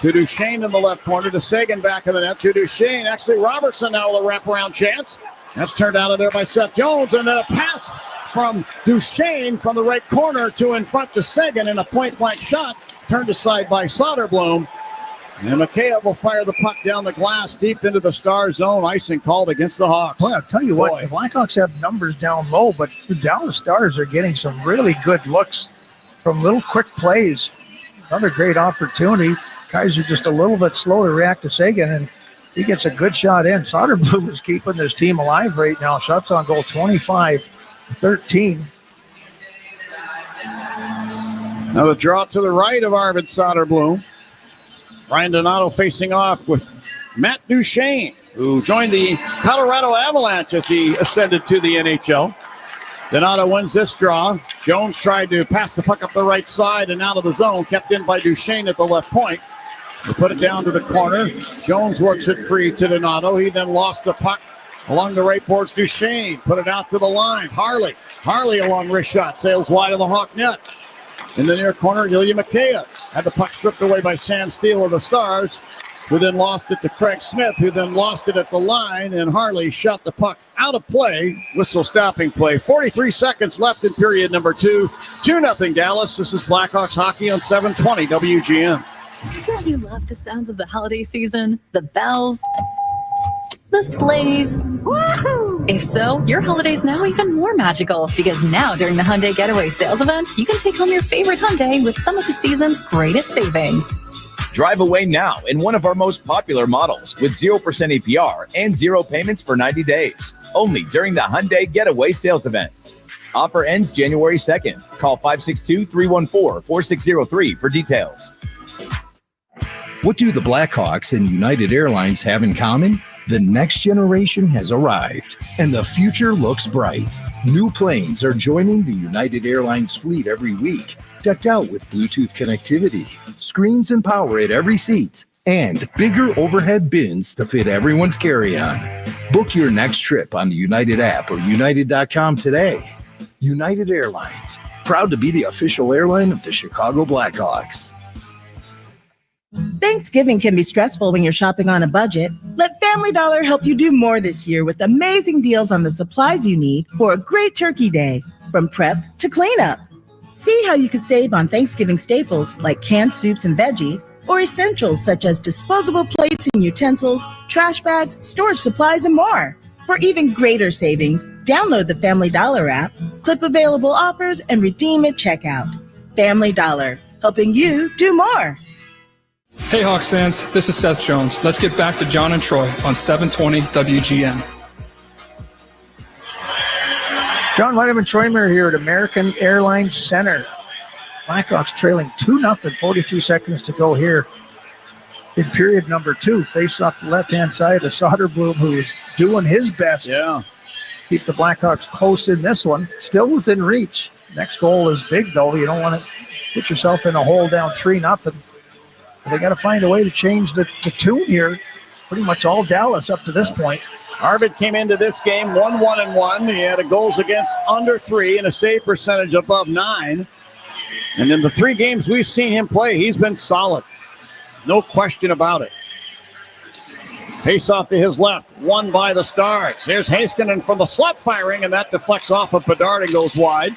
To Duchesne in the left corner. To Sagan back in the net. To Duchesne. Actually, Robertson now with a wraparound chance. That's turned out of there by Seth Jones. And then a pass from Duchesne from the right corner to in front to Sagan. And a point-blank shot turned aside by Soderblom. And Mikheyev will fire the puck down the glass deep into the Star zone. Icing called against the Hawks. Well, I'll tell you what, the Blackhawks have numbers down low, but the Dallas Stars are getting some really good looks from little quick plays. Another great opportunity. Guys are just a little bit slow to react to Sagan, and he gets a good shot in. Soderblom is keeping this team alive right now. Shots on goal 25-13. Now the draw to the right of Arvid Soderblom. Ryan Donato facing off with Matt Duchesne, who joined the Colorado Avalanche as he ascended to the NHL. Donato wins this draw. Jones tried to pass the puck up the right side and out of the zone, kept in by Duchesne at the left point. They put it down to the corner. Jones works it free to Donato. He then lost the puck along the right boards. Duchesne put it out to the line. Harley along wrist shot, sails wide of the Hawk net. In the near corner, Ilya Mikheyev had the puck stripped away by Sam Steele of the Stars, who then lost it to Craig Smith, who then lost it at the line, and Harley shot the puck out of play. Whistle stopping play. 43 seconds left in period number 2. 2-0 Dallas. This is Blackhawks hockey on 720 WGN. Don't you love the sounds of the holiday season? The bells, the sleighs. Woohoo! If so, your holiday's now even more magical, because now during the Hyundai Getaway Sales Event, you can take home your favorite Hyundai with some of the season's greatest savings. Drive away now in one of our most popular models with 0% APR and 0 payments for 90 days. Only during the Hyundai Getaway Sales Event. Offer ends January 2nd. Call 562-314-4603 for details. What do the Blackhawks and United Airlines have in common? The next generation has arrived, and the future looks bright. New planes are joining the United Airlines fleet every week, decked out with Bluetooth connectivity, screens and power at every seat, and bigger overhead bins to fit everyone's carry-on. Book your next trip on the United app or United.com today. United Airlines, proud to be the official airline of the Chicago Blackhawks. Thanksgiving can be stressful when you're shopping on a budget. Let Family Dollar help you do more this year with amazing deals on the supplies you need for a great turkey day, from prep to cleanup. See how you could save on Thanksgiving staples like canned soups and veggies, or essentials such as disposable plates and utensils, trash bags, storage supplies, and more. For even greater savings, download the Family Dollar app, clip available offers, and redeem at checkout. Family Dollar, helping you do more. Hey Hawks fans, this is Seth Jones. Let's get back to John and Troy on 720 WGN. John Weideman Troymer here at American Airlines Center. Blackhawks trailing 2-0, 42 seconds to go here in period number 2. Face off the left-hand side of Soderblom, who is doing his best. Yeah. Keep the Blackhawks close in this one. Still within reach. Next goal is big, though. You don't want to put yourself in a hole down 3-0. They got to find a way to change the tune here. Pretty much all Dallas up to this point. Arvid came into this game 1-1-1. He had a goals against under 3 and a save percentage above 9. And in the 3 games we've seen him play, he's been solid. No question about it. Face off to his left, won by the Stars. Here's Heiskanen from the slot firing, and that deflects off of Bedard and goes wide.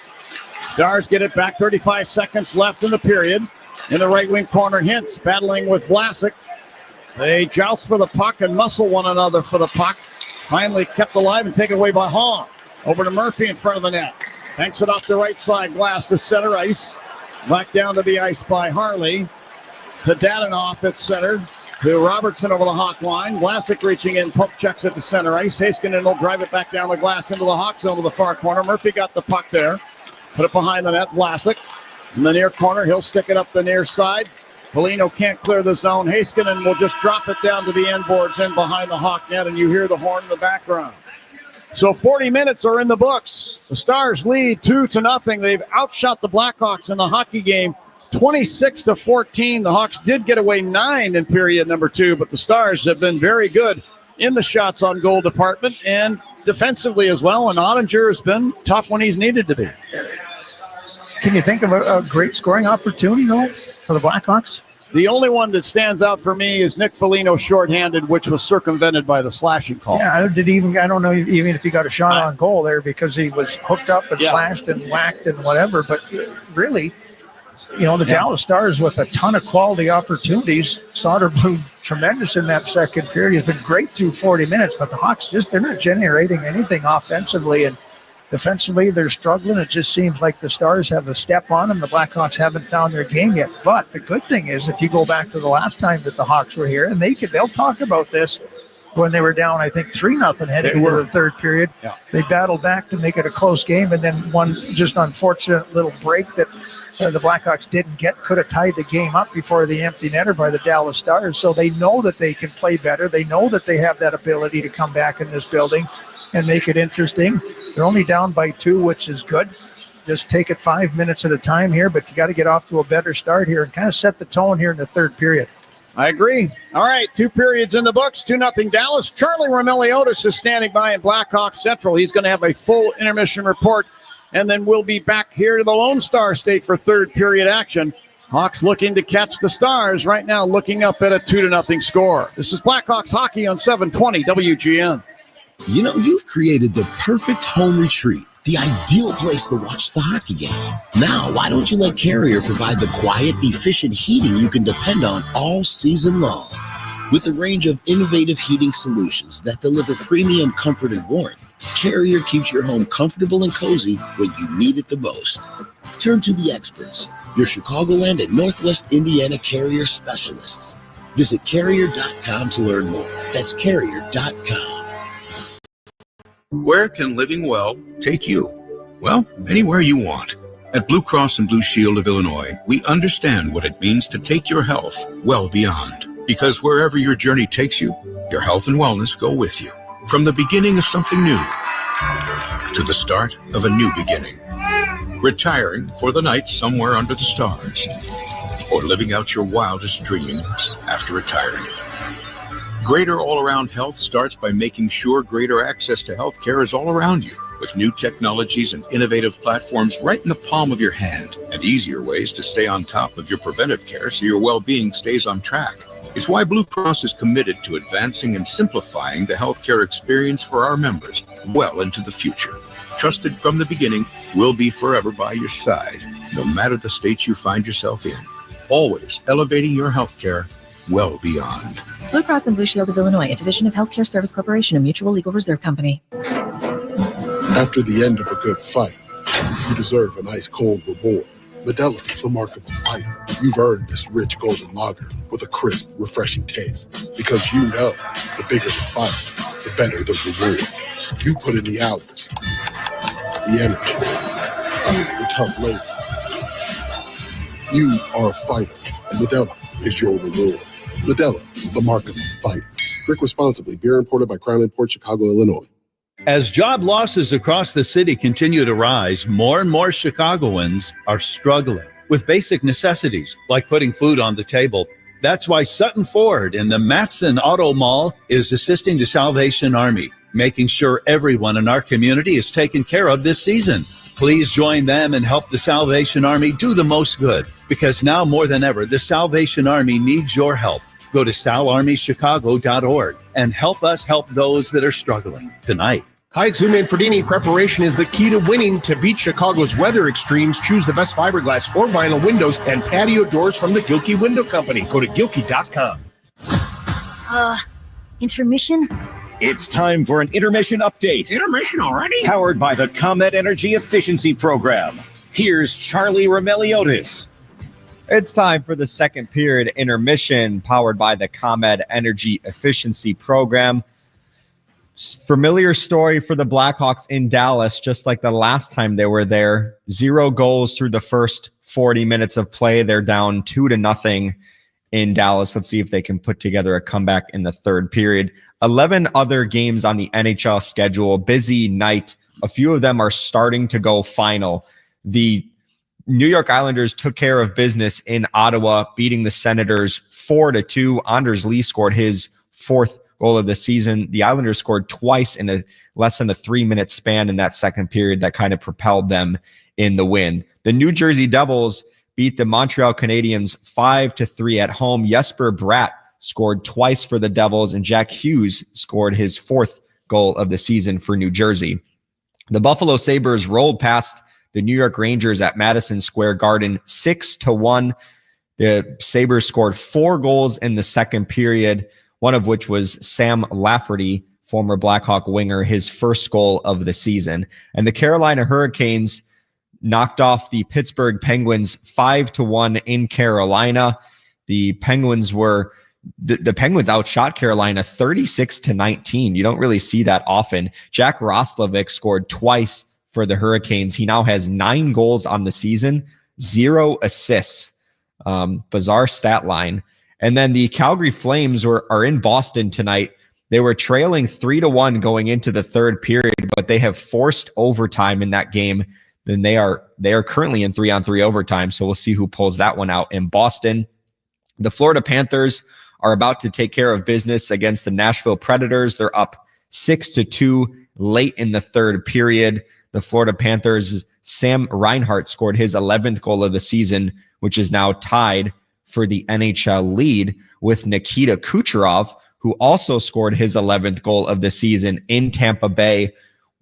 Stars get it back. 35 seconds left in the period. In the right wing corner, Hintz battling with Vlasic. They joust for the puck and muscle one another for the puck. Finally kept alive and taken away by Hall. Over to Murphy in front of the net. Banks it off the right side glass to center ice. Back down to the ice by Harley. To Dadanoff at center. To Robertson over the Hawk line. Vlasic reaching in. Poke checks it to center ice. Heiskanen will drive it back down the glass into the Hawk zone to the far corner. Murphy got the puck there. Put it behind the net. Vlasic in the near corner. He'll stick it up the near side. Foligno can't clear the zone. Heiskanen will just drop it down to the end boards in behind the Hawk net, and you hear the horn in the background. So 40 minutes are in the books. The Stars lead 2-0. They've outshot the Blackhawks in the hockey game 26-14. The Hawks did get away 9 in period number 2, but the Stars have been very good in the shots on goal department and defensively as well. And Ottinger has been tough when he's needed to be. Can you think of a great scoring opportunity, though, for the Blackhawks? The only one that stands out for me is Nick Foligno shorthanded, which was circumvented by the slashing call. Yeah, I don't know even if he got a shot on goal there because he was hooked up and slashed and whacked and whatever. But really, the Dallas Stars with a ton of quality opportunities. Soderblom tremendous in that second period. He's been great through 40 minutes, but the Hawks they're not generating anything offensively, and defensively, they're struggling. It just seems like the Stars have a step on them. The Blackhawks haven't found their game yet. But the good thing is, if you go back to the last time that the Hawks were here, and they'll talk about this when they were down, I think 3-0 heading into the third period. Yeah. They battled back to make it a close game, and then one just unfortunate little break that the Blackhawks didn't get. Could have tied the game up before the empty netter by the Dallas Stars. So they know that they can play better. They know that they have that ability to come back in this building and make it interesting. They're only down by 2, which is good. Just take it 5 minutes at a time here, but you got to get off to a better start here and kind of set the tone here in the third period. I agree. All right, 2 periods in the books, 2-0 Dallas. Charlie Romiliotis is standing by in Blackhawks Central. He's going to have a full intermission report, and then we'll be back here to the Lone Star State for third period action. Hawks looking to catch the Stars right now, looking up at a 2-0 score. This is Blackhawks hockey on 720 WGN. You've created the perfect home retreat, the ideal place to watch the hockey game. Now, why don't you let Carrier provide the quiet, efficient heating you can depend on all season long? With a range of innovative heating solutions that deliver premium comfort and warmth, Carrier keeps your home comfortable and cozy when you need it the most. Turn to the experts, your Chicagoland and Northwest Indiana Carrier specialists. Visit Carrier.com to learn more. That's Carrier.com. Where can living well take you? Well, anywhere you want. At Blue Cross and Blue Shield of Illinois, we understand what it means to take your health well beyond. Because wherever your journey takes you, your health and wellness go with you. From the beginning of something new to the start of a new beginning. Retiring for the night somewhere under the stars. Or living out your wildest dreams after retiring. Greater all-around health starts by making sure greater access to health care is all around you, with new technologies and innovative platforms right in the palm of your hand, and easier ways to stay on top of your preventive care so your well-being stays on track. It's why Blue Cross is committed to advancing and simplifying the healthcare experience for our members well into the future. Trusted from the beginning, we'll be forever by your side, no matter the state you find yourself in. Always elevating your healthcare well beyond. Blue Cross and Blue Shield of Illinois, a division of Healthcare Service Corporation, a mutual legal reserve company. After the end of a good fight, you deserve an ice-cold reward. Modelo is the mark of a fighter. You've earned this rich golden lager with a crisp, refreshing taste. Because you know, the bigger the fight, the better the reward. You put in the hours, the energy, the tough labor. You are a fighter, and Modelo is your reward. Modelo, the mark of a fighter. Drink responsibly. Beer imported by Crown Imports, Chicago, Illinois. As job losses across the city continue to rise, more and more Chicagoans are struggling with basic necessities like putting food on the table. That's why Sutton Ford in the Matson Auto Mall is assisting the Salvation Army, making sure everyone in our community is taken care of this season. Please join them and help the Salvation Army do the most good, because now more than ever, the Salvation Army needs your help. Go to salarmychicago.org and help us help those that are struggling tonight. Hi, it's Lou Manfredini. Preparation is the key to winning. To beat Chicago's weather extremes, choose the best fiberglass or vinyl windows and patio doors from the Gilkey Window Company. Go to Gilkey.com. Intermission? It's time for an intermission update. Intermission already? Powered by the ComEd Energy Efficiency Program. Here's Charlie Romeliotis. It's time for the second period intermission powered by the ComEd Energy Efficiency Program. Familiar story for the Blackhawks in Dallas, just like the last time they were there. 0 goals through the first 40 minutes of play. They're down 2-0 in Dallas. Let's see if they can put together a comeback in the third period. 11 other games on the NHL schedule. Busy night. A few of them are starting to go final. The New York Islanders took care of business in Ottawa, beating the Senators 4-2. Anders Lee scored his 4th goal of the season. The Islanders scored twice in a less than a 3-minute span in that second period that kind of propelled them in the win. The New Jersey Devils beat the Montreal Canadiens 5-3 at home. Jesper Bratt scored twice for the Devils, and Jack Hughes scored his 4th goal of the season for New Jersey. The Buffalo Sabres rolled past the New York Rangers at Madison Square Garden 6-1. The Sabres scored 4 goals in the second period, one of which was Sam Lafferty, former Blackhawk winger, his 1st goal of the season. And the Carolina Hurricanes knocked off the Pittsburgh Penguins 5-1 in Carolina. The Penguins outshot Carolina 36-19. You don't really see that often. Jack Roslovic scored twice for the Hurricanes. He now has 9 goals on the season, 0 assists. Bizarre stat line. And then the Calgary Flames are in Boston tonight. They were trailing 3-1 going into the third period, but they have forced overtime in that game. Then they are currently in 3-on-3 overtime. So we'll see who pulls that one out in Boston. The Florida Panthers are about to take care of business against the Nashville Predators. They're up 6-2 late in the third period. The Florida Panthers' Sam Reinhart scored his 11th goal of the season, which is now tied for the NHL lead with Nikita Kucherov, who also scored his 11th goal of the season in Tampa Bay,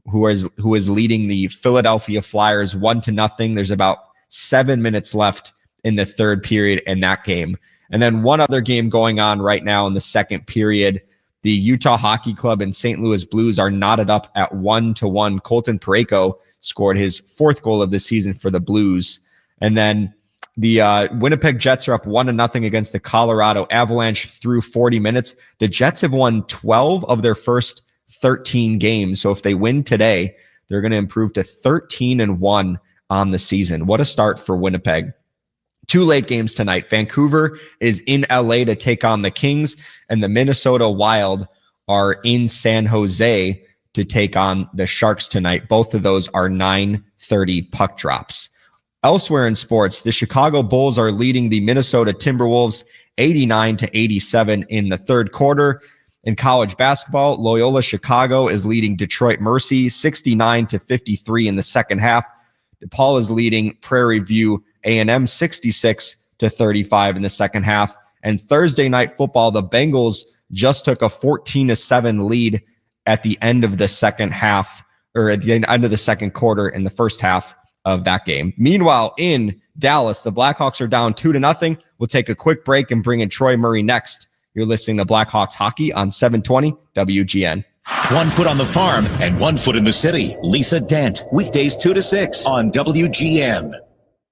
who is leading the Philadelphia Flyers 1-0. There's about 7 minutes left in the third period in that game. And then one other game going on right now in the second period. The Utah Hockey Club and St. Louis Blues are knotted up at 1-1. Colton Parayko scored his 4th goal of the season for the Blues. And then the Winnipeg Jets are up 1-0 against the Colorado Avalanche through 40 minutes. The Jets have won 12 of their first 13 games. So if they win today, they're going to improve to 13-1 on the season. What a start for Winnipeg. 2 late games tonight. Vancouver is in LA to take on the Kings, and the Minnesota Wild are in San Jose to take on the Sharks tonight. Both of those are 9:30 puck drops. Elsewhere in sports, the Chicago Bulls are leading the Minnesota Timberwolves 89-87 in the third quarter. In college basketball, Loyola Chicago is leading Detroit Mercy 69-53 in the second half. DePaul is leading Prairie View A&M 66-35 in the second half. And Thursday night football, the Bengals just took a 14-7 lead at the end of the second half, or at the end of the second quarter in the first half of that game. Meanwhile, in Dallas, the Blackhawks are down 2-0. We'll take a quick break and bring in Troy Murray next. You're listening to Blackhawks Hockey on 720 WGN. 1 foot on the farm and 1 foot in the city. Lisa Dent, weekdays 2 to 6 on WGN.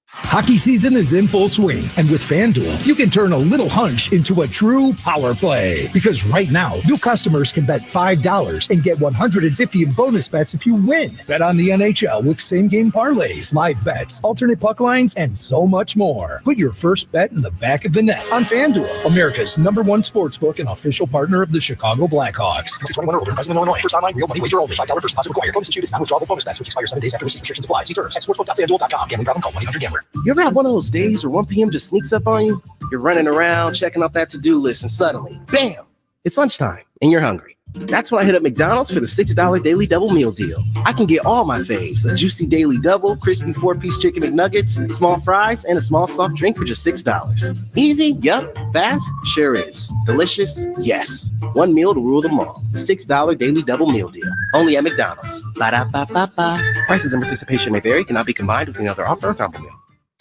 Hockey season is in full swing, and with FanDuel, you can turn a little hunch into a true power play. Because right now, new customers can bet $5 and get $150 in bonus bets if you win. Bet on the NHL with same-game parlays, live bets, alternate puck lines, and so much more. Put your first bet in the back of the net on FanDuel, America's #1 sportsbook and official partner of the Chicago Blackhawks. 21 or older, present in Illinois. First online, real money wager only. $5 first deposit required. Bonus issued is non-withdrawable bonus bets, which expire 7 days after receipt. Restrictions apply. See terms at sportsbook.fanduel.com. Gambling problem? Call 1-800-GAMBLER. You ever have one of those days where 1 p.m. just sneaks up on you? You're running around, checking off that to-do list, and suddenly, bam, it's lunchtime, and you're hungry. That's why I hit up McDonald's for the $6 Daily Double Meal Deal. I can get all my faves, a juicy Daily Double, crispy 4-piece chicken McNuggets, small fries, and a small soft drink for just $6. Easy? Yup. Fast? Sure is. Delicious? Yes. One meal to rule them all. The $6 Daily Double Meal Deal. Only at McDonald's. Ba-da-ba-ba-ba. Prices and participation may vary, cannot be combined with another offer or combo meal.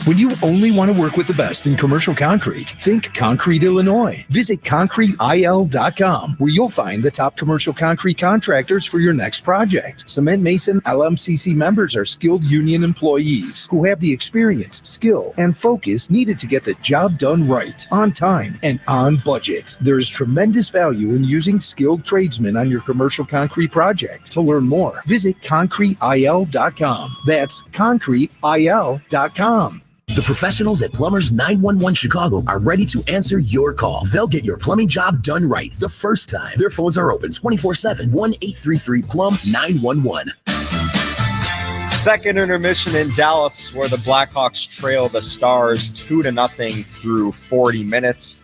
When you only want to work with the best in commercial concrete, think Concrete Illinois. Visit concreteil.com, where you'll find the top commercial concrete contractors for your next project. Cement Mason LMCC members are skilled union employees who have the experience, skill, and focus needed to get the job done right, on time, and on budget. There's tremendous value in using skilled tradesmen on your commercial concrete project. To learn more, visit concreteil.com. That's concreteil.com. The professionals at Plumbers 911 Chicago are ready to answer your call. They'll get your plumbing job done right the first time. Their phones are open 24/7, 1-833-PLUM-911. Second intermission in Dallas, where the Blackhawks trail the Stars 2-0 through 40 minutes.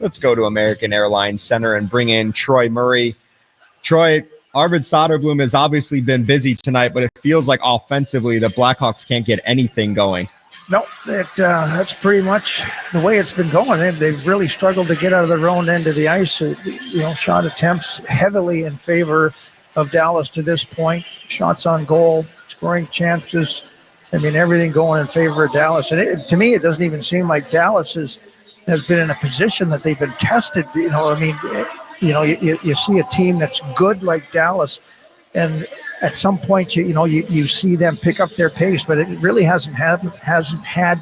Let's go to American Airlines Center and bring in Troy Murray. Troy, Arvid Soderblom has obviously been busy tonight, but it feels like offensively the Blackhawks can't get anything going. No, that's pretty much the way it's been going. They've really struggled to get out of their own end of the ice. Shot attempts heavily in favor of Dallas to this point. Shots on goal, scoring chances. I mean, everything going in favor of Dallas. And to me, it doesn't even seem like Dallas has been in a position that they've been tested. You see a team that's good like Dallas, and at some point, you see them pick up their pace, but it really hasn't had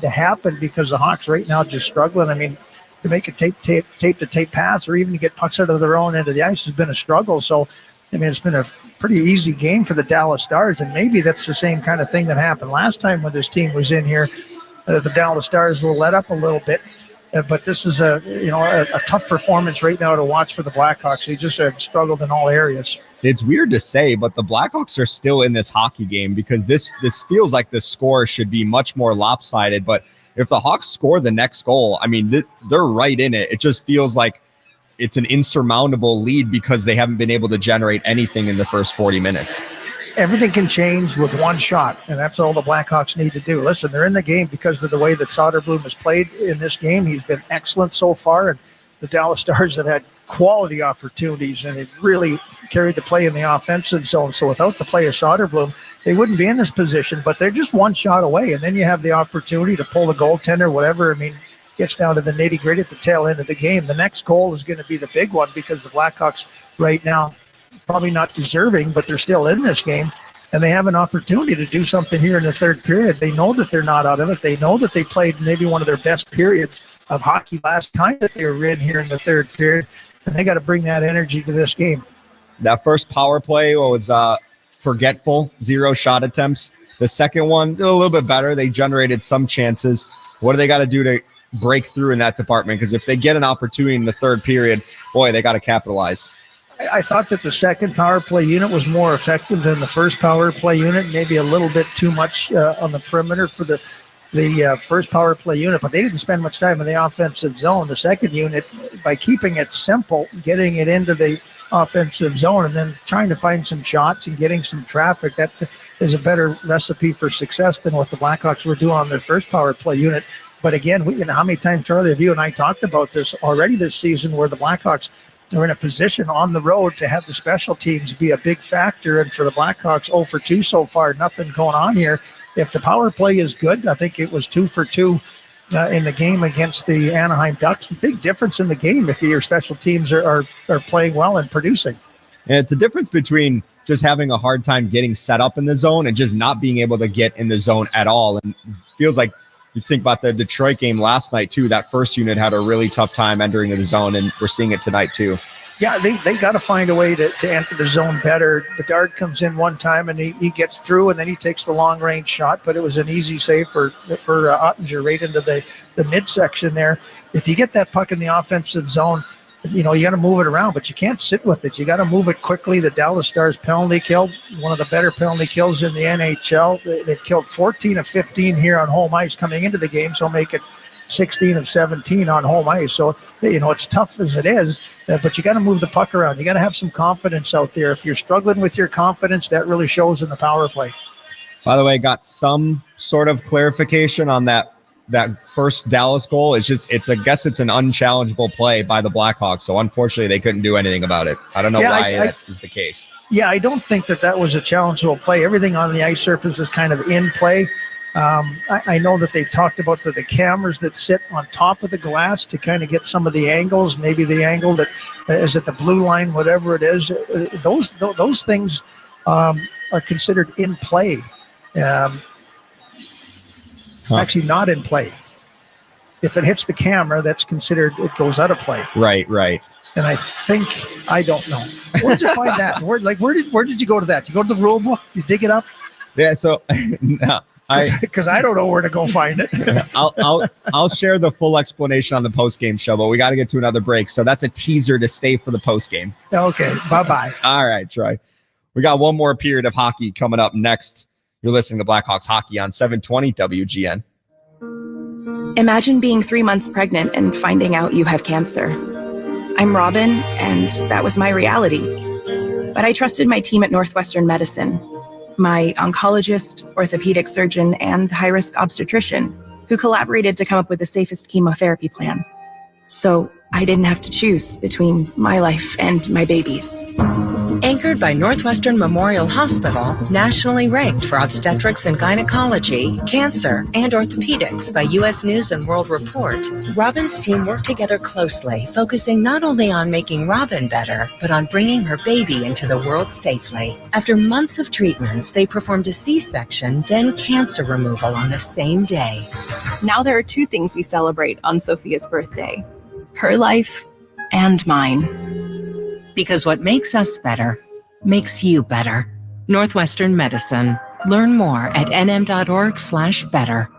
to happen because the Hawks right now just struggling. I mean, to make a tape-to-tape pass or even to get pucks out of their own end of the ice has been a struggle. So, I mean, it's been a pretty easy game for the Dallas Stars, and maybe that's the same kind of thing that happened last time when this team was in here. The Dallas Stars will let up a little bit, but this is a tough performance right now to watch for the Blackhawks. They just have struggled in all areas. It's weird to say, but the Blackhawks are still in this hockey game because this feels like the score should be much more lopsided. But if the Hawks score the next goal, I mean, they're right in it. It just feels like it's an insurmountable lead because they haven't been able to generate anything in the first 40 minutes. Everything can change with one shot, and that's all the Blackhawks need to do. Listen, they're in the game because of the way that Soderblom has played in this game. He's been excellent so far, and the Dallas Stars have had quality opportunities, and they've really carried the play in the offensive zone. So without the play of Soderblom, they wouldn't be in this position, but they're just one shot away, and then you have the opportunity to pull the goaltender, whatever. I mean, gets down to the nitty-gritty at the tail end of the game. The next goal is going to be the big one because the Blackhawks right now probably not deserving, but they're still in this game, and they have an opportunity to do something here in the third period. They know that they're not out of it. They know that they played maybe one of their best periods of hockey last time that they were in here in the third period, and they got to bring that energy to this game. That first power play was forgetful, 0 shot attempts. The second one, a little bit better. They generated some chances. What do they got to do to break through in that department? Because if they get an opportunity in the third period, boy, they got to capitalize. I thought that the second power play unit was more effective than the first power play unit, maybe a little bit too much on the perimeter for the first power play unit, but they didn't spend much time in the offensive zone. The second unit, by keeping it simple, getting it into the offensive zone and then trying to find some shots and getting some traffic, that is a better recipe for success than what the Blackhawks were doing on their first power play unit. But again, how many times, Charlie, have you and I talked about this already this season, where the Blackhawks are in a position on the road to have the special teams be a big factor, and for the Blackhawks 0 for 2 so far, nothing going on here. If the power play is good, I think it was 2 for 2 in the game against the Anaheim Ducks. Big difference in the game if your special teams are playing well and producing. And it's a difference between just having a hard time getting set up in the zone and just not being able to get in the zone at all. And it feels like you think about the Detroit game last night, too. That first unit had a really tough time entering the zone, and we're seeing it tonight, too. Yeah, they got to find a way to enter the zone better. Bedard comes in one time, and he gets through, and then he takes the long-range shot, but it was an easy save for Ottinger right into the midsection there. If you get that puck in the offensive zone, you got to move it around, but you can't sit with it. You got to move it quickly. The Dallas Stars penalty kill, one of the better penalty kills in the NHL. They've killed 14 of 15 here on home ice coming into the game, so make it 16 of 17 on home ice. So, it's tough as it is. But you got to move the puck around. You got to have some confidence out there. If you're struggling with your confidence, that really shows in the power play. By the way, got some sort of clarification on that first Dallas goal. I guess it's an unchallengeable play by the Blackhawks. So unfortunately, they couldn't do anything about it. I don't know why that is the case. Yeah, I don't think that was a challengeable play. Everything on the ice surface is kind of in play. I know that they've talked about the cameras that sit on top of the glass to kind of get some of the angles, maybe the angle that is at the blue line, whatever it is. Those things are considered in play. Actually not in play. If it hits the camera, that's considered, it goes out of play. Right. And I don't know. Where did you find that? Where did you go to that? You go to the rule book? You dig it up? Yeah. So no, because I don't know where to go find it. I'll share the full explanation on the post game show, but we got to get to another break. So that's a teaser to stay for the post game. Okay. Bye. All right, Troy. We got one more period of hockey coming up next. You're listening to Blackhawks Hockey on 720 WGN. Imagine being 3 months pregnant and finding out you have cancer. I'm Robin, and that was my reality. But I trusted my team at Northwestern Medicine, my oncologist, orthopedic surgeon, and high-risk obstetrician, who collaborated to come up with the safest chemotherapy plan. So I didn't have to choose between my life and my baby's. Anchored by Northwestern Memorial Hospital, nationally ranked for obstetrics and gynecology, cancer, and orthopedics by U.S. News and World Report, Robin's team worked together closely, focusing not only on making Robin better, but on bringing her baby into the world safely. After months of treatments, they performed a C-section, then cancer removal on the same day. Now there are 2 things we celebrate on Sophia's birthday: her life and mine. Because what makes us better makes you better. Northwestern Medicine. Learn more at nm.org/better.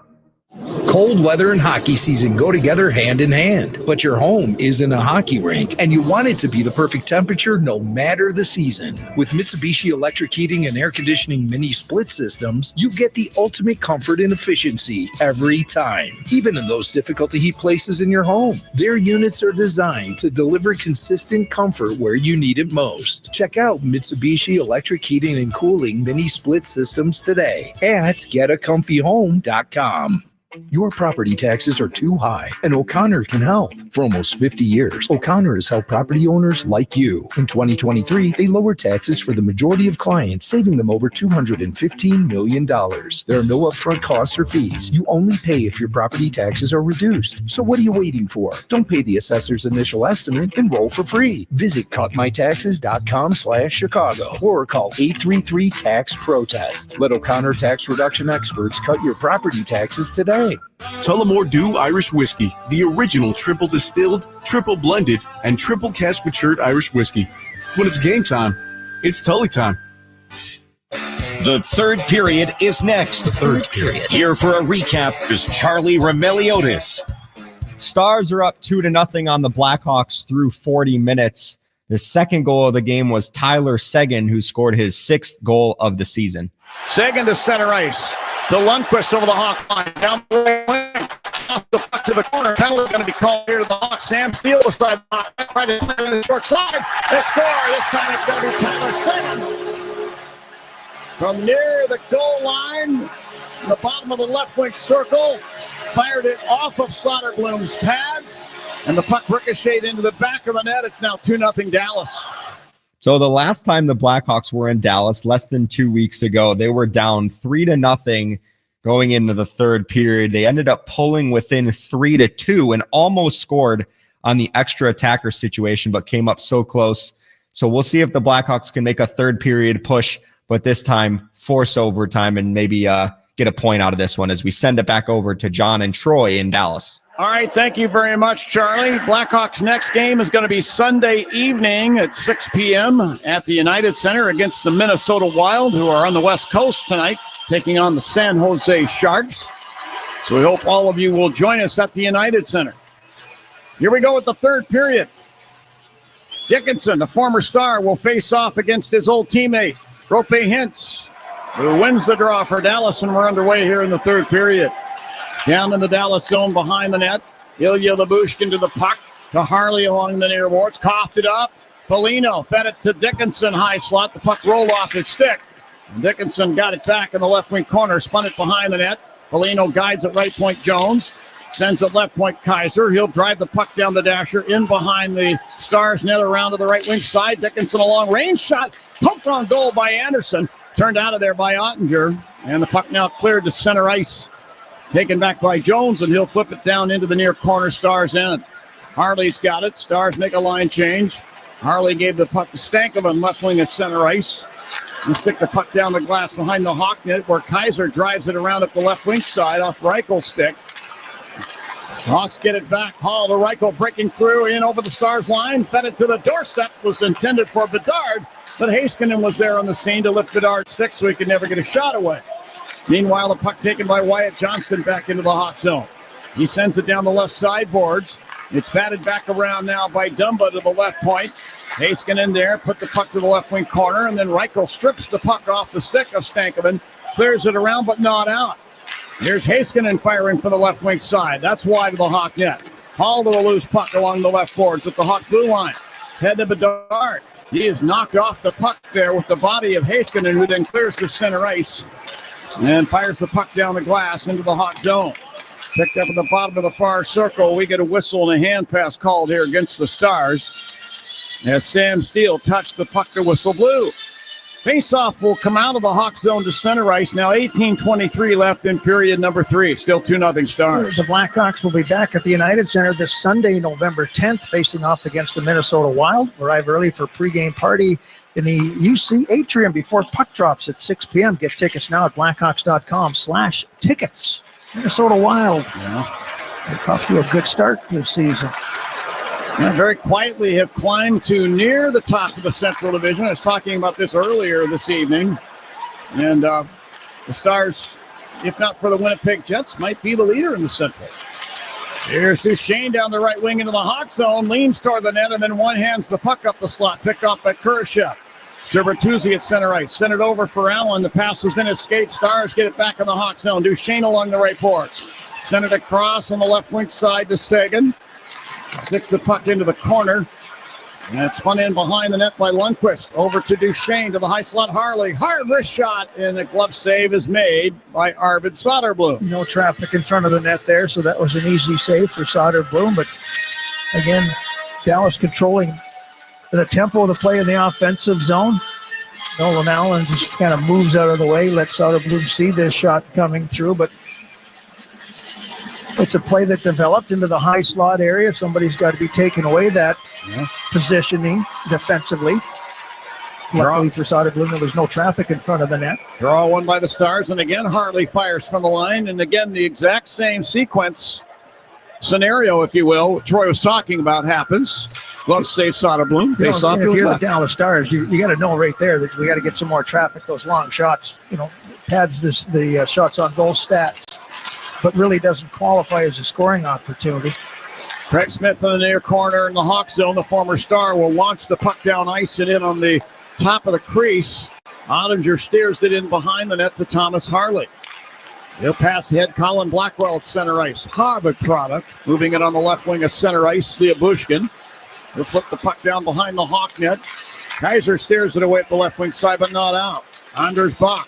Cold weather and hockey season go together hand in hand, but your home isn't a hockey rink, and you want it to be the perfect temperature no matter the season. With Mitsubishi electric heating and air conditioning mini split systems, you get the ultimate comfort and efficiency every time, even in those difficult to heat places in your home. Their units are designed to deliver consistent comfort where you need it most. Check out Mitsubishi electric heating and cooling mini split systems today at getacomfyhome.com. Your property taxes are too high, and O'Connor can help. For almost 50 years, O'Connor has helped property owners like you. In 2023, they lowered taxes for the majority of clients, saving them over $215 million. There are no upfront costs or fees. You only pay if your property taxes are reduced. So what are you waiting for? Don't pay the assessor's initial estimate. Enroll for free. Visit cutmytaxes.com/Chicago or call 833-TAX-PROTEST. Let O'Connor tax reduction experts cut your property taxes today. Tullamore Dew Irish Whiskey, the original triple distilled, triple blended, and triple cask matured Irish whiskey. When it's game time, it's Tully time. The third period is next. The third period. Here for a recap is Charlie Remeliotis. Stars are up 2-0 on the Blackhawks through 40 minutes. The second goal of the game was Tyler Seguin, who scored his 6th goal of the season. Seguin to center ice. To Lundqvist over the Hawk line. Down the lane. Off the puck to the corner. Penalty going to be called here to the Hawks. Sam Steele beside the Hawks. Right to the short side. They score. This time it's going to be Tyler Seguin. From near the goal line, in the bottom of the left wing circle, fired it off of Soderblom's pads, and the puck ricocheted into the back of the net. It's now 2-0 Dallas. So the last time the Blackhawks were in Dallas, less than 2 weeks ago, they were down 3-0 going into the third period. They ended up pulling within 3-2 and almost scored on the extra attacker situation, but came up so close. So we'll see if the Blackhawks can make a third period push, but this time force overtime and maybe get a point out of this one as we send it back over to John and Troy in Dallas. All right, thank you very much, Charlie. Blackhawks' next game is going to be Sunday evening at 6 p.m. at the United Center against the Minnesota Wild, who are on the West Coast tonight, taking on the San Jose Sharks. So we hope all of you will join us at the United Center. Here we go with the third period. Dickinson, the former Star, will face off against his old teammate, Rope Hintz, who wins the draw for Dallas, and we're underway here in the third period. Down in the Dallas zone behind the net. Ilya Lyubushkin to the puck. to Harley along the near boards. Coughed it up. Foligno fed it to Dickinson, high slot. The puck rolled off his stick. Dickinson got it back in the left wing corner, spun it behind the net. Foligno guides at right point Jones. Sends it left point Kaiser. He'll drive the puck down the dasher in behind the Stars net around to the right wing side. Dickinson a long range shot. Poked on goal by Anderson. Turned out of there by Ottinger. And the puck now cleared to center ice. Taken back by Jones, and he'll flip it down into the near corner Stars end. Harley's got it. Stars make a line change. Harley gave the puck to Stankoven, left wing at center ice. He'll stick the puck down the glass behind the Hawk net, where Kaiser drives it around up the left wing side off Reichel's stick. Hawks get it back. Hall to Reichel, breaking through in over the Stars line. Fed it to the doorstep. Was intended for Bedard, but Heiskanen was there on the scene to lift Bedard's stick so he could never get a shot away. Meanwhile, the puck taken by Wyatt Johnston back into the Hawk zone. He sends it down the left sideboards. It's batted back around now by Dumba to the left point. Heiskanen there, put the puck to the left wing corner, and then Reichel strips the puck off the stick of Stankoven, clears it around but not out. Here's Heiskanen firing for the left wing side. That's wide of the Hawk net. Hall to the loose puck along the left boards at the Hawk blue line. Head to Bedard. He is knocked off the puck there with the body of Heiskanen, who then clears to center ice and fires the puck down the glass into the Hawk zone. Picked up at the bottom of the far circle. We get a whistle and a hand pass called here against the Stars as Sam Steele touched the puck to whistle blue. Face-off will come out of the Hawk zone to center ice. Now 18:23 left in period number 3. Still 2-0 Stars. The Blackhawks will be back at the United Center this Sunday, November 10th, facing off against the Minnesota Wild. Arrive early for pregame party in the UC Atrium before puck drops at 6 p.m. Get tickets now at blackhawks.com/tickets. Minnesota Wild. Yeah. They're off to a good start this season. And very quietly have climbed to near the top of the Central Division. I was talking about this earlier this evening. And the Stars, if not for the Winnipeg Jets, might be the leader in the Central. Here's Duchesne down the right wing into the Hawk zone, leans toward the net, and then one-hands the puck up the slot, picked off by Kurashev. To Bertuzzi at center ice. Sent it over for Allen. The pass was in his skate. Stars get it back in the Hawk zone. Duchesne along the right boards. Sent it across on the left wing side to Sagan. Sticks the puck into the corner. And it's spun in behind the net by Lundqvist. Over to Duchesne to the high slot Harley. Hard wrist shot, and a glove save is made by Arvid Soderblom. No traffic in front of the net there, so that was an easy save for Soderblom. But again, Dallas controlling the tempo of the play in the offensive zone. Nolan Allen just kind of moves out of the way, lets Soderblom see this shot coming through, but it's a play that developed into the high slot area. Somebody's got to be taking away that positioning defensively. Luckily for Soderblom, there was no traffic in front of the net. Draw one by the Stars, and again, Hartley fires from the line, and again, the exact same sequence scenario, if you will, Troy was talking about happens. Glove save Soderblom. If you're the Dallas Stars, you got to know right there that we got to get some more traffic. Those long shots, pads the shots on goal stats, but really doesn't qualify as a scoring opportunity. Craig Smith in the near corner in the Hawk zone. The former Star will launch the puck down ice and in on the top of the crease. Ottinger steers it in behind the net to Thomas Harley. He'll pass ahead. Colin Blackwell at center ice. Harvard product. Moving it on the left wing of center ice. Leah Bushkin. He'll flip the puck down behind the Hawk net. Kaiser steers it away at the left wing side, but not out. Anders Bach.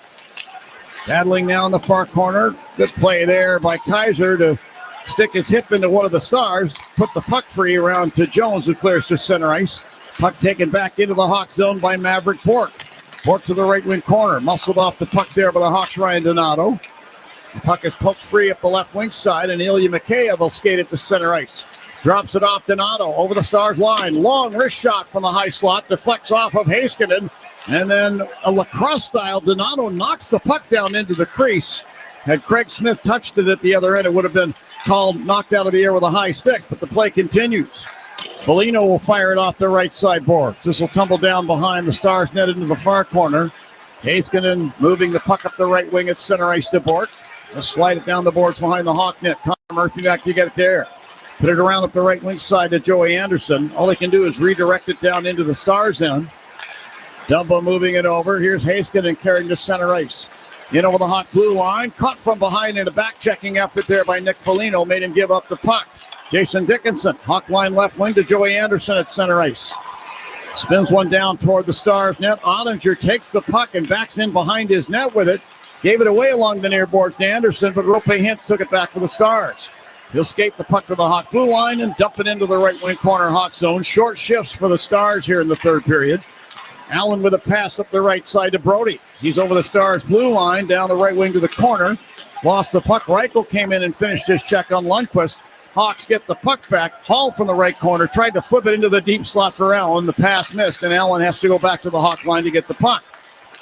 Battling now in the far corner. Good play there by Kaiser to stick his hip into one of the Stars. Put the puck free around to Jones, who clears to center ice. Puck taken back into the Hawk zone by Maverick Pork. Pork to the right wing corner. Muscled off the puck there by the Hawks, Ryan Donato. The puck is poked free up the left wing side, and Ilya Mikheyev will skate it to center ice. Drops it off Donato over the Stars line. Long wrist shot from the high slot. Deflects off of Heiskanen. And then a lacrosse style, Donato knocks the puck down into the crease. Had Craig Smith touched it at the other end, it would have been called knocked out of the air with a high stick, but the play continues. Foligno will fire it off the right side boards. This will tumble down behind the Stars net into the far corner. Heiskanen moving the puck up the right wing at center ice to Bork. They'll slide it down the boards behind the Hawk net. Connor Murphy back to get it there. Put it around up the right wing side to Joey Anderson. All he can do is redirect it down into the Stars end. Dumbo moving it over. Here's Heiskanen carrying to center ice. In over the Hawk blue line. Caught from behind in a back-checking effort there by Nick Foligno. Made him give up the puck. Jason Dickinson, Hawk line left wing to Joey Anderson at center ice. Spins one down toward the Stars net. Ottinger takes the puck and backs in behind his net with it. Gave it away along the near boards to Anderson, but Rope Hintz took it back for the Stars. He'll skate the puck to the Hawk blue line and dump it into the right wing corner Hawk zone. Short shifts for the Stars here in the third period. Allen with a pass up the right side to Brody. He's over the Stars blue line, down the right wing to the corner. Lost the puck. Reichel came in and finished his check on Lundqvist. Hawks get the puck back. Hall from the right corner tried to flip it into the deep slot for Allen. The pass missed, and Allen has to go back to the Hawk line to get the puck.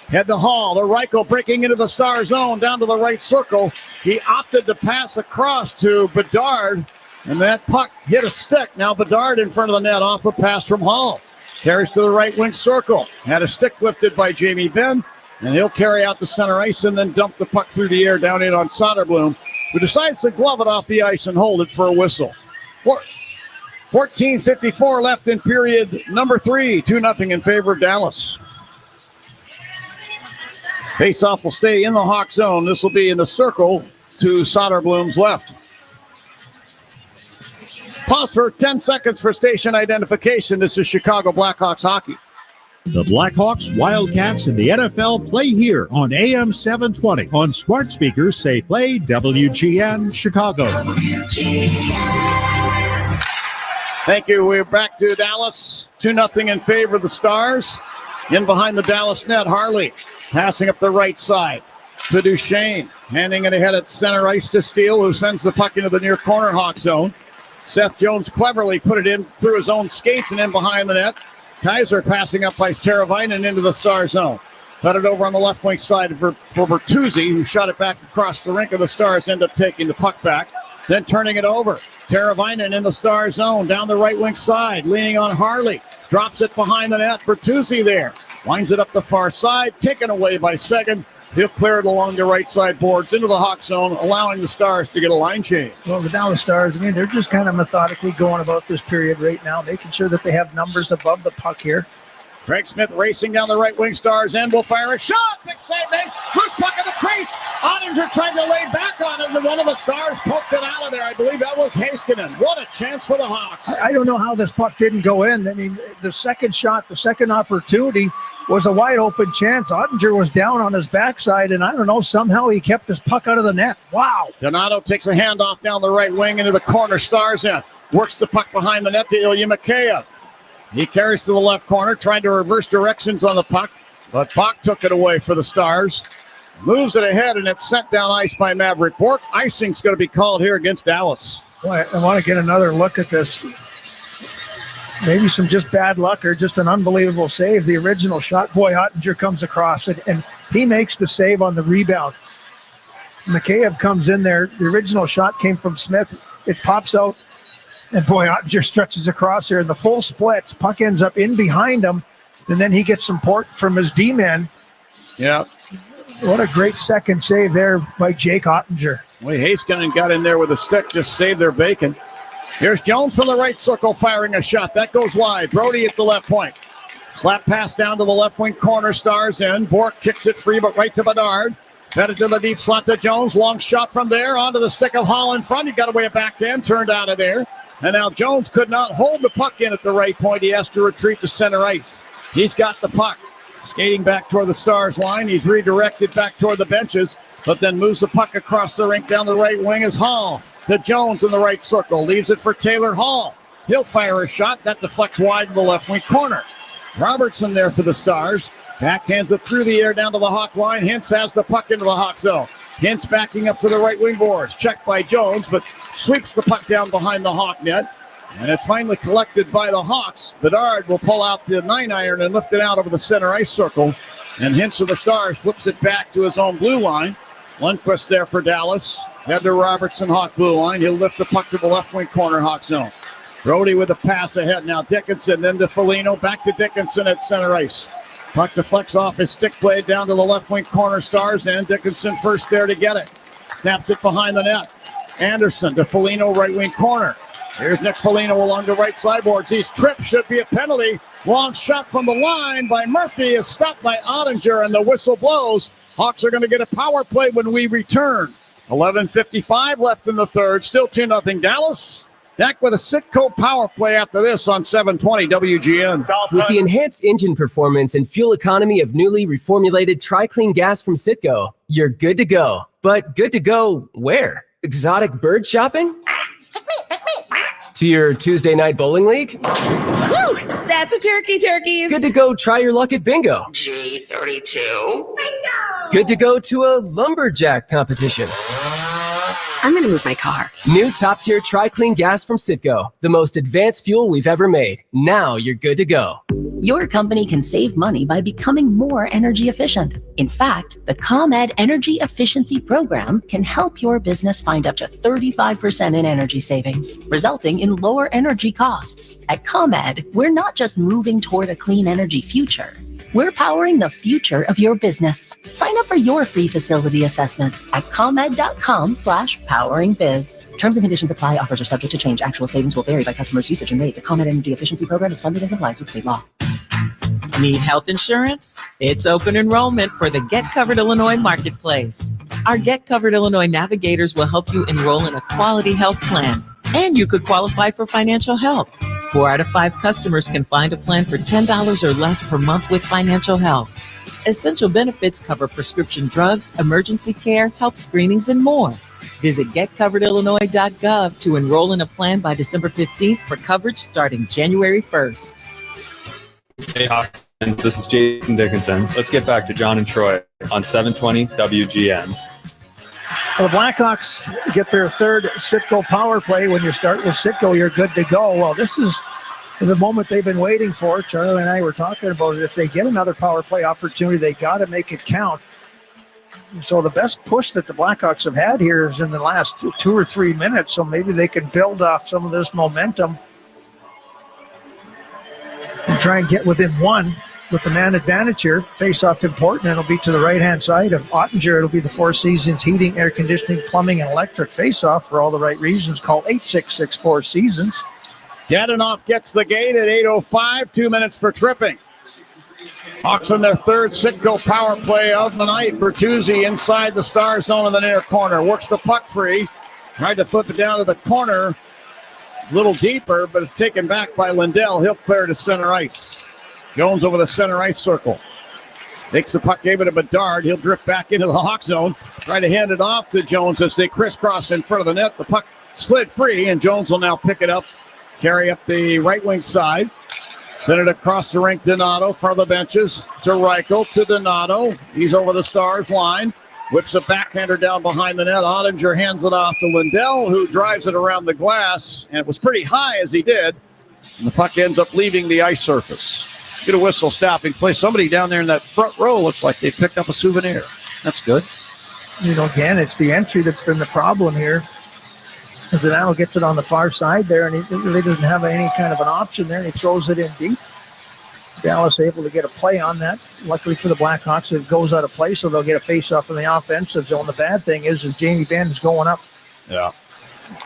Head to Hall. To Reichel breaking into the Star zone down to the right circle. He opted to pass across to Bedard, and that puck hit a stick. Now Bedard in front of the net off a pass from Hall. Carries to the right wing circle. Had a stick lifted by Jamie Benn, and he'll carry out the center ice and then dump the puck through the air down in on Soderblom, who decides to glove it off the ice and hold it for a whistle. 14:54 left in period number 3. 2-0 in favor of Dallas. Faceoff will stay in the Hawk zone. This will be in the circle to Soderblom's left. Pause for 10 seconds for station identification. This is Chicago Blackhawks hockey. The Blackhawks, Wildcats, and the NFL play here on AM 720. On smart speakers, say play WGN Chicago. Thank you. We're back to Dallas. 2-0 in favor of the Stars. In behind the Dallas net, Harley passing up the right side to Duchesne. Handing it ahead at center ice to Steele, who sends the puck into the near corner Hawk zone. Seth Jones cleverly put it in through his own skates and in behind the net. Kaiser passing up by Teravainen into the Star zone. Cut it over on the left wing side for Bertuzzi, who shot it back across the rink, and the Stars end up taking the puck back. Then turning it over. Teravainen in the Star zone, down the right wing side, leaning on Harley. Drops it behind the net. Bertuzzi there. Winds it up the far side, taken away by Seguin. He'll clear it along the right side boards into the Hawk zone, allowing the Stars to get a line change. Well, the Dallas Stars, they're just kind of methodically going about this period right now, making sure that they have numbers above the puck here. Craig Smith racing down the right wing. Stars end will fire a shot. Big save made. Loose puck in the crease. Ottinger tried to lay back on it, and one of the Stars poked it out of there. I believe that was Heiskanen. What a chance for the Hawks. I don't know how this puck didn't go in. The second shot, the second opportunity was a wide open chance. Ottinger was down on his backside, and I don't know, somehow he kept his puck out of the net. Wow. Donato takes a handoff down the right wing into the corner. Stars in. Works the puck behind the net to Ilya Mikheyev. He carries to the left corner, trying to reverse directions on the puck, but Bach took it away for the Stars. Moves it ahead, and it's sent down ice by Maverick Bourque. Icing's going to be called here against Dallas. Boy, I want to get another look at this. Maybe some just bad luck or just an unbelievable save. The original shot, boy, Ottinger comes across it, and he makes the save on the rebound. Mikheyev comes in there. The original shot came from Smith. It pops out. And boy, Ottinger stretches across here, and the full splits. Puck ends up in behind him, and then he gets some support from his D-man. Yeah. What a great second save there by Jake Ottinger. Well, Heiskanen got in there with a stick, just saved their bacon. Here's Jones from the right circle firing a shot. That goes wide. Brody at the left point. Slap pass down to the left wing corner. Stars in. Bourque kicks it free, but right to Bedard. Fed it to the deep slot to Jones. Long shot from there onto the stick of Hall in front. He got away a backhand, turned out of there. And now Jones could not hold the puck in at the right point. He has to retreat to center ice. He's got the puck. Skating back toward the Stars line. He's redirected back toward the benches, but then moves the puck across the rink down the right wing as Hall. To Jones in the right circle. Leaves it for Taylor Hall. He'll fire a shot. That deflects wide to the left wing corner. Robertson there for the Stars. Backhands it through the air down to the Hawk line. Hintz has the puck into the Hawk zone. Hintz backing up to the right wing boards. Checked by Jones, but sweeps the puck down behind the Hawk net. And it's finally collected by the Hawks. Bedard will pull out the 9-iron and lift it out over the center ice circle. And Hintz of the Stars flips it back to his own blue line. Lundqvist there for Dallas. Head to Robertson, Hawk blue line. He'll lift the puck to the left wing corner, Hawk zone. Brody with a pass ahead now. Dickinson, then to Foligno. Back to Dickinson at center ice. Puck deflects off his stick blade down to the left wing corner. Stars in. Dickinson first there to get it. Snaps it behind the net. Anderson to Foligno, right wing corner. Here's Nick Foligno along the right sideboards. He's tripped. Should be a penalty. Long shot from the line by Murphy is stopped by Ottinger, and the whistle blows. Hawks are going to get a power play when we return. 11:55 left in the third. Still 2-0 Dallas. Back with a Citgo power play after this on 720 WGN. With the enhanced engine performance and fuel economy of newly reformulated Tri-Clean gas from Citgo, you're good to go. But good to go where? Exotic bird shopping? To your Tuesday night bowling league? Woo! That's a turkeys. Good to go try your luck at bingo. G32. Bingo! Good to go to a lumberjack competition. I'm going to move my car. New top-tier Tri-Clean gas from Citgo, the most advanced fuel we've ever made. Now you're good to go. Your company can save money by becoming more energy efficient. In fact, the ComEd Energy Efficiency Program can help your business find up to 35% in energy savings, resulting in lower energy costs. At ComEd, we're not just moving toward a clean energy future. We're powering the future of your business. Sign up for your free facility assessment at ComEd.com/poweringbiz. Terms and conditions apply. Offers are subject to change. Actual savings will vary by customer's usage and rate. The ComEd Energy Efficiency Program is funded in compliance with state law. Need health insurance? It's open enrollment for the Get Covered Illinois Marketplace. Our Get Covered Illinois navigators will help you enroll in a quality health plan, and you could qualify for financial help. 4 out of 5 customers can find a plan for $10 or less per month with financial help. Essential benefits cover prescription drugs, emergency care, health screenings, and more. Visit getcoveredillinois.gov to enroll in a plan by December 15th for coverage starting January 1st. Hey, Hawks, this is Jason Dickinson. Let's get back to John and Troy on 720 WGN. Well, the Blackhawks get their third Citgo power play. When you start with Citgo, you're good to go. Well, this is the moment they've been waiting for. Charlie and I were talking about it. If they get another power play opportunity, they got to make it count. And so the best push that the Blackhawks have had here is in the last 2 or 3 minutes. So maybe they can build off some of this momentum and try and get within one. With the man advantage here, face-off important, and it'll be to the right-hand side of Ottinger. It'll be the Four Seasons Heating, Air Conditioning, Plumbing, and Electric face-off for all the right reasons. Call 866-4 Gadanoff gets the gate at 8:05, 2 minutes for tripping. Hawks in their third Citgo power play of the night. Bertuzzi inside the star zone in the near corner. Works the puck free. Tried to flip it down to the corner. A little deeper, but it's taken back by Lindell. He'll clear to center ice. Jones over the center ice circle. Takes the puck, gave it to Bedard. He'll drift back into the Hawk zone. Try to hand it off to Jones as they crisscross in front of the net. The puck slid free, and Jones will now pick it up, carry up the right wing side. Send it across the rink. Donato, front of the benches, to Reichel, to Donato. He's over the Stars line. Whips a backhander down behind the net. Ottinger hands it off to Lindell, who drives it around the glass. And it was pretty high as he did. And the puck ends up leaving the ice surface. Get a whistle stopping play. Somebody down there in that front row looks like they picked up a souvenir. That's good. You know, again, it's the entry that's been the problem here. Donato gets it on the far side there, and he really doesn't have any kind of an option there, and he throws it in deep. Dallas able to get a play on that. Luckily for the Blackhawks, it goes out of play, so they'll get a face-off in the offensive zone. The bad thing is Jamie Benn is going up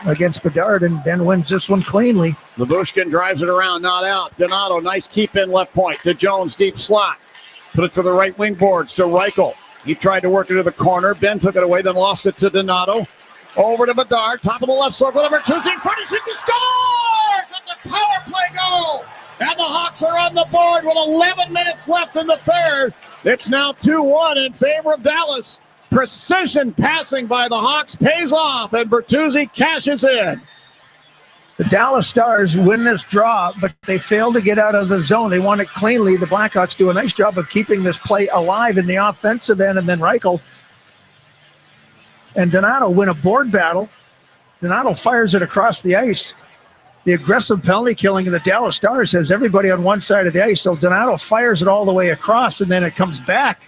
against Bedard, and Ben wins this one cleanly. Labushkin drives it around, not out. Donato, nice keep in left point to Jones, deep slot. Put it to the right wing boards to Reichel. He tried to work it to the corner. Ben took it away, then lost it to Donato. Over to Bedard, top of the left circle, number 2, in front of City, scores! It's a power play goal! And the Hawks are on the board with 11 minutes left in the third. It's now 2-1 in favor of Dallas. Precision passing by the Hawks pays off, and Bertuzzi cashes in. The Dallas Stars win this draw, but they fail to get out of the zone. They won it cleanly. The Blackhawks do a nice job of keeping this play alive in the offensive end, and then Reichel and Donato win a board battle. Donato fires it across the ice. The aggressive penalty killing of the Dallas Stars has everybody on one side of the ice, so Donato fires it all the way across, and then it comes back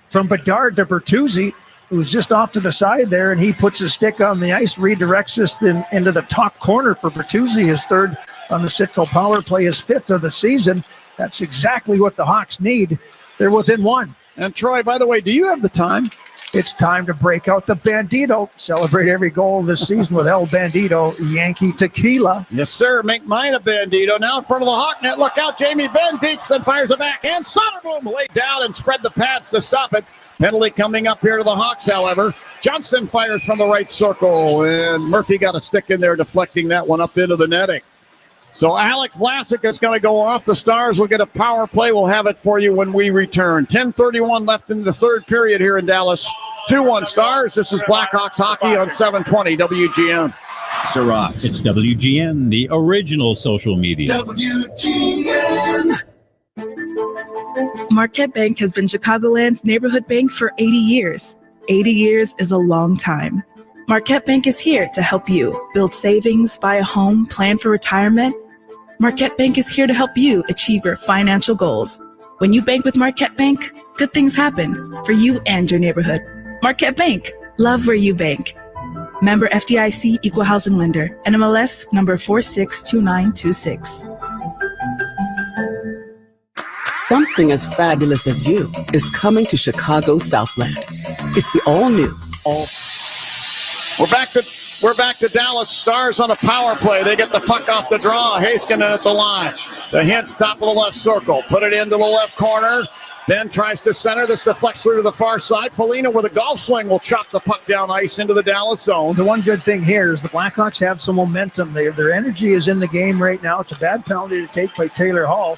from Bedard to Bertuzzi, who's just off to the side there, and he puts his stick on the ice, redirects this then into the top corner for Bertuzzi, his third on the Citgo power play, his 5th of the season. That's exactly what the Hawks need. They're within one. And Troy, by the way, do you have the time? It's time to break out the Bandito. Celebrate every goal this season with El Bandito Yankee Tequila. Yes, sir. Make mine a Bandito. Now in front of the Hawk net. Look out. Jamie Benn beats and fires it back. And Soderblom laid down and spread the pads to stop it. Penalty coming up here to the Hawks, however. Johnston fires from the right circle, and Murphy got a stick in there, deflecting that one up into the netting. So Alec Vlasic is going to go off. The Stars will get a power play. We'll have it for you when we return. 10:31 left in the third period here in Dallas. 2-1 Stars. This is Blackhawks hockey on 720 WGN. Sirach. It's WGN, the original social media. WGN. Marquette Bank has been Chicagoland's neighborhood bank for 80 years. 80 years is a long time. Marquette Bank is here to help you build savings, buy a home, plan for retirement. Marquette Bank is here to help you achieve your financial goals. When you bank with Marquette Bank, good things happen for you and your neighborhood. Marquette Bank, love where you bank. Member FDIC Equal Housing Lender, NMLS number 462926. Something as fabulous as you is coming to Chicago Southland. It's the all-new, We're back to Dallas. Stars on a power play. They get the puck off the draw. Heiskanen at the line. The hint's top of the left circle. Put it into the left corner. Then tries to center. This deflects through to the far side. Foligno with a golf swing will chop the puck down ice into the Dallas zone. The one good thing here is the Blackhawks have some momentum. Their energy is in the game right now. It's a bad penalty to take by Taylor Hall.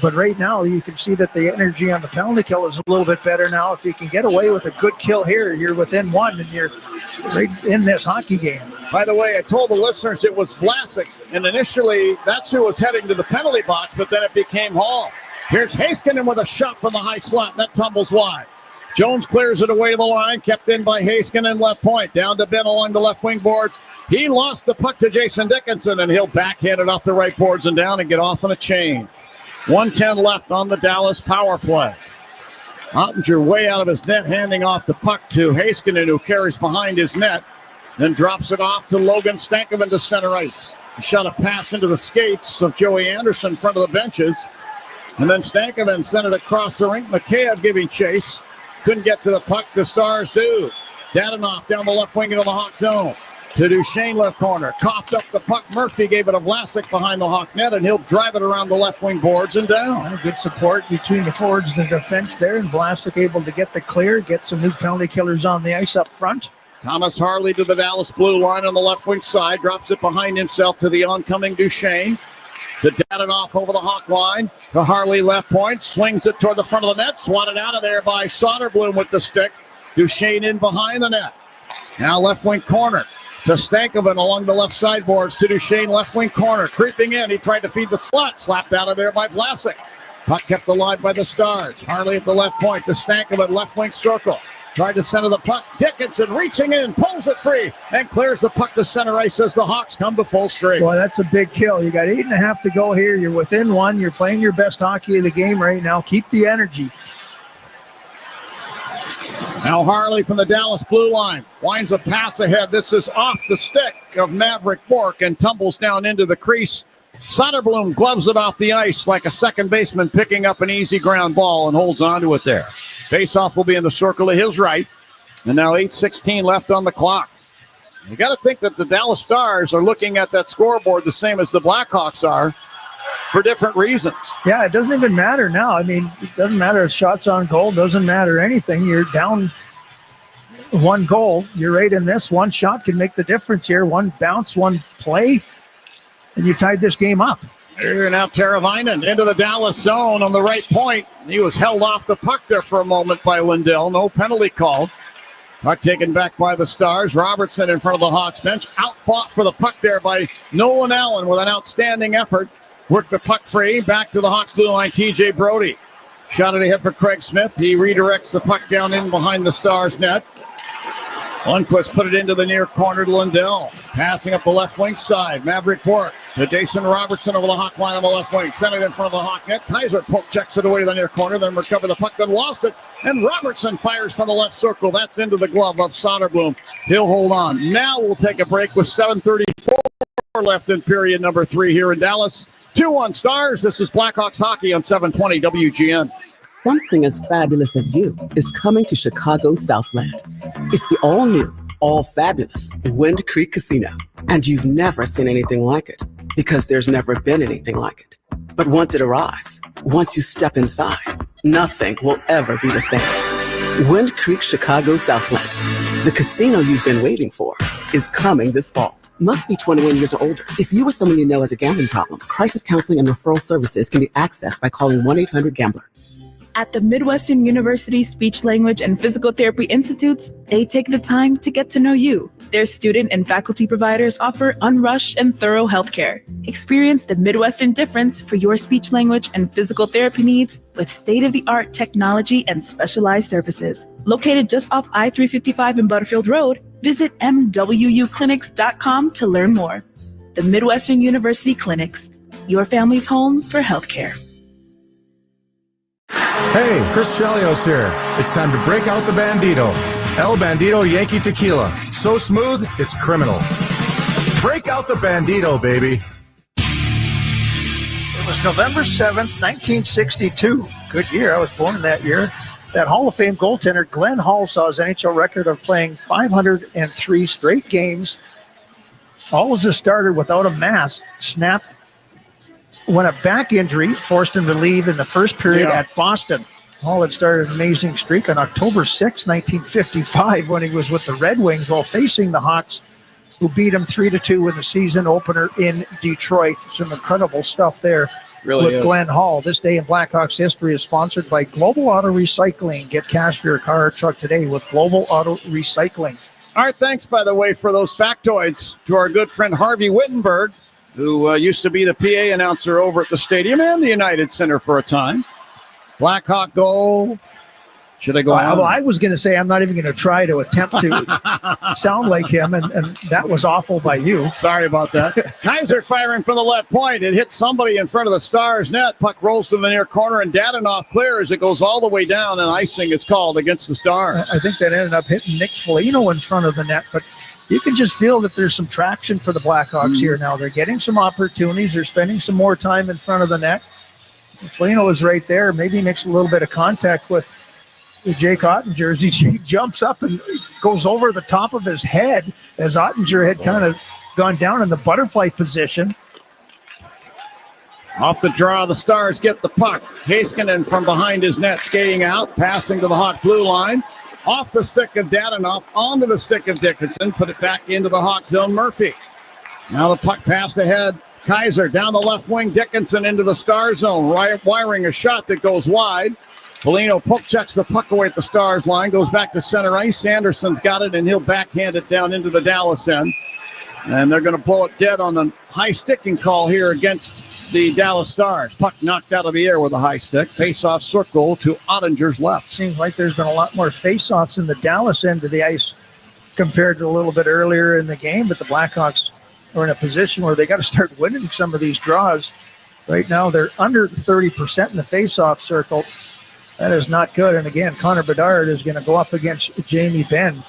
But right now, you can see that the energy on the penalty kill is a little bit better now. If you can get away with a good kill here, you're within one, and you're right in this hockey game. By the way, I told the listeners it was Vlasic, and initially that's who was heading to the penalty box, but then it became Hall. Here's Heiskanen with a shot from the high slot. That tumbles wide. Jones clears it away to the line, kept in by Heiskanen left point. Down to Ben along the left wing boards. He lost the puck to Jason Dickinson, and he'll backhand it off the right boards and down and get off on a chain. 1:10 left on the Dallas power play. Ottinger way out of his net, handing off the puck to Heiskanen, who carries behind his net, then drops it off to Logan Stankoven to center ice. He shot a pass into the skates of Joey Anderson in front of the benches, and then Stankoven sent it across the rink. Mikheyev giving chase. Couldn't get to the puck. The Stars do. Dadonov down the left wing into the Hawk zone. To Duchesne left corner. Coughed up the puck. Murphy gave it to Vlasic behind the Hawk net, and he'll drive it around the left wing boards and down. Good support between the forwards and the defense there, and Vlasic able to get the clear, get some new penalty killers on the ice up front. Thomas Harley to the Dallas blue line on the left wing side. Drops it behind himself to the oncoming Duchesne. To Dadonov over the Hawk line. To Harley left point. Swings it toward the front of the net. Swatted out of there by Soderblom with the stick. Duchesne in behind the net. Now left wing corner. To Stankoven along the left sideboards. To Duchesne left wing corner. Creeping in. He tried to feed the slot. Slapped out of there by Vlasic. Puck kept alive by the Stars. Harley at the left point. To Stankoven left wing circle. Tried to center the puck. Dickinson reaching in, pulls it free, and clears the puck to center ice as the Hawks come to full strength. Boy, that's a big kill. You got 8.5 to go here. You're within one. You're playing your best hockey of the game right now. Keep the energy. Now Harley from the Dallas blue line winds a pass ahead. This is off the stick of Maverick Bourque and tumbles down into the crease. Soderblom gloves it off the ice like a second baseman picking up an easy ground ball and holds on to it there. Faceoff will be in the circle to his right. And now 8:16 left on the clock. You got to think that the Dallas Stars are looking at that scoreboard the same as the Blackhawks are for different reasons. Yeah, it doesn't even matter now. I mean, it doesn't matter if shots on goal, doesn't matter anything. You're down one goal. You're right in this. One shot can make the difference here. One bounce, one play, and you tied this game up. Here now Teravainen into the Dallas zone on the right point. He was held off the puck there for a moment by Lindell. No penalty called. Puck taken back by the Stars. Robertson in front of the Hawks bench. Outfought for the puck there by Nolan Allen with an outstanding effort. Worked the puck free. Back to the Hawks blue line, TJ Brody. Shot it ahead for Craig Smith. He redirects the puck down in behind the Stars net. Lundqvist put it into the near corner to Lindell. Passing up the left wing side. Maverick Bourque to Jason Robertson over the Hawk line on the left wing. Sent it in front of the Hawk net. Kaiser poke checks it away to the near corner. Then recovered the puck, then lost it. And Robertson fires from the left circle. That's into the glove of Soderblom. He'll hold on. Now we'll take a break with 7:34 left in period number 3 here in Dallas. 2-1 Stars. This is Blackhawks hockey on 720 WGN. Something as fabulous as you is coming to Chicago Southland. It's the all-new, all-fabulous Wind Creek Casino. And you've never seen anything like it, because there's never been anything like it. But once it arrives, once you step inside, nothing will ever be the same. Wind Creek Chicago Southland. The casino you've been waiting for is coming this fall. Must be 21 years or older. If you or someone you know has a gambling problem, crisis counseling and referral services can be accessed by calling 1-800-GAMBLER. At the Midwestern University Speech Language and Physical Therapy Institutes, they take the time to get to know you. Their student and faculty providers offer unrushed and thorough healthcare. Experience the Midwestern difference for your speech language and physical therapy needs with state-of-the-art technology and specialized services. Located just off I-355 in Butterfield Road, visit MWUclinics.com to learn more. The Midwestern University Clinics, your family's home for healthcare. Hey, Chris Chelios here. It's time to break out the Bandito. El Bandito Yankee Tequila. So smooth, it's criminal. Break out the Bandito, baby. It was November 7th, 1962. Good year. I was born in that year. That Hall of Fame goaltender, Glenn Hall, saw his NHL record of playing 503 straight games. Hall was a starter without a mask. Snapped when a back injury forced him to leave in the first period at Boston. Hall had started an amazing streak on October 6, 1955, when he was with the Red Wings while facing the Hawks, who beat him 3-2 in the season opener in Detroit. Some incredible stuff there with Glenn Hall. This day in Blackhawks history is sponsored by Global Auto Recycling. Get cash for your car or truck today with Global Auto Recycling. Our thanks, by the way, for those factoids to our good friend Harvey Wittenberg, who used to be the PA announcer over at the stadium and the United Center for a time. Blackhawk goal. Should I go on? Well, I was going to say I'm not even going to try to attempt to sound like him, and that was awful by you. Sorry about that. Kaiser firing from the left point. It hits somebody in front of the Stars net. Puck rolls to the near corner, and Dadonov clears. It goes all the way down, and icing is called against the Stars. I think that ended up hitting Nick Foligno in front of the net, but you can just feel that there's some traction for the Blackhawks here now. They're getting some opportunities. They're spending some more time in front of the net. Foligno is right there. Maybe he makes a little bit of contact with Jake Ottinger as he jumps up and goes over the top of his head as Ottinger had kind of gone down in the butterfly position. Off the draw, the Stars get the puck. Heiskanen from behind his net skating out, passing to the Hawk blue line. Off the stick of Dadonov, onto the stick of Dickinson, put it back into the Hawk zone. Murphy. Now the puck passed ahead. Kaiser down the left wing. Dickinson into the Star zone, wiring a shot that goes wide. Foligno poke checks the puck away at the Stars line, goes back to center ice. Anderson's got it, and he'll backhand it down into the Dallas end. And they're going to blow it dead on the high sticking call here against the Dallas Stars. Puck knocked out of the air with a high stick. Face-off circle to Ottinger's left. Seems like there's been a lot more face-offs in the Dallas end of the ice compared to a little bit earlier in the game, but the Blackhawks are in a position where they got to start winning some of these draws. Right now, they're under 30% in the face-off circle. That is not good. And again, Connor Bedard is going to go up against Jamie Benn.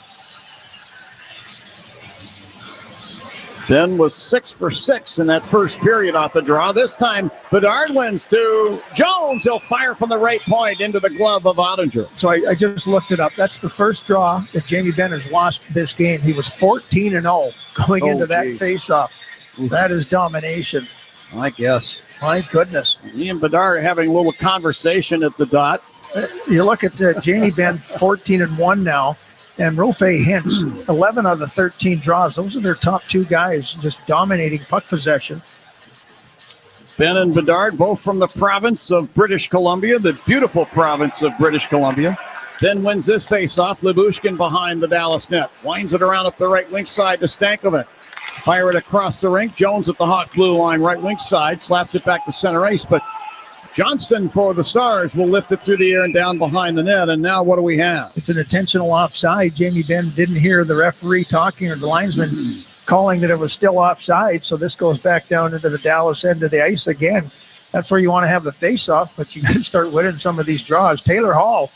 Ben was 6 for 6 in that first period off the draw. This time, Bedard wins to Jones. He'll fire from the right point into the glove of Ottinger. So I just looked it up. That's the first draw that Jamie Benn has lost this game. He was 14-0 going into that faceoff. That is domination. I guess. My goodness. He and Bedard are having a little conversation at the dot. You look at Jamie Benn, 14-1 now. And Rope Hintz, 11 out of the 13 draws. Those are their top two guys, just dominating puck possession. Ben and Bedard, both from the province of British Columbia, the beautiful province of British Columbia. Ben wins this faceoff. Lyubushkin behind the Dallas net. Winds it around up the right wing side to Stankovic. Fire it across the rink. Jones at the Hawk blue line, right wing side. Slaps it back to center ice, but Johnston for the Stars will lift it through the air and down behind the net. And now what do we have? It's an intentional offside. Jamie Benn didn't hear the referee talking or the linesman calling that it was still offside. So this goes back down into the Dallas end of the ice again. That's where you want to have the face-off, but you got to start winning some of these draws. Taylor Hall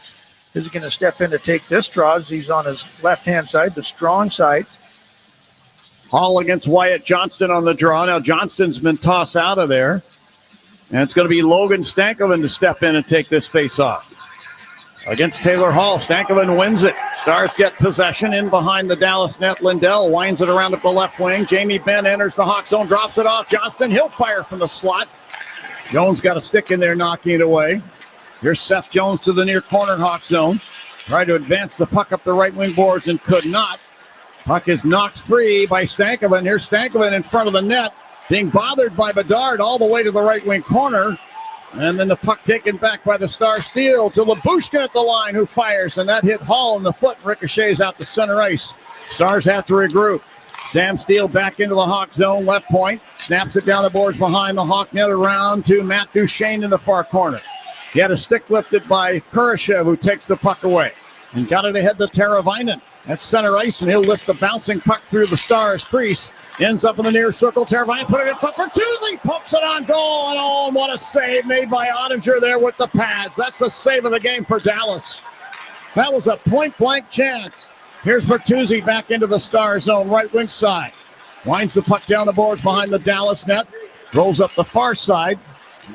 is going to step in to take this draw as he's on his left-hand side, the strong side. Hall against Wyatt Johnston on the draw. Now Johnston's been tossed out of there. And it's going to be Logan Stankoven to step in and take this face-off. Against Taylor Hall, Stankoven wins it. Stars get possession in behind the Dallas net. Lindell winds it around at the left wing. Jamie Benn enters the Hawk zone, drops it off. Johnston, he'll fire from the slot. Jones got a stick in there, knocking it away. Here's Seth Jones to the near corner Hawk zone. Tried to advance the puck up the right wing boards and could not. Puck is knocked free by Stankoven. Here's Stankoven in front of the net, being bothered by Bedard all the way to the right wing corner. And then the puck taken back by the Star Steel to Labushkin at the line, who fires. And that hit Hall in the foot, ricochets out to center ice. Stars have to regroup. Sam Steele back into the Hawk zone, left point. Snaps it down the boards behind the Hawk net, around to Matt Duchesne in the far corner. He had a stick lifted by Kurashev, who takes the puck away. And got it ahead to Teravainen. That's center ice, and he'll lift the bouncing puck through the Stars' crease. Ends up in the near circle. Teravainen putting it front for Bertuzzi. Pokes it on goal, and oh, what a save made by Ottinger there with the pads. That's the save of the game for Dallas. That was a point-blank chance. Here's Bertuzzi back into the Star zone, right wing side. Winds the puck down the boards behind the Dallas net. Rolls up the far side.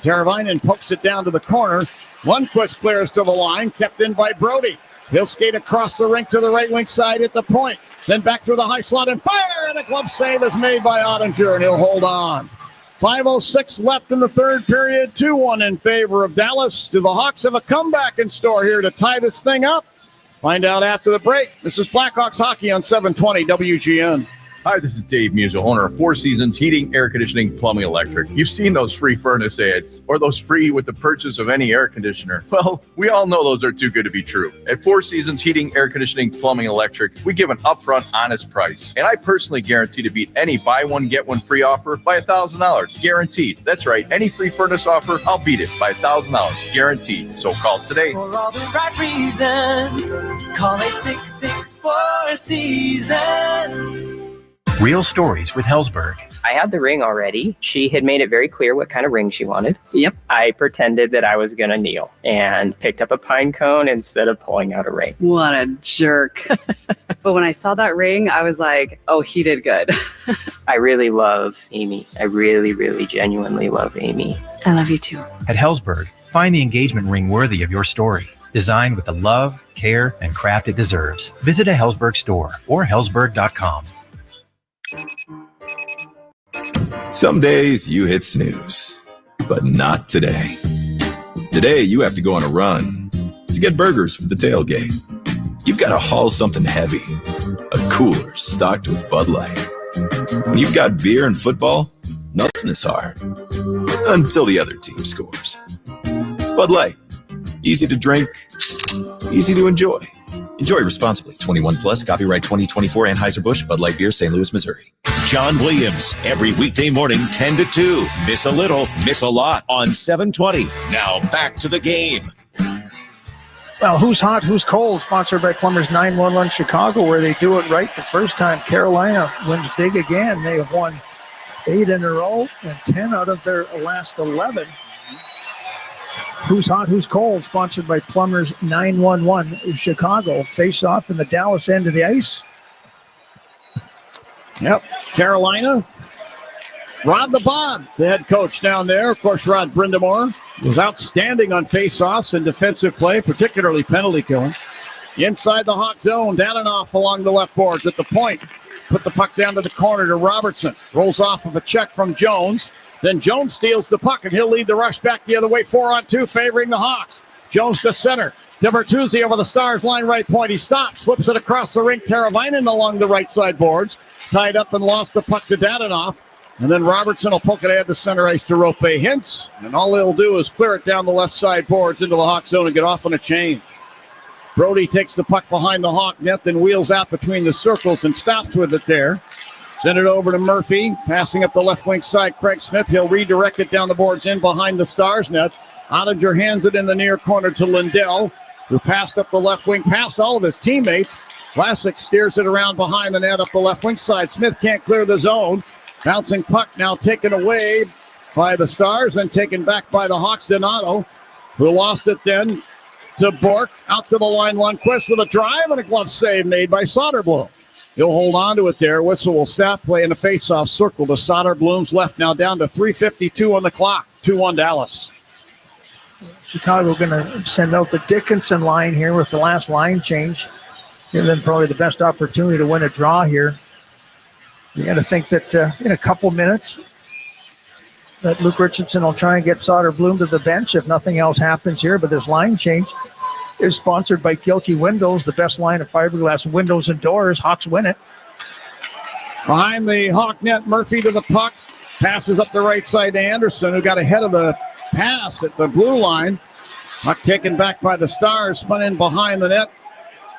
Teravainen pokes it down to the corner. Lundqvist clears to the line, kept in by Brody. He'll skate across the rink to the right wing side at the point. Then back through the high slot and fire, and a glove save is made by Ottinger, and he'll hold on. 5:06 left in the third period, 2-1 in favor of Dallas. Do the Hawks have a comeback in store here to tie this thing up? Find out after the break. This is Blackhawks hockey on 720 WGN. Hi, this is Dave Musil, owner of Four Seasons Heating, Air Conditioning, Plumbing, Electric. You've seen those free furnace ads, or those free with the purchase of any air conditioner. Well, we all know those are too good to be true. At Four Seasons Heating, Air Conditioning, Plumbing, Electric, we give an upfront, honest price. And I personally guarantee to beat any buy one, get one free offer by $1,000. Guaranteed. That's right. Any free furnace offer, I'll beat it by $1,000. Guaranteed. So call today. For all the right reasons, call 866-4 Seasons. Real stories with Hellsberg. I had the ring already. She had made it very clear what kind of ring she wanted. Yep. I pretended that I was going to kneel and picked up a pine cone instead of pulling out a ring. What a jerk. But when I saw that ring, I was like, oh, he did good. I really love Amy. I really, really genuinely love Amy. I love you too. At Hellsberg, find the engagement ring worthy of your story. Designed with the love, care, and craft it deserves. Visit a Hellsberg store or hellsberg.com. Some days you hit snooze, but not today. Today you have to go on a run to get burgers for the tailgate. You've got to haul something heavy, a cooler stocked with Bud Light. When you've got beer and football, nothing is hard until the other team scores. Bud Light, easy to drink, easy to enjoy. Enjoy responsibly. 21 plus. Copyright 2024 Anheuser-Busch Bud Light Beer, St. Louis, Missouri. John Williams, every weekday morning, 10 to 2. Miss a little, miss a lot on 720. Now back to the game. Well, who's hot, who's cold? Sponsored by Plumbers 911 Chicago, where they do it right the first time. Carolina wins big again. They have won 8 in a row and 10 out of their last 11. Who's hot, who's cold? Sponsored by Plumbers 911 Chicago. Face off in the Dallas end of the ice. Yep, Carolina. Rod the Bod, the head coach down there. Of course, Rod Brindamore was outstanding on face-offs and defensive play, particularly penalty killing. Inside the Hawk zone, Dadanoff along the left boards at the point. Put the puck down to the corner to Robertson. Rolls off of a check from Jones. Then Jones steals the puck, and he'll lead the rush back the other way, 4-on-2, favoring the Hawks. Jones to center. To Bertuzzi over the Stars line right point. He stops, flips it across the rink. Teravainen along the right side boards. Tied up and lost the puck to Dadanoff. And then Robertson will poke it ahead to center ice to Rope Hintz. And all he'll do is clear it down the left side boards into the Hawk zone and get off on a chain. Brody takes the puck behind the Hawk net, then wheels out between the circles and stops with it there. Send it over to Murphy, passing up the left wing side. Craig Smith, he'll redirect it down the boards in behind the Stars net. Ottinger hands it in the near corner to Lindell, who passed up the left wing, past all of his teammates. Vlasic steers it around behind the net up the left wing side. Smith can't clear the zone. Bouncing puck now taken away by the Stars and taken back by the Hawks. Donato, who lost it then to Bork. Out to the line, Lundqvist with a drive and a glove save made by Soderblom. He'll hold on to it there. Whistle will stop play in the face-off circle to Soderblom's left. Now down to 3:52 on the clock. 2-1 Dallas. Chicago going to send out the Dickinson line here with the last line change. Give them probably the best opportunity to win a draw here. You got to think that in a couple minutes that Luke Richardson will try and get Soderblom to the bench if nothing else happens here. But this line change, is sponsored by Gilkey Windows, the best line of fiberglass windows and doors. Hawks win it. Behind the Hawk net, Murphy to the puck. Passes up the right side to Anderson, who got ahead of the pass at the blue line. Puck taken back by the Stars, spun in behind the net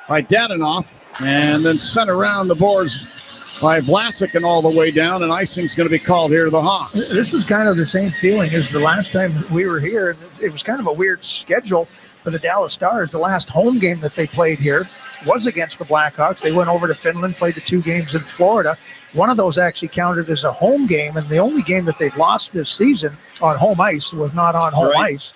by Dadanoff, and then sent around the boards by Vlasic and all the way down, and icing's going to be called here to the Hawks. This is kind of the same feeling as the last time we were here. It was kind of a weird schedule for the Dallas Stars. The last home game that they played here was against the Blackhawks. They went over to Finland, played the 2 games in Florida. One of those actually counted as a home game, and the only game that they've lost this season on home ice was not on home ice.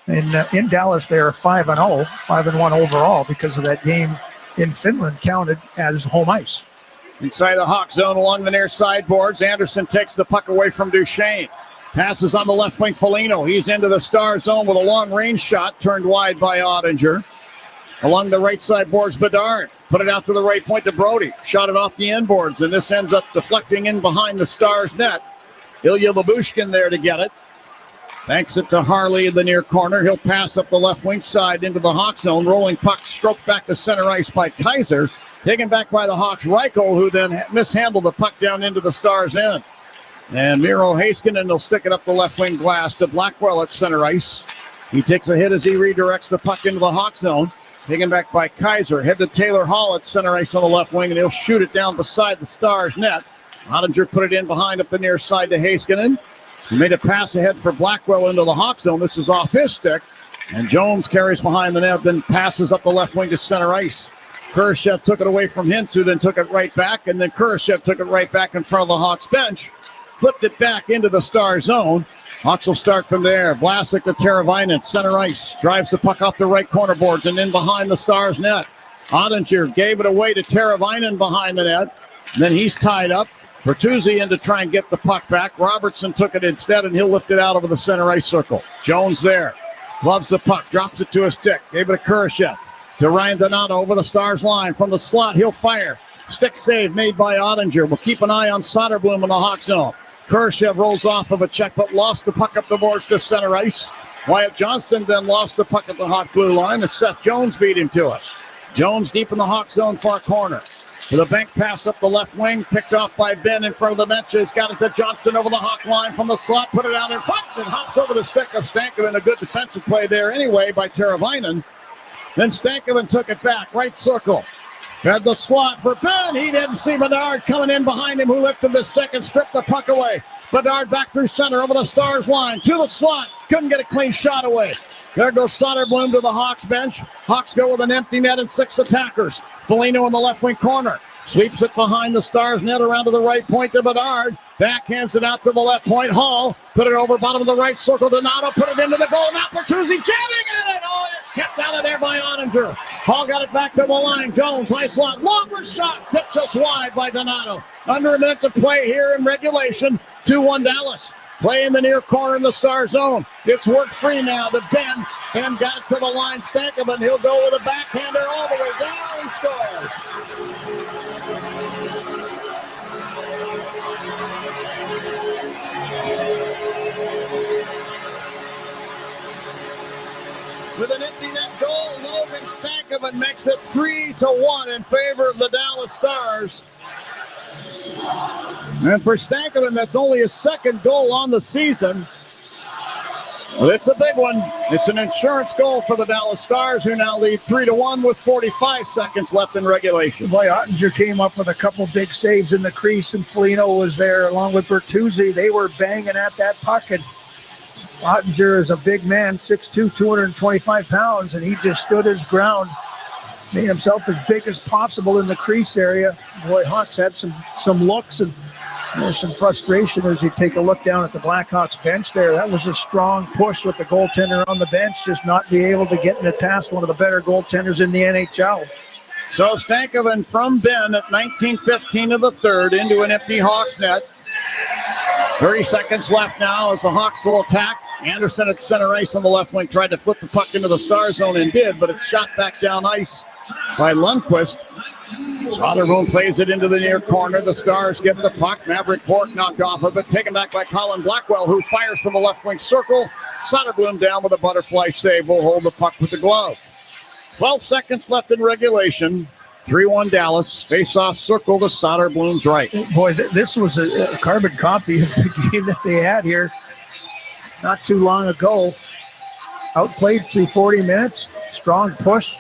And in Dallas, they are 5-0, 5-1 overall, because of that game in Finland counted as home ice. Inside the Hawk zone along the near sideboards, Anderson takes the puck away from Duchesne. Passes on the left wing, Foligno. He's into the Star zone with a long-range shot, turned wide by Ottinger. Along the right side boards, Bedard. Put it out to the right point to Brody. Shot it off the end boards, and this ends up deflecting in behind the Stars net. Ilya Babushkin there to get it. Banks it to Harley in the near corner. He'll pass up the left wing side into the Hawk zone. Rolling puck stroked back to center ice by Kaiser. Taken back by the Hawks, Reichel, who then mishandled the puck down into the Stars' end. And Miro Heiskanen will stick it up the left wing glass to Blackwell at center ice. He takes a hit as he redirects the puck into the Hawk zone. Taken back by Kaiser. Head to Taylor Hall at center ice on the left wing, and he'll shoot it down beside the Stars' net. Ottinger put it in behind up the near side to Heiskanen. He made a pass ahead for Blackwell into the Hawk zone. This is off his stick. And Jones carries behind the net, then passes up the left wing to center ice. Kurashev took it away from Hintz, who then took it right back, and then Kurashev took it right back in front of the Hawks bench. Flipped it back into the Star zone. Hawks will start from there. Vlasic to Teravainen, center ice. Drives the puck off the right corner boards and in behind the Stars net. Ottinger gave it away to Teravainen behind the net. Then he's tied up. Bertuzzi in to try and get the puck back. Robertson took it instead, and he'll lift it out over the center ice circle. Jones there. Gloves the puck. Drops it to his stick. Gave it to Kurashev. To Ryan Donato over the Stars line. From the slot, he'll fire. Stick save made by Ottinger. We'll keep an eye on Soderblom in the Hawk zone. Kurashev rolls off of a check, but lost the puck up the boards to center ice. Wyatt Johnston then lost the puck at the Hawk blue line, and Seth Jones beat him to it. Jones deep in the Hawk zone, far corner. With a bank pass up the left wing, picked off by Ben in front of the bench. He's got it to Johnston over the Hawk line from the slot, put it out in front, and hops over the stick of Stankoven. A good defensive play there anyway by Teravainen. Then Stankoven took it back, right circle. Had the slot for Ben. He didn't see Bedard coming in behind him, who lifted the stick and stripped the puck away. Bedard back through center over the Stars line to the slot. Couldn't get a clean shot away. There goes Soderblom to the Hawks bench. Hawks go with an empty net and 6 attackers. Foligno in the left wing corner. Sweeps it behind the Stars net around to the right point to Bedard. Backhands it out to the left point. Hall put it over bottom of the right circle. Donato put it into the goal. Now Bertuzzi jamming at it. Oh, it's kept out of there by Ottinger. Hall got it back to the line. Jones, high slot. Longer shot. Tipped just wide by Donato. Under a minute to play here in regulation. 2-1 Dallas. Play in the near corner in the Star zone. It's worked free now to Ben. Ben got it to the line. Stankoven. He'll go with a backhander all the way down. He scores. With an empty net goal, Logan Stankoven makes it 3-1 in favor of the Dallas Stars. And for Stankoven, that's only his second goal on the season. Well, it's a big one. It's an insurance goal for the Dallas Stars, who now lead 3-1 with 45 seconds left in regulation. Boy, Ottinger came up with a couple big saves in the crease, and Foligno was there along with Bertuzzi. They were banging at that puck, and Ottinger is a big man, 6'2", 225 pounds, and he just stood his ground, made himself as big as possible in the crease area. Boy, Hawks had some looks, and there's some frustration as you take a look down at the Blackhawks bench there. That was a strong push with the goaltender on the bench, just not be able to get in it past one of the better goaltenders in the NHL. So Stankoven from Ben at 19:15 of the third into an empty Hawks net. 30 seconds left now as the Hawks will attack. Anderson at center ice on the left wing tried to flip the puck into the Star zone and did, but it's shot back down ice by Lundqvist. Soderblom plays it into the near corner. The Stars get the puck. Maverick Bork knocked off of it, taken back by Colin Blackwell, who fires from the left wing circle. Soderblom down with a butterfly save. Will hold the puck with the glove. 12 seconds left in regulation. 3-1 Dallas. Face-off circle to Soderblom's right. Boy, this was a carbon copy of the game that they had here not too long ago. Outplayed through 40 minutes. Strong push.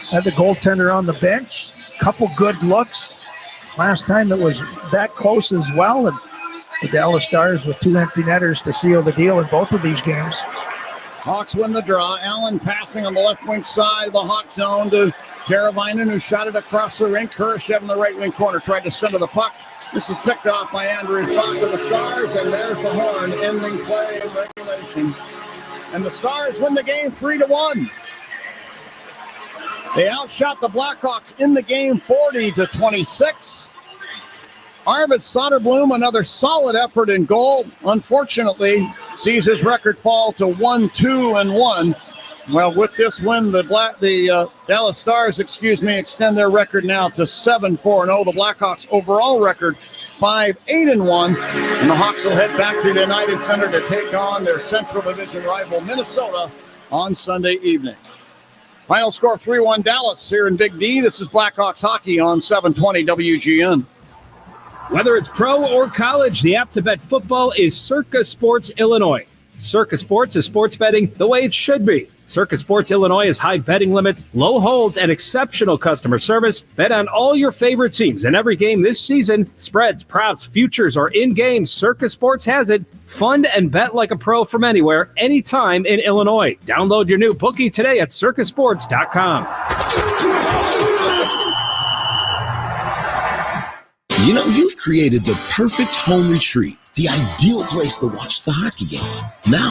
Had the goaltender on the bench. Couple good looks. Last time it was that close as well. And the Dallas Stars with 2 empty netters to seal the deal in both of these games. Hawks win the draw. Allen passing on the left wing side of the Hawk zone to Teravainen, who shot it across the rink. Kurashev in the right wing corner tried to center the puck. This is picked off by Andrew Fox of the Stars, and there's the horn ending play in regulation. And the Stars win the game 3-1. They outshot the Blackhawks in the game 40-26. Arvid Soderblom, another solid effort in goal. Unfortunately, sees his record fall to 1-2-1. Well, with this win, the Dallas Stars, extend their record now to 7-4-0. The Blackhawks' overall record 5-8-1, and the Hawks will head back to the United Center to take on their Central Division rival Minnesota on Sunday evening. Final score 3-1 Dallas here in Big D. This is Blackhawks hockey on 720 WGN. Whether it's pro or college, the app to bet football is Circa Sports Illinois. Circa Sports is sports betting the way it should be. Circa Sports Illinois has high betting limits, low holds, and exceptional customer service. Bet on all your favorite teams in every game this season. Spreads, props, futures, or in-game, Circa Sports has it. Fund and bet like a pro from anywhere, anytime in Illinois. Download your new bookie today at circasports.com. You know, you've created the perfect home retreat, the ideal place to watch the hockey game. Now